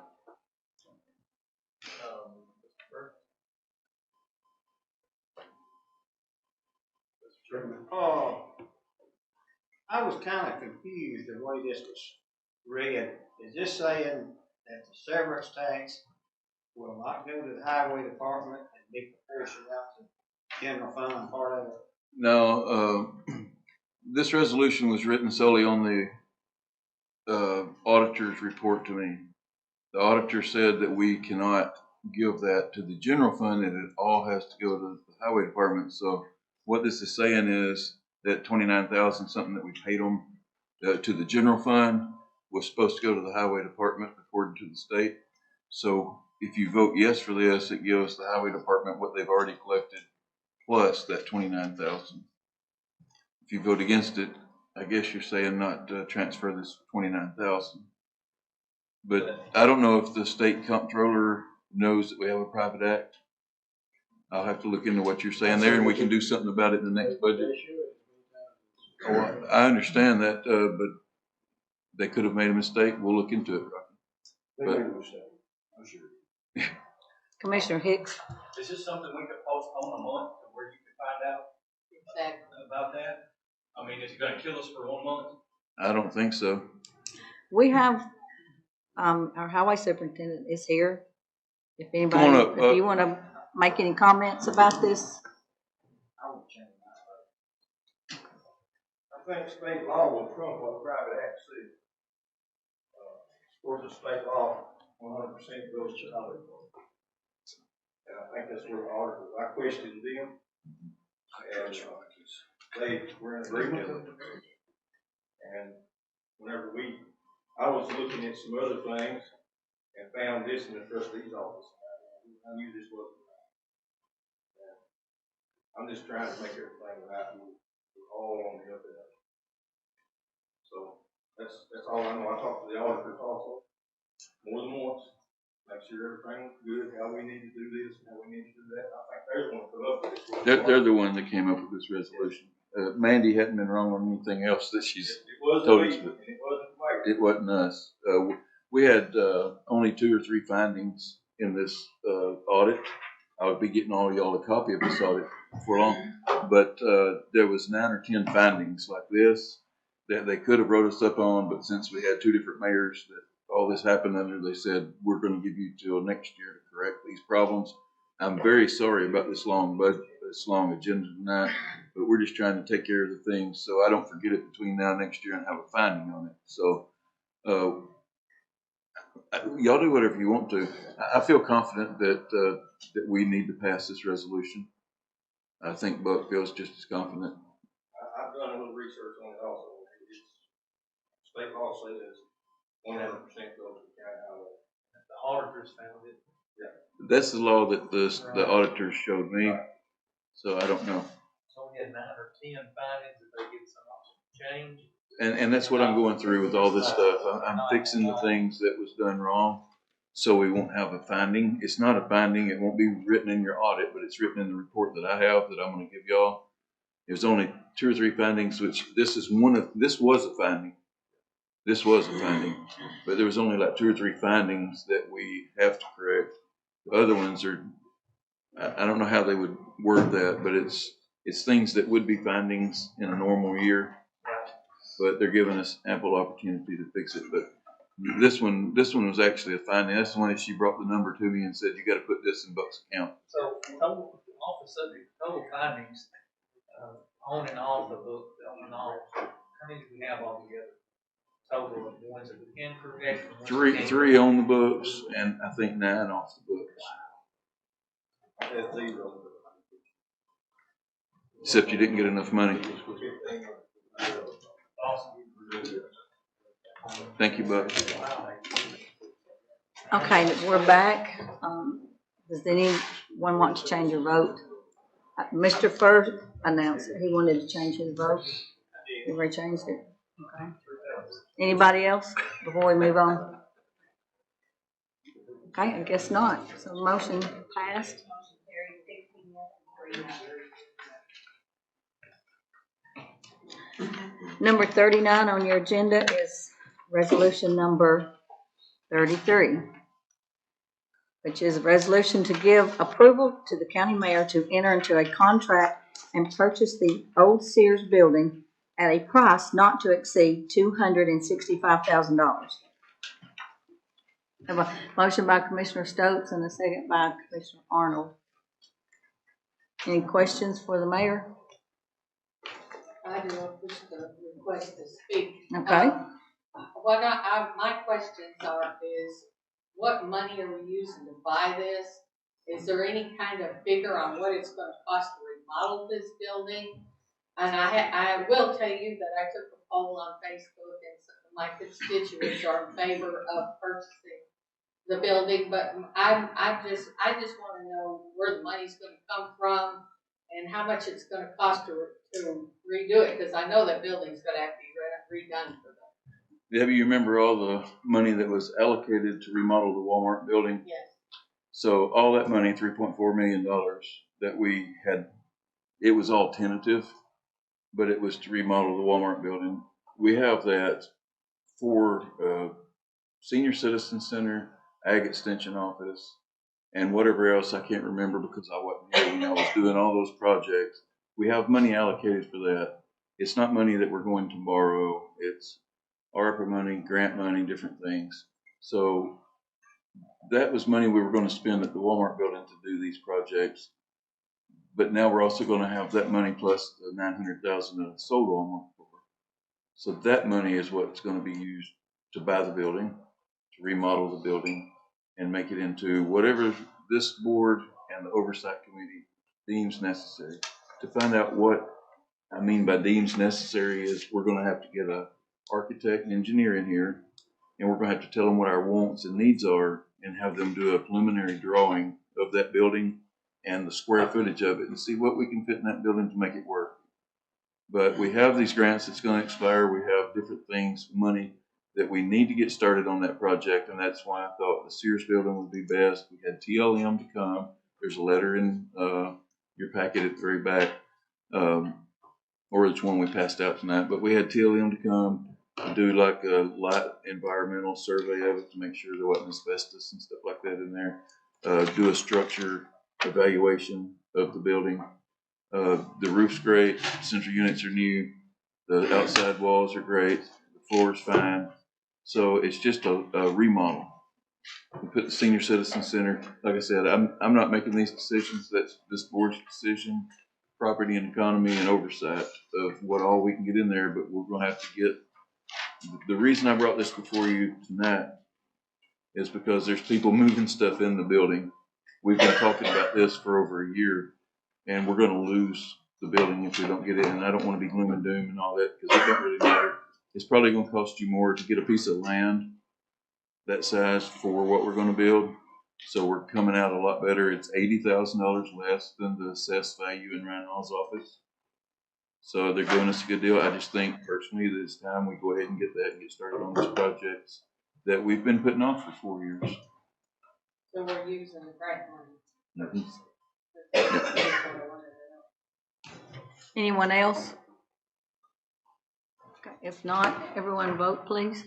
I was kind of confused the way this was read. Is this saying that the severance tax will not go to the highway department and be proportioned out to general fund part of it? Now, this resolution was written solely on auditor's report to me. The auditor said that we cannot give that to the general fund and it all has to go to the highway department. So what this is saying is that 29,000 something that we paid them to the general fund was supposed to go to the highway department according to the state. So if you vote yes for this, it gives the highway department what they've already collected plus that 29,000. If you vote against it, I guess you're saying not to transfer this 29,000. But I don't know if the state comptroller knows that we have a private act. I'll have to look into what you're saying there, and we can do something about it in the next budget. Oh, I understand that, but they could have made a mistake. We'll look into it. They made a mistake, I'm sure. Commissioner Hicks. Is this something we could postpone a month to where you can find out about that? I mean, is it gonna kill us for 1 month? I don't think so. We have, our highway superintendent is here. If Come on anybody, up, if you want to make any comments about this. I think state law will trump what private act says. Of course, the state law 100% goes to highway. And I think that's where the article, I questioned them. And they were in agreement with it. And whenever I was looking at some other things and found this in the trustee's office. I knew this wasn't right. And I'm just trying to make everything right. We're all on the up and up. So that's all I know. I talked to the auditors also more than once. Make sure everything was good, how we need to do this, how we need to do that. I think they're the one to put up with this. They're the one that came up with this resolution. Mandy hadn't been wrong on anything else that she's told us. It wasn't us. We had only 2 or 3 findings in this audit. I would be getting all of y'all a copy of this audit before long. But there was 9 or 10 findings like this that they could have wrote us up on, but since we had 2 different mayors that all this happened under, they said, we're going to give you till next year to correct these problems. I'm very sorry about this long agenda tonight, but we're just trying to take care of the things so I don't forget it between now and next year and have a finding on it. So y'all do whatever you want to. I feel confident that that we need to pass this resolution. I think Buck feels just as confident. I've done a little research on it also. State law says 100% goes to county highway. The auditors found it. Yeah. That's the law that the auditors showed me. So I don't know. So we had 9 or 10 findings that they get some change. And that's what I'm going through with all this stuff. I'm fixing the things that was done wrong so we won't have a finding. It's not a finding. It won't be written in your audit, but it's written in the report that I have that I'm going to give y'all. There's only 2 or 3 findings, which this was a finding. This was a finding, but there was only like 2 or 3 findings that we have to correct. The other ones are, I don't know how they would word that, but it's things that would be findings in a normal year, but they're giving us ample opportunity to fix it. But this one was actually a finding. That's the one that she brought the number to me and said, you got to put this in Buck's account. So total, off the subject, total findings, on and off the book, on and off, how many do we have altogether? Total of the ones that we can correct. Three on the books, and I think 9 off the books. That's 0. Except you didn't get enough money. Thank you, Buck. Okay, we're back. Does anyone want to change your vote? Mr. Firth announced that he wanted to change his vote. You already changed it? Okay. Anybody else before we move on? Okay, I guess not. So motion passed. Number 39 on your agenda is resolution number 33, which is a resolution to give approval to the county mayor to enter into a contract and purchase the old Sears building at a price not to exceed $265,000. Have a motion by Commissioner Stokes and a second by Commissioner Arnold. Any questions for the mayor? I do wish to request to speak. Okay. what my questions is, what money are we using to buy this? Is there any kind of figure on what it's gonna cost to remodel this building? And I will tell you that I took a poll on Facebook and some of my constituents are in favor of purchasing the building, but I just wanna know where the money's gonna come from and how much it's gonna cost to redo it, cause I know that building's gonna have to be redone for them. Debbie, you remember all the money that was allocated to remodel the Walmart building? Yes. So all that money, $3.4 million that we had, it was all tentative, but it was to remodel the Walmart building. We have that for Senior Citizen Center, Ag Extension Office, and whatever else I can't remember because I wasn't here when I was doing all those projects. We have money allocated for that. It's not money that we're going to borrow. It's ARPA money, grant money, different things. So that was money we were going to spend at the Walmart building to do these projects. But now we're also going to have that money plus the $900,000 that I sold Walmart for. So that money is what's going to be used to buy the building, to remodel the building, and make it into whatever this board and the oversight committee deems necessary. To find out what I mean by deems necessary is we're going to have to get a architect and engineer in here, and we're going to have to tell them what our wants and needs are and have them do a preliminary drawing of that building and the square footage of it and see what we can fit in that building to make it work. But we have these grants that's going to expire. We have different things, money that we need to get started on that project, and that's why I thought the Sears building would be best. We had TLM to come. There's a letter in your packet at the very back, or it's one we passed out tonight. But we had TLM to come and do like a light environmental survey of it to make sure there wasn't asbestos and stuff like that in there. Do a structure evaluation of the building. The roof's great. Central units are new. The outside walls are great. The floor's fine. So it's just a remodel. We put the Senior Citizen Center. Like I said, I'm not making these decisions. That's this board's decision. Property and economy and oversight of what all we can get in there. But we're going to have to get. The reason I brought this before you tonight is because there's people moving stuff in the building. We've been talking about this for over a year, and we're going to lose the building if we don't get it. And I don't want to be gloom and doom and all that because it don't really matter. It's probably going to cost you more to get a piece of land that size for what we're going to build. So we're coming out a lot better. It's $80,000 less than the assessed value in Ryan Hall's office. So they're doing us a good deal. I just think personally that it's time we go ahead and get that and get started on these projects that we've been putting off for 4 years. So we're using the grant money. Anyone else? Okay, if not, everyone vote, please.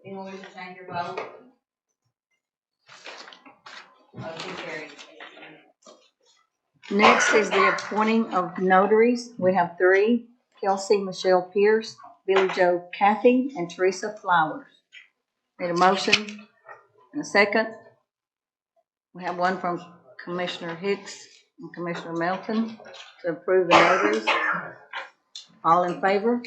Anyone wish to change your vote? Motion carried. Next is the appointing of notaries. We have 3, Kelsey Michelle Pierce, Billy Joe Kathy, and Teresa Flowers. Need a motion and a second. We have one from Commissioner Hicks and Commissioner Melton to approve the notaries. All in favor?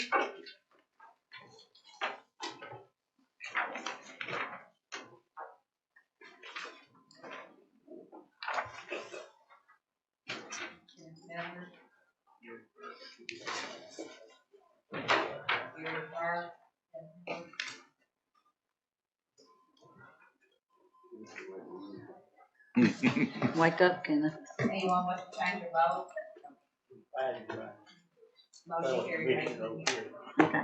Wake up, Kenneth. Anyone wish to change your vote? Motion carried. Okay.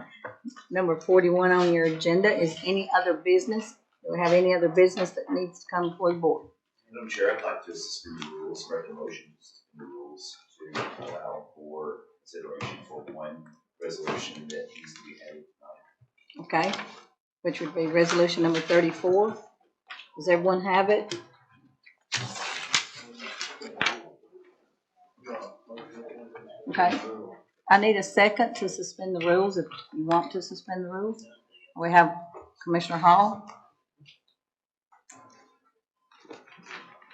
Number 41 on your agenda is any other business. Do we have any other business that needs to come before the board? Madam Chair, I'd like to suspend the rules, make a motion to suspend the rules to allow for consideration for one resolution that needs to be added tonight. Okay, which would be resolution number 34. Does everyone have it? Okay, I need a second to suspend the rules if you want to suspend the rules. We have Commissioner Hall.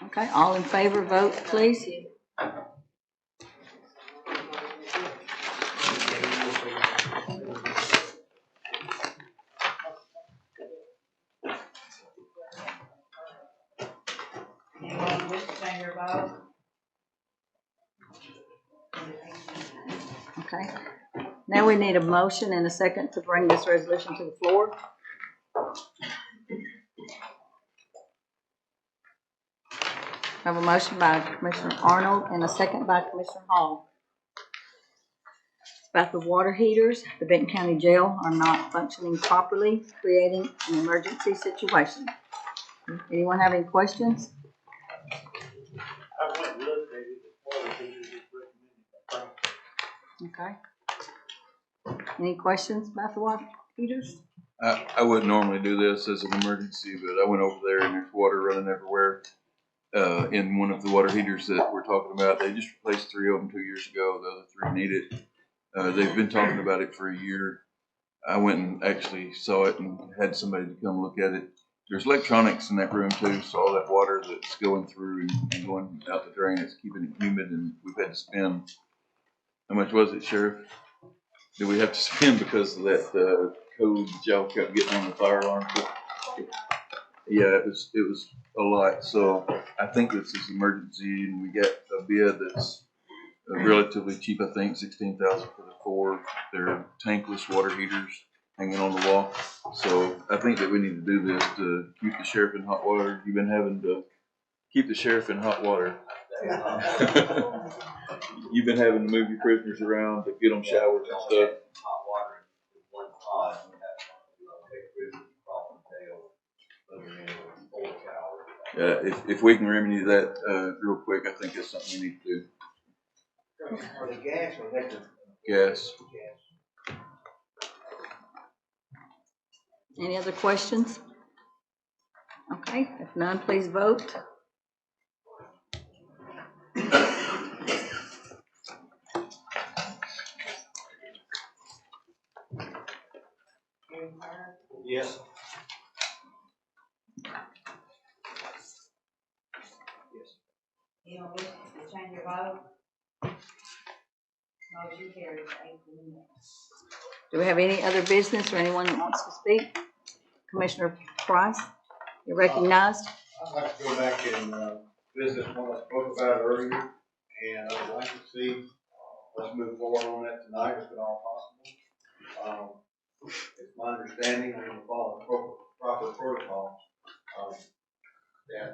Okay, all in favor, vote please. Anyone wish to change your vote? Okay. Now we need a motion and a second to bring this resolution to the floor. I have a motion by Commissioner Arnold and a second by Commissioner Hall. It's about the water heaters. The Benton County Jail are not functioning properly, creating an emergency situation. Anyone have any questions? I went and looked at it, the water heaters is recommended. Okay. Any questions about the water heaters? I wouldn't normally do this as an emergency, but I went over there and there's water running everywhere. In one of the water heaters that we're talking about, they just replaced 3 of them 2 years ago. The other 3 need it. They've been talking about it for a year. I went and actually saw it and had somebody to come look at it. There's electronics in that room too, so all that water that's going through and going out the drain, it's keeping it humid, and we've had to spend, how much was it, Sheriff? Did we have to spend because of that code that y'all kept getting on the fire alarm? Yeah, it was a lot. So I think this is emergency, and we got a bid that's relatively cheap. I think $16,000 for the 4. They're tankless water heaters hanging on the wall. So I think that we need to do this to keep the sheriff in hot water. You've been having to keep the sheriff in hot water. You've been having to move your prisoners around to get them showers and stuff. Hot water in one spot, and we have to take prisoners off the tail, put them in a cold shower. If we can remedy that real quick, I think that's something we need to do. Are they gas or electric? Gas. Any other questions? Okay, if none, please vote. Yes. Anyone wish to change your vote? Motion carries 18 yes. Do we have any other business or anyone that wants to speak? Commissioner Price, you're recognized. I'd like to go back and visit what I spoke about earlier, and I would like to see, let's move forward on that tonight if at all possible. It's my understanding, we will follow proper protocol, that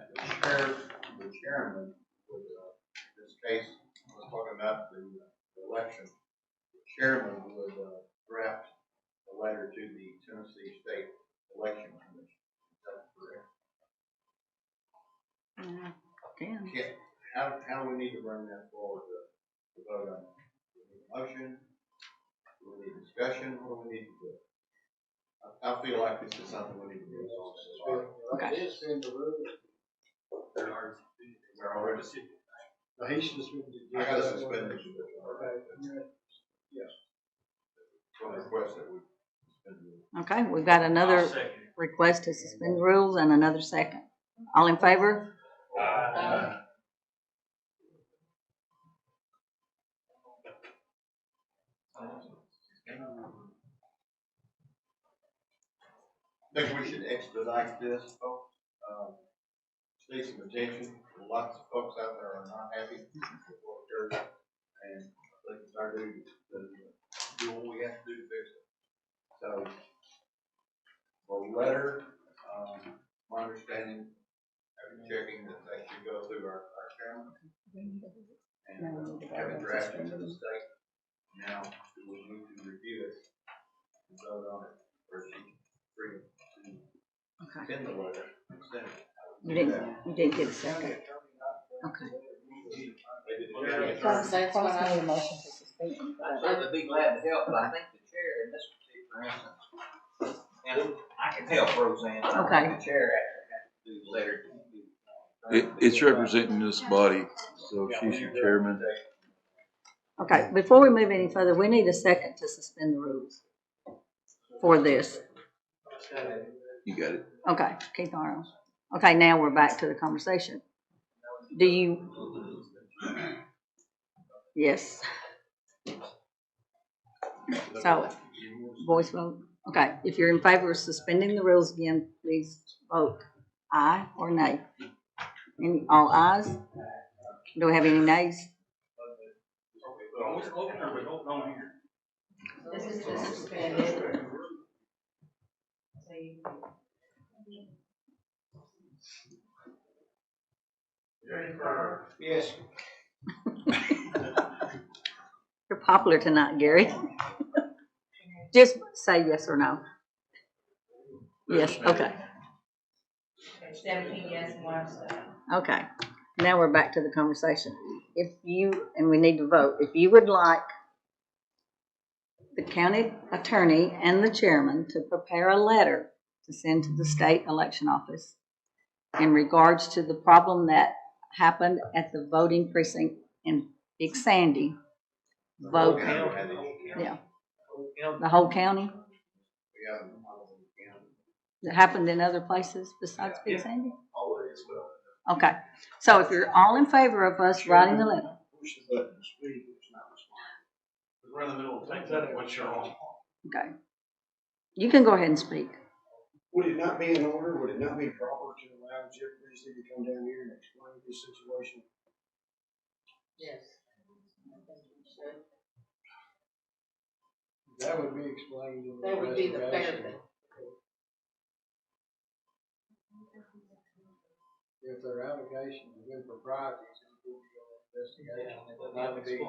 the chairman would, in this case, I was talking about the election, the chairman would draft a letter to the Tennessee State Election Commission. Is that correct? Damn. Yeah. How do we need to bring that forward to vote on? Do we need a motion? Do we need discussion? What do we need to do? I feel like this is something we need to do. Okay. They're already suspended. No, he should suspend it. I gotta suspend it. Okay. Yes. So I request that we suspend it. Okay, we've got another request to suspend the rules and another second. All in favor? I think we should expedite this, folks. Need some attention. Lots of folks out there are not happy with what occurred, and I think it's our duty to do what we have to do to fix it. So, for a letter, my understanding, after checking, that they should go through our chairman and have it drafted to the state. Now, we need to review it and vote on it, or she free to send the letter and send it. You didn't get a second. Okay. That's what I- made a motion to suspend. I'd certainly be glad to help, but I think the chair in this particular instance, and I can help Roseanne, but I think the chair actually has to do the letter. It's representing this body, so she's your chairman. Okay, before we move any further, we need a second to suspend the rules for this. You got it. Okay, Keith Arnold. Okay, now we're back to the conversation. Do you? Yes. So, voice vote. Okay, if you're in favor of suspending the rules again, please vote aye or nay. Any, all ayes? Do we have any nays? This is the suspended. Yes. You're popular tonight, Gary. Just say yes or no. Yes, okay. 17 yes and 1 abstain. Okay, now we're back to the conversation. If you, and we need to vote, if you would like the county attorney and the chairman to prepare a letter to send to the state election office in regards to the problem that happened at the voting precinct in Big Sandy, vote, yeah, the whole county? It happened in other places besides Big Sandy? Okay, so if you're all in favor of us writing the letter. We're in the middle of things, what's your own? Okay. You can go ahead and speak. Would it not be in order, would it not be proper to allow Jeff Priestley to come down here and explain this situation? Yes. That would be explained in the That would be the fair investigation. thing. If there are allegations of improprieties, it would be an investigation. It would not be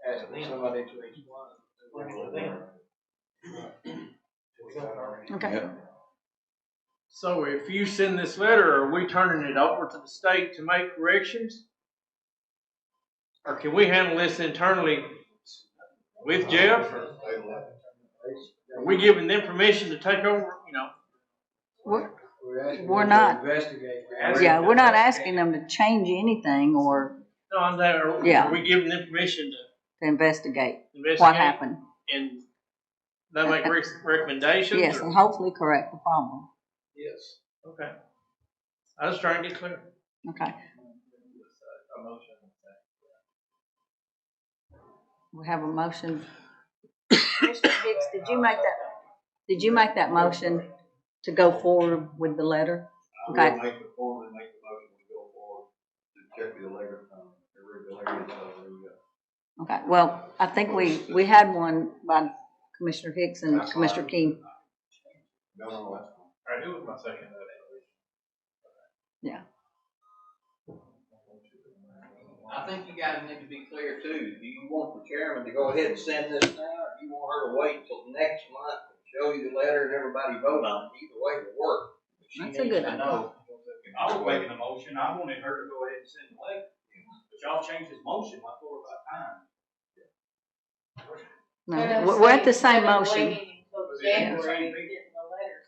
asking somebody to explain. Okay. So if you send this letter, are we turning it over to the state to make corrections? Or can we handle this internally with Jeff? Or are we giving them permission to take over, you know? We're not. Investigate. Yeah, we're not asking them to change anything or. No, I'm there. Yeah. Are we giving them permission To investigate what investigate happened. and they make recommendations? Yes, or- and hopefully correct the problem. Yes. Okay. I was trying to get clear. Okay. We have a motion. Commissioner Hicks, did you make that motion to go forward with the letter? Okay. I will make the form and make the motion to go forward to check the letter, Okay, well, I think we had one by Commissioner Hicks and Commissioner King. No, that's fine. All right, who was my second? Yeah. I think you guys need to be clear too. Do you want the chairman to go ahead and send this now, or do you want her to wait till next month and show you the letter and everybody vote on it? Either way will work. She That's a needs good to idea. know. I was making a motion, I wanted her to go ahead and send the letter, but y'all changed his motion like 4 or 5 times. No, we're at the same motion. Waiting until January, getting the letter,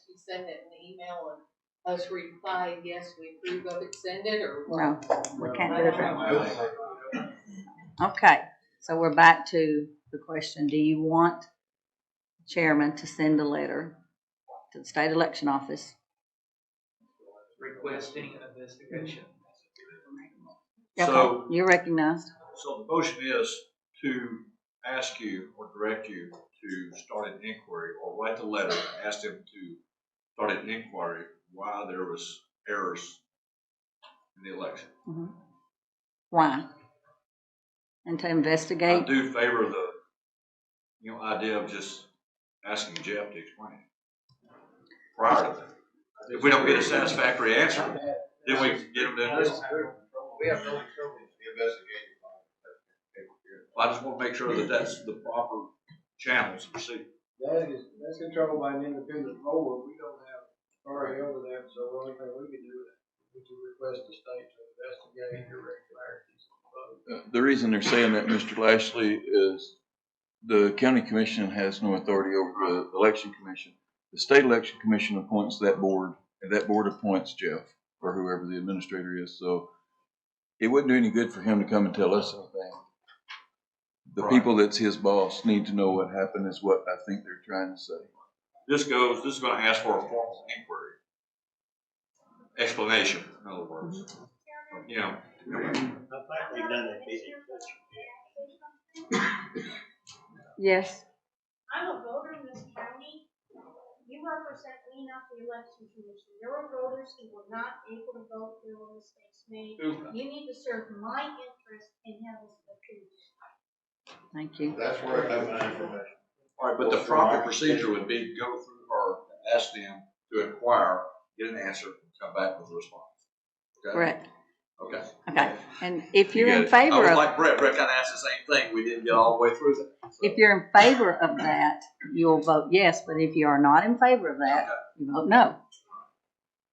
she send it in the email and us reply, yes, we approve of it, send it, or No, what? we can't do it that way. Okay, so we're back to the question, do you want chairman to send a letter to the state election office? Requesting an investigation. Okay, So- you're recognized. So the motion is to ask you or direct you to start an inquiry or write the letter, ask them to start an inquiry why there was errors in the election. Mhm. Why? And to I investigate? do favor the, idea of just asking Jeff to explain it prior to that. If we don't get a satisfactory answer, then we get them to investigate. We have no trouble with the investigation. I just want to make sure that that's the proper channels to proceed. That's controlled by an independent board. We don't have authority over that, so the only thing we can do is to request the state to investigate irregularities. The reason they're saying that, Mr. Lashley, is the county commission has no authority over the election commission. The state election commission appoints that board, and that board appoints Jeff, or whoever the administrator is, so it wouldn't do any good for him to come and tell us anything. The people that's his boss need to know what happened is what I think they're trying to say. This is going to ask for a formal inquiry. Explanation, in other words. you know. I think we've done it. Yes. I'm a voter in this county. You represent me, not the election commission. There were voters who were not able to vote here when mistakes made. You need to serve my interest and have this approved. Thank you. That's where I have my information. All right, but the proper procedure would be to go through her, ask them to inquire, get an answer, come back with a response. Okay? Correct. Okay. Okay. And if You you're in got it. I favor was of, like Brett kind of asked the same thing. We didn't get all the way through that. if you're in favor of that, you'll vote yes. But if you are not in favor of that, you vote no.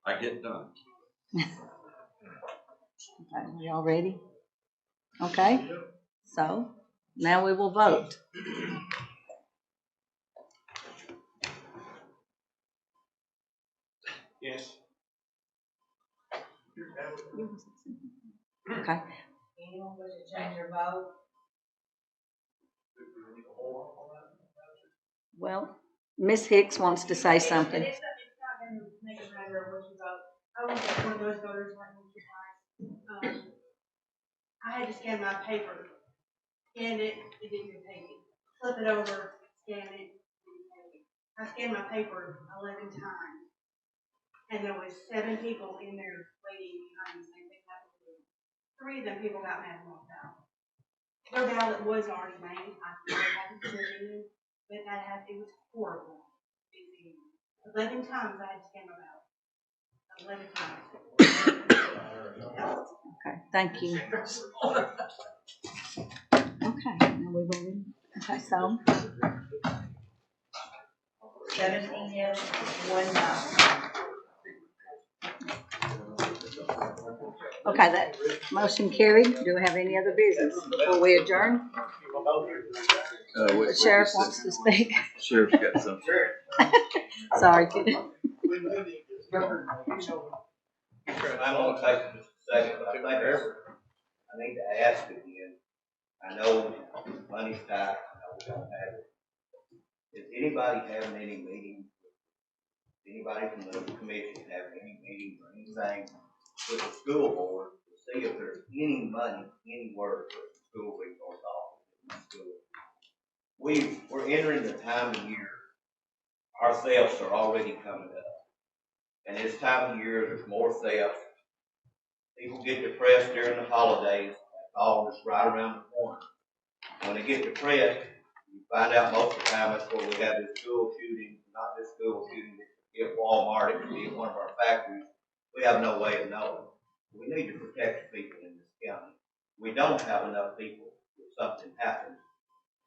I get done. Okay, y'all ready? Okay. So now we will vote. Yes. Okay. Anyone wish to change their vote? Well, Ms. Hicks wants to say something. It's not gonna make a matter of what you vote. I was one of those voters like you guys. I had to scan my paper, scanned it, it didn't get taken. Flip it over, scan it, didn't take it. I scanned my paper 11 times, and there was 7 people in there waiting behind me saying they have to do it. 3 of them people got mad and walked out. Their ballot was already made. I had to put it in, but it was horrible. 11 times I had to scan my ballot. 11 times. Okay, thank you. Okay, now we're voting. Okay, so 17 yes, 1 no. okay, that motion carried. Do we have any other business before we adjourn? The sheriff wants to speak. Sheriff's got something. Sorry. I'm gonna take just a second, but I think I need to ask again. I know money's tight, I know we don't have it. Is anybody having any meetings? Anybody from the commission having any meetings or anything with the school board to see if there's any money anywhere for the school resource office in the school? We're entering the time of year. Our thefts are already coming up. And this time of year, there's more theft. People get depressed during the holidays. That's all just right around the corner. When they get depressed, you find out most of the time that's where we have this school shooting, not just school shooting, at Walmart, it could be at one of our factories. We have no way of knowing. We need to protect the people in this county. We don't have enough people if something happens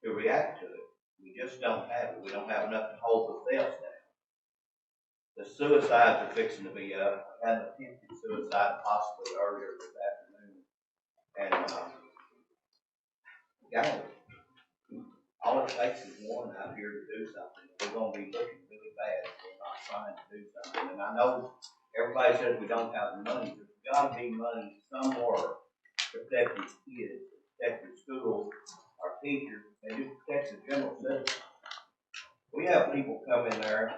to react to it. We just don't have it. We don't have enough to hold the thefts down. The suicides are fixing to be up. I had an attempted suicide possibly earlier this afternoon. And, guys, all it takes is one out here to do something. We're going to be looking really bad if we're not trying to do something. And I know everybody says we don't have the money. There's got to be money somewhere to protect these kids, to protect the schools, our teachers, and just protect the general citizen. We have people come in there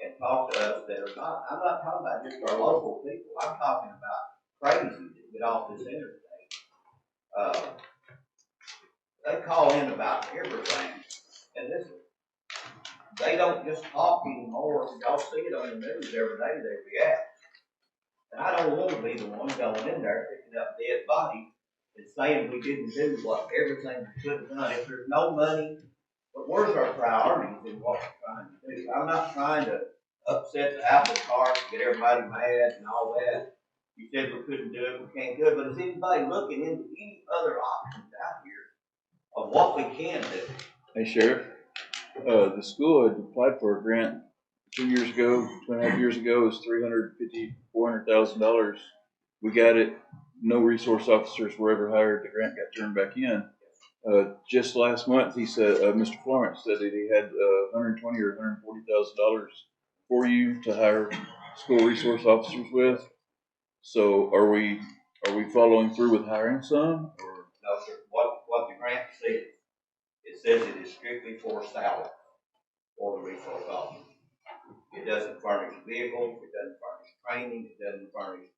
and talk to us that are not, I'm not talking about just our local people. I'm talking about crazy that get off this interstate. They call in about everything. And listen, they don't just talk anymore. Y'all see it on the news every day, they react. And I don't want to be the one going in there picking up dead bodies and saying we didn't do what everything we could have done. If there's no money, but where's our priorities in what we're trying to do? I'm not trying to upset the apple cart, get everybody mad and all that. You said we couldn't do it, we can't do it, but is anybody looking into any other options out here of what we can do? Hey, Sheriff, the school had applied for a grant 2 years ago, 2.5 years ago. It was $400,000. We got it. No resource officers were ever hired. The grant got turned back in. Just last month, he said, Mr. Florence said that he had $120,000 or $140,000 for you to hire school resource officers with. So are we following through with hiring some? Or? No, sir. What the grant says, it says it is strictly for salary for the resource officer. It doesn't furnish vehicles, it doesn't furnish training, it doesn't furnish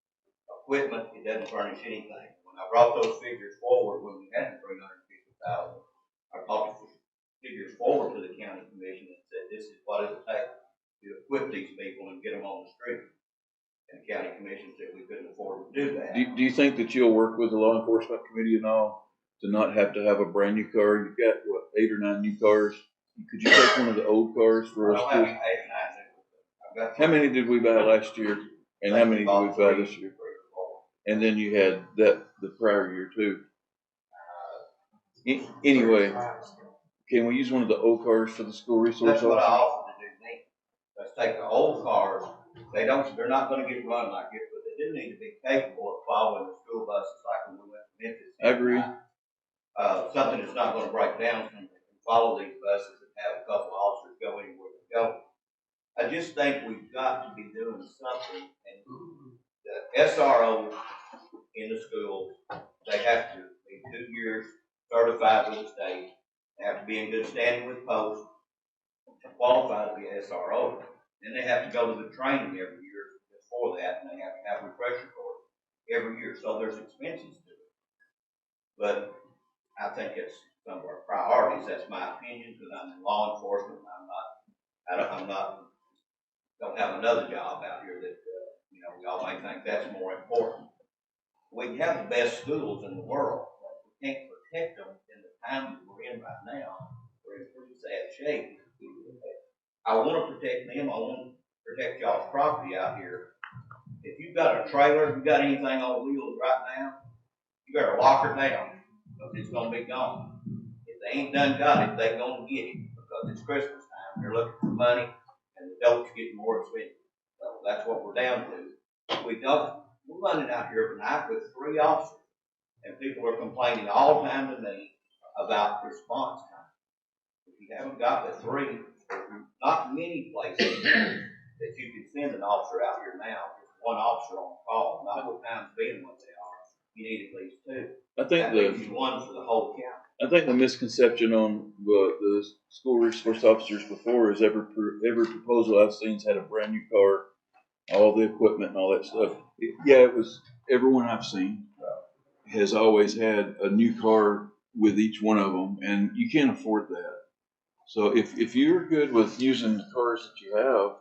equipment, it doesn't furnish anything. When I brought those figures forward, when we had the $350,000, I brought the figures forward to the county commission and said, this is what it'll take to equip these people and get them on the street. And the county commission said we couldn't afford to do that. Do you think that you'll work with the law enforcement committee and all to not have to have a brand new car? You've got, what, 8 or 9 new cars? Could you take one of the old cars for us? How many did we buy last year? And how many did we buy this year? And then you had the prior year too. Anyway, can we use one of the old cars for the school resource That's what I officer? offered to do, Nick. Let's take the old cars. They're not gonna get run like this, but they do need to be capable of following the school buses like when we went to Memphis. I agree. Something that's not gonna break down, something that can follow these buses and have a couple of officers go anywhere they go. I just think we've got to be doing something, and the SRO in the schools, they have to be 2 years certified with the state, they have to be in good standing with post, to qualify to be an SRO. Then they have to go to the training every year before that, and they have to have refresher course every year, so there's expenses to it. But I think it's some of our priorities, that's my opinion, because I'm in law enforcement, don't have another job out here that, we all may think that's more important. We can have the best schools in the world, but we can't protect them in the time that we're in right now. We're in pretty sad shape. I want to protect them. I want to protect y'all's property out here. If you've got a trailer, if you've got anything on wheels right now, you better lock her down, because it's going to be gone. If they ain't done got it, they're going to get it, because it's Christmas time. They're looking for money, and the dope's getting more expensive. So that's what we're down to. We're running out here tonight with 3 officers, and people are complaining all the time to me about response time. If you haven't got the 3, there's not many places that you can send an officer out here now. Just 1 officer on call, not with times being what they are. You need at least 2. I think that leaves you 1 for the whole county. I think the misconception on the school resource officers before is every proposal I've seen's had a brand new car, all the equipment and all that stuff. It was everyone I've seen has always had a new car with each one of them, and you can't afford that. So if you're good with using the cars that you have,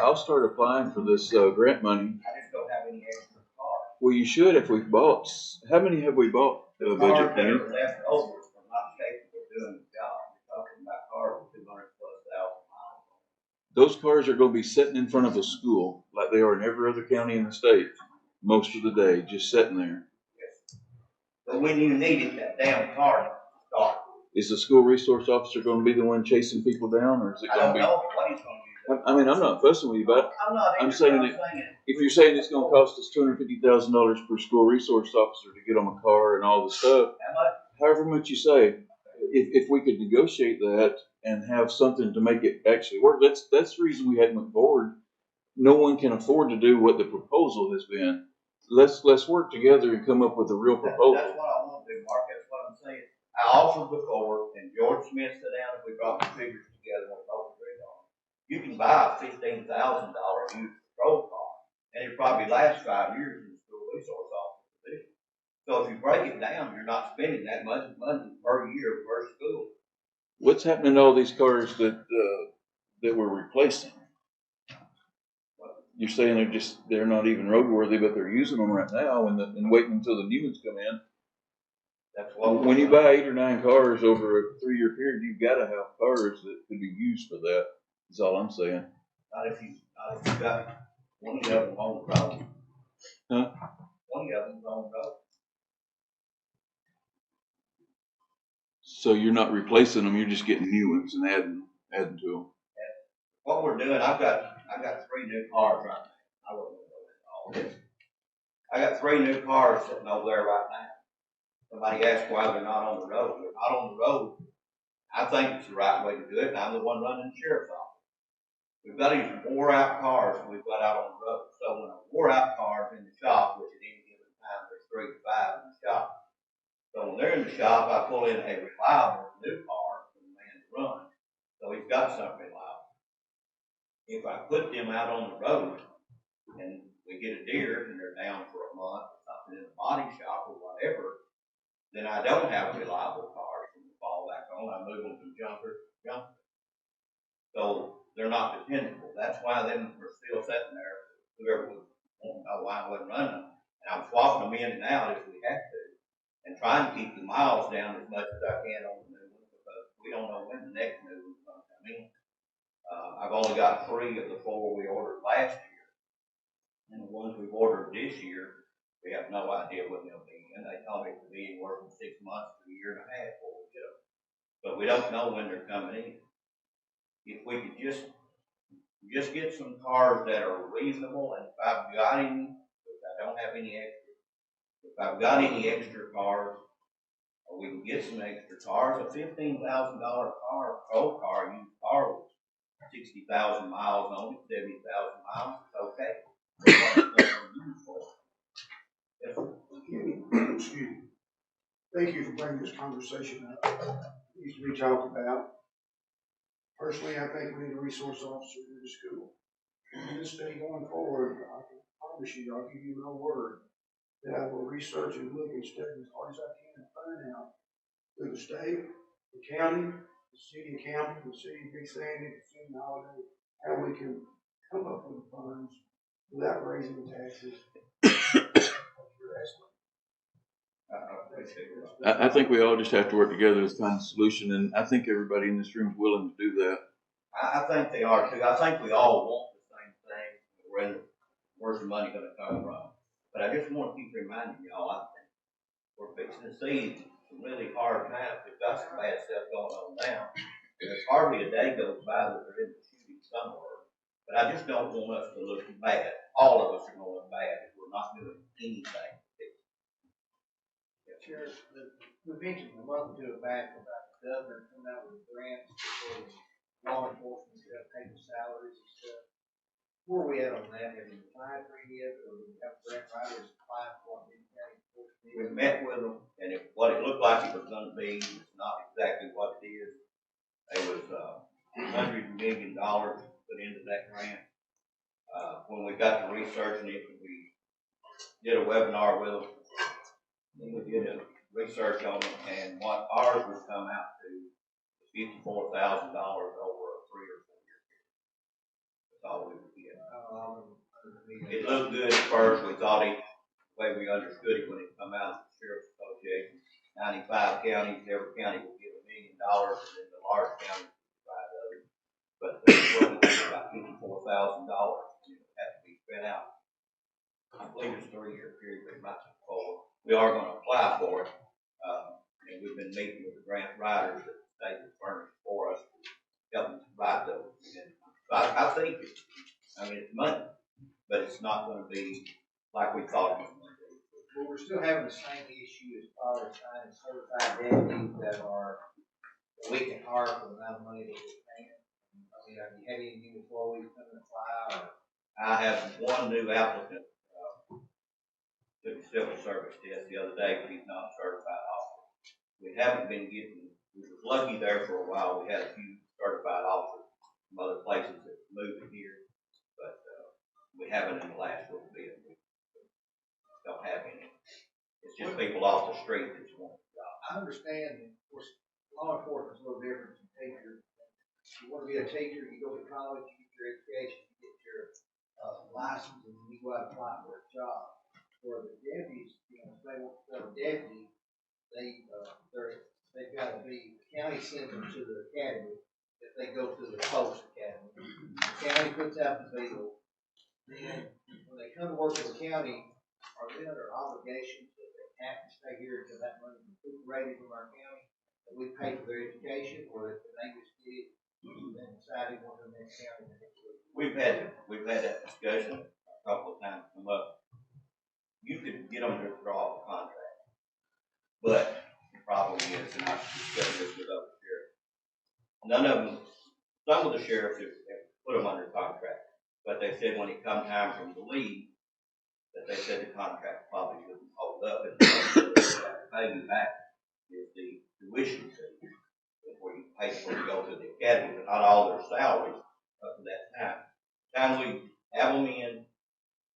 I'll start applying for this grant money. I just don't have any extra cars. Well, you should if we've bought. How many have we bought? The cars that are left over from not capable of doing the job. You're talking about cars with 200,000+ miles. Those cars are going to be sitting in front of a school like they are in every other county in the state most of the day, just sitting there. Yes. But when you needed that damn car to start. Is the school resource officer going to be the one chasing people down, or is it I going don't to be? know what he's going to do. I mean, I'm not fussing with you, but I'm saying that if you're saying it's going to cost us $250,000 per school resource officer to get them a car and all the stuff, however much you say, if we could negotiate that and have something to make it actually work, that's the reason we hadn't went forward. No one can afford to do what the proposal has been. Let's work together and come up with a real proposal. That's what I want to do, Mark. That's what I'm saying. I offered before, and George Smith sat down and we brought the figures together and we both agreed on it. You can buy a $15,000 used patrol car, and it probably lasts 5 years in the school resource officer position. So if you break it down, you're not spending that much money per year per school. What's happening to all these cars that we're replacing? You're saying they're not even roadworthy, but they're using them right now and waiting until the new ones come in. That's what when you buy 8 or 9 cars over a 3-year period, you've got to have cars that could be used for that. Is all I'm saying. Not if you got 20 of them on the road. Huh? 20 of them on the road. So you're not replacing them; you're just getting new ones and adding to them. What we're doing, I got 3 new cars right now. I wouldn't know all this. I got 3 new cars sitting over there right now. Somebody asked why they're not on the road. They're not on the road. I think it's the right way to do it, and I'm the one running the sheriff's office. We've got these wore-out cars we've got out on the road. So when a wore-out car is in the shop, which at any given time there's 3 to 5 in the shop. So when they're in the shop, I pull in a reliable new car for the man to run. So he's got something reliable. If I put them out on the road and we get a deer and they're down for a month or something in the body shop or whatever, then I don't have a reliable car to fall back on. I move them from junker to junker. So they're not dependable. That's why them are still sitting there. Whoever was wanting to know why I wasn't running them. And I'm swapping them in and out if we have to, and trying to keep the miles down as much as I can on the new one, because we don't know when the next new one's going to come in. I've only got 3 of the 4 we ordered last year, and the ones we've ordered this year, we have no idea when they'll be in. They told me it could be anywhere from 6 months to a year and a half before we get them, but we don't know when they're coming in. If we could just get some cars that are reasonable, and if I've got any, if I don't have any extra, if I've got any extra cars, or we can get some extra cars, a $15,000 car, old car, used car with 60,000 miles on it, 70,000 miles, it's okay. Excuse me. Thank you for bringing this conversation up. It needs to be talked about. Personally, I think we need a resource officer in the school. In this day going forward, I can promise you, I'll give you my word, that I will research and look and study as hard as I can to find out through the state, the county, the city of County, the city of Big Sandy, the city of Holiday, how we can come up with funds without raising the taxes. I think we all just have to work together to find a solution, and I think everybody in this room is willing to do that. I think they are too. I think we all want the same thing. Where's the money going to come from? But I just want to keep reminding y'all, I think we're fixing to see some really hard times. We've got some bad stuff going on now. There's hardly a day goes by that they're in the shooting somewhere. But I just don't want us to look bad. All of us are going to look bad if we're not doing anything. Sheriff, we mentioned a month or two back about the governor coming out with grants for law enforcement stuff, paying salaries and stuff. Where are we at on that? Have you applied for any of it, or do we have grant writers apply for it? We met with them, and what it looked like it was going to be was not exactly what it is. It was $100 million put into that grant. When we got to researching it, we did a webinar with them. Then we did a research on it, and what ours would come out to $54,000 over a 3 or 4 year period. That's all we would get. It looked good at first. We thought the way we understood it when it come out of the Sheriff's Association, 95 counties, every county will get $1 million, and then the large counties will provide others. But we're only getting about $54,000, and it has to be spent out. I believe it's a 3 year period, but it might be 4. We are going to apply for it, and we've been meeting with the grant writers that the state has furnished for us to help them provide those. And I think it's money, but it's not going to be like we thought it was going to be. Well, we're still having the same issue as far as finding certified deputies that we can hire for the amount of money that we're paying. I mean, have you had any new employees come and apply? I have one new applicant. Took a civil service test the other day, but he's not a certified officer. We haven't been getting, we were lucky there for a while. We had a few certified officers from other places that moved here, but we haven't in the last little bit. We don't have any. It's just people off the street that want a job. I understand, of course, law enforcement's a little different from teacher. You want to be a teacher, you go to college, you get your education, you get your license, and then you go out and apply for a job. For the deputies, if they want to become a deputy, they've got to be, the county sends them to the academy if they go through the post academy. The county puts out the bill. Then when they come to work for the county, are they under obligations that they have to stay here until that money is recuperated from our county, that we pay for their education, or that they just get it and decide they want to go to the next county? We've had that discussion a couple of times come up. You could get them to withdraw the contract, but the problem is, and I discussed this with other sheriffs, none of them, some of the sheriffs have put them under contract, but they said when it come time for them to leave, that they said the contract probably wouldn't hold up, and pay you back is the tuition fee, where you pay for to go to the academy, but not all their salaries up to that time. Time we have them in,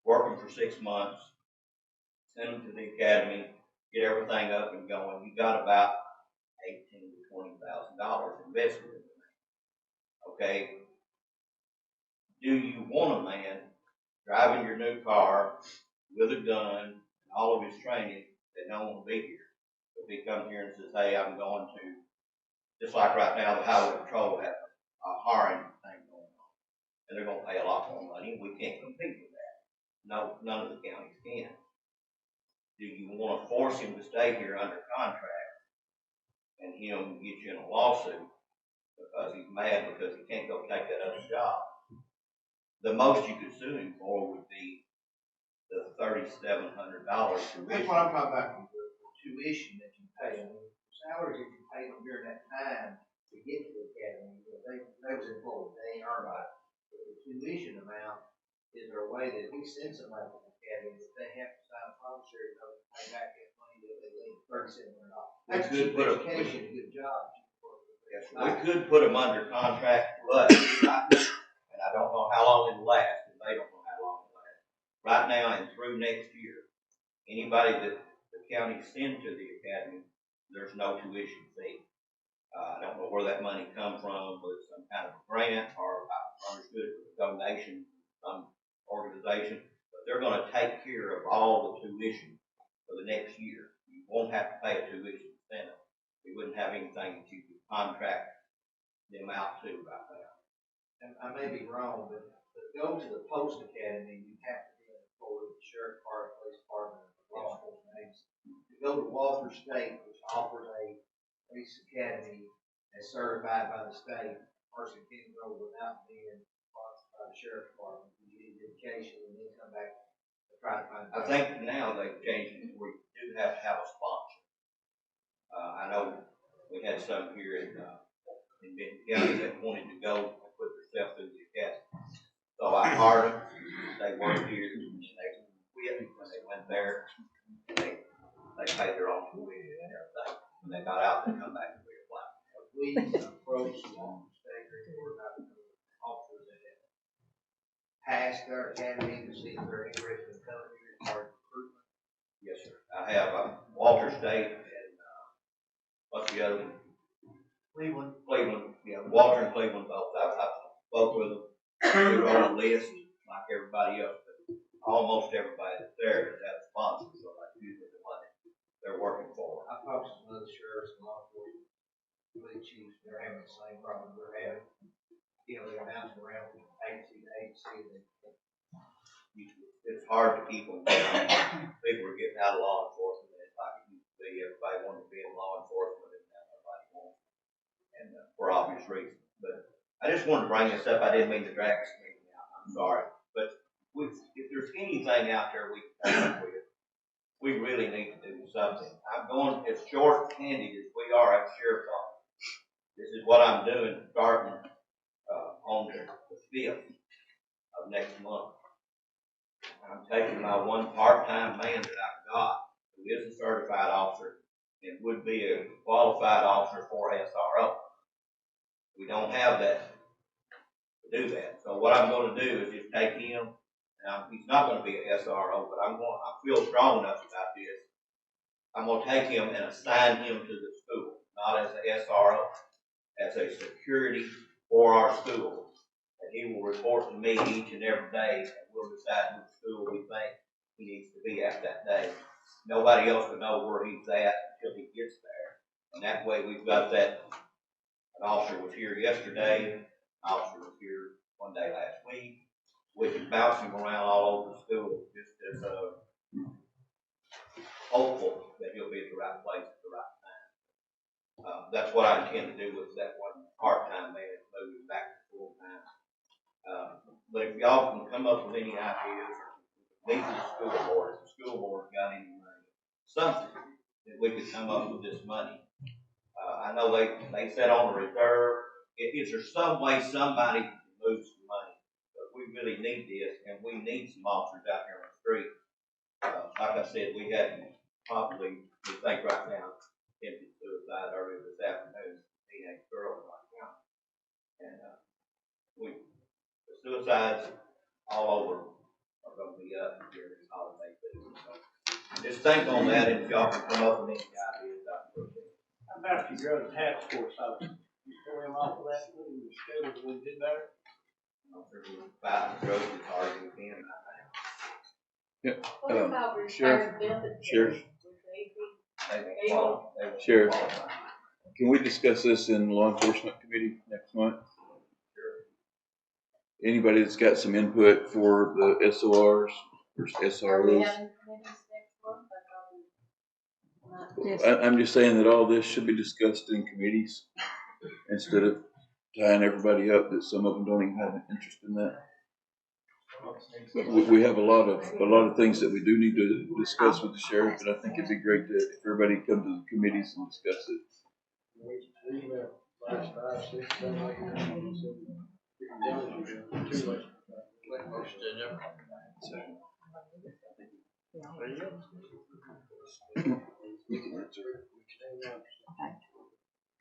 working for 6 months, send them to the academy, get everything up and going. You got about $18,000 to $20,000 invested in it. Okay? Do you want a man driving your new car with a gun and all of his training that don't want to be here? If he comes here and says, hey, I'm going to, just like right now, the highway patrol has a hiring thing going on. And they're going to pay a lot more money. We can't compete with that. No, none of the counties can. Do you want to force him to stay here under contract and him get you in a lawsuit because he's mad because he can't go take that other job? The most you could sue him for would be the $3,700 tuition. That's what I'm talking about, the tuition that you pay, I mean, salaries that you pay them during that time to get to the academy, they was employed, they ain't earned it. The tuition amount, is there a way that we send somebody to the academy that they have to sign a promissory note to pay back that money that they leave $3,700? That's good education, a good job. Yes, we could put them under contract, but, and I don't know how long it'll last, and they don't know how long it'll last. Right now and through next year, anybody that the county send to the academy, there's no tuition fee. I don't know where that money come from, whether it's some kind of a grant or I understood it was a donation from some organization, but they're gonna take care of all the tuition for the next year. You won't have to pay a tuition incentive. We wouldn't have anything that you could contract them out to right now. And I may be wrong, but to go to the post academy, you have to be employed with the sheriff department, police department, law enforcement agency. To go to Walter State, which offers a police academy as certified by the state, a person can go without being sponsored by the sheriff department. You get education and then come back and try to find. I think now they've changed it where you do have to have a sponsor. I know we had some here in Benton County that wanted to go and put themselves through the academy. So I hired them, they worked here, and they quit when they went there, and they paid their own tuition and everything. When they got out, they come back and reapply. We approached Walter State Report about the officers that have passed their academy to see if they're interested in coming here as part of recruitment. Yes, sir. I have Walter State and what's the other one? Cleveland. Cleveland, yeah, Walter and Cleveland both. I spoke with them. They're on a list like everybody else, but almost everybody that's there has had a sponsor, so that's usually the one they're working for. I talked to some other sheriffs and law enforcement, police chiefs, they're having the same problem we're having. You know, they're bouncing around from agency to agency. It's hard to keep them down. People are getting out of law enforcement. It's like it used to be. Everybody wanted to be in law enforcement, and now nobody wants. And for obvious reasons. But I just wanted to bring this up. I didn't mean to drag this meeting out. I'm sorry. But if there's anything out there we can come up with, we really need to do something. I'm going as short-handed as we are at the sheriff's office. This is what I'm doing starting on the 5th of next month. I'm taking my one part-time man that I've got, who is a certified officer, and would be a qualified officer for SRO. We don't have that to do that. So what I'm going to do is just take him. Now, he's not going to be an SRO, but I feel strong enough about this. I'm going to take him and assign him to the school, not as an SRO, as a security for our school. And he will report to me each and every day, and we'll decide which school we think he needs to be at that day. Nobody else will know where he's at until he gets there. And that way we've got that. An officer was here yesterday, an officer was here one day last week. We can bounce him around all over the school, just as hopeful that he'll be at the right place at the right time. That's what I intend to do with that one part-time man, moving back to full-time. But if y'all can come up with any ideas, these are the school board. If the school board's got any money, something that we could come up with this money. I know they said on the reserve. Is there some way somebody can move some money? But we really need this, and we need some officers out here on the street. Like I said, we had probably, we think right now, attempted suicide earlier this afternoon, teenage girl in our county. And the suicides all over are going to be up here this holiday season. So we just think on that, and if y'all can come up with any ideas, I'd appreciate it. How about if you go to task force office, you pull him off of that, put him in the schedule, we did better? About the growth is hard as we can, What about Sheriff, retired benefits? Sheriff, I think. Sheriff, can we discuss this in law enforcement committee next month? Anybody that's got some input for the SORs or Are we SROs? having committees next month? Yes. I'm just saying that all this should be discussed in committees instead of tying everybody up that some of them don't even have an interest in that. We have a lot of things that we do need to discuss with the sheriff, and I think it'd be great to, if everybody come to the committees and discuss it.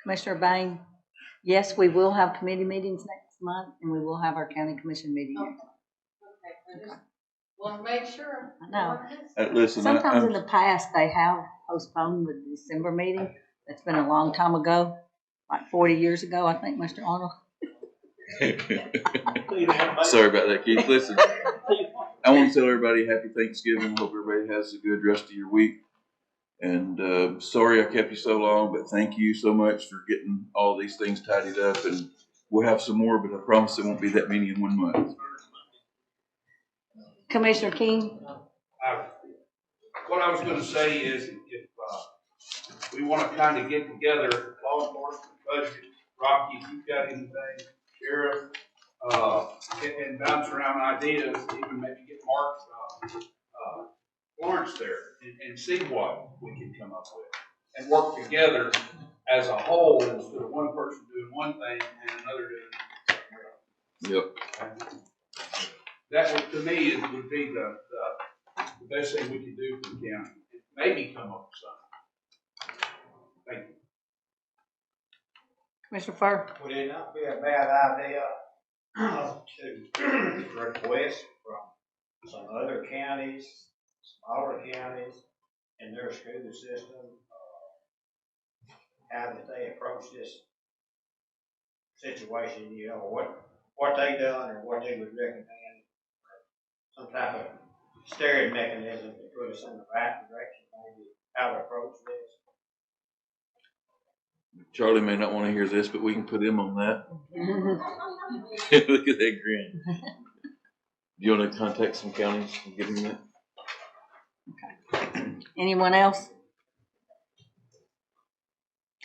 Commissioner Bain, yes, we will have committee meetings next month, and we will have our county commission meeting next month. Okay, I just want to make sure. I know. Listen, Sometimes in the past, they have postponed the December meeting. That's been a long time ago, like 40 years ago, I think, Mr. Arnold. Sorry about that, Keith. Listen, I want to tell everybody happy Thanksgiving. Hope everybody has a good rest of your week. And sorry I kept you so long, but thank you so much for getting all these things tidied up. And we'll have some more, but I promise it won't be that many in 1 month. Commissioner King? What I was gonna say is, if we wanna kinda get together, law enforcement, budget, Rocky, if you've got anything, sheriff, and bounce around ideas, even maybe get Mark, Lawrence there, and see what we can come up with. And work together as a whole, instead of one person doing one thing and another doing something else. Yep. That would, to me, would be the best thing we could do for the county. Maybe come up with something. Thank you. Commissioner Furr? Would it not be a bad idea to request from some other counties, smaller counties, in their school system, how that they approach this situation, you know, what they done or what they would recommend, some type of steering mechanism to put us in the right direction, maybe how to approach this. Charlie may not want to hear this, but we can put him on that. Look at that grin. Do you want to contact some counties and give him that? Okay. Anyone else?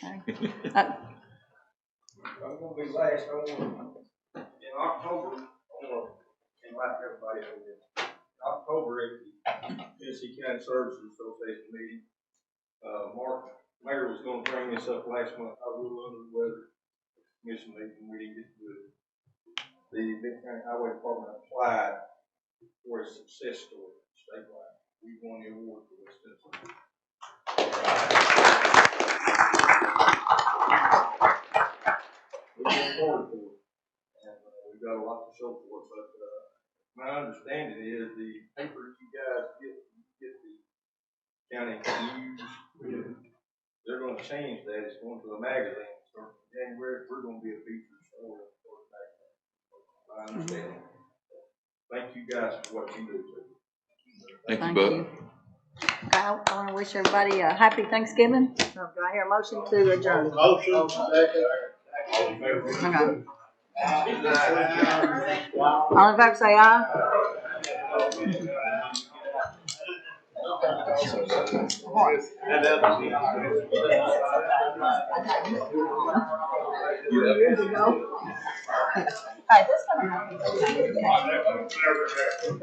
Okay. I'm gonna be last on, in October, I wanna invite everybody over there. October at the Tennessee County Services Association meeting, Mayor was gonna bring this up last month, I was a little under the weather. Commission meeting, we didn't get to it. The Benton County Highway Department applied for a success story statewide. We won the award for this. We're going forward for it, and we've got a lot to show for it, but my understanding is the papers you guys get the county news, they're gonna change that, it's going to a magazine, starting in January, we're gonna be a featured story for the magazine. My understanding. Thank you guys for what you do. Thank you, Bud. Okay, I want to wish everybody a happy Thanksgiving. So do I hear a motion to adjourn? Motion. Okay. All in favor say aye. Years ago. All right, this one.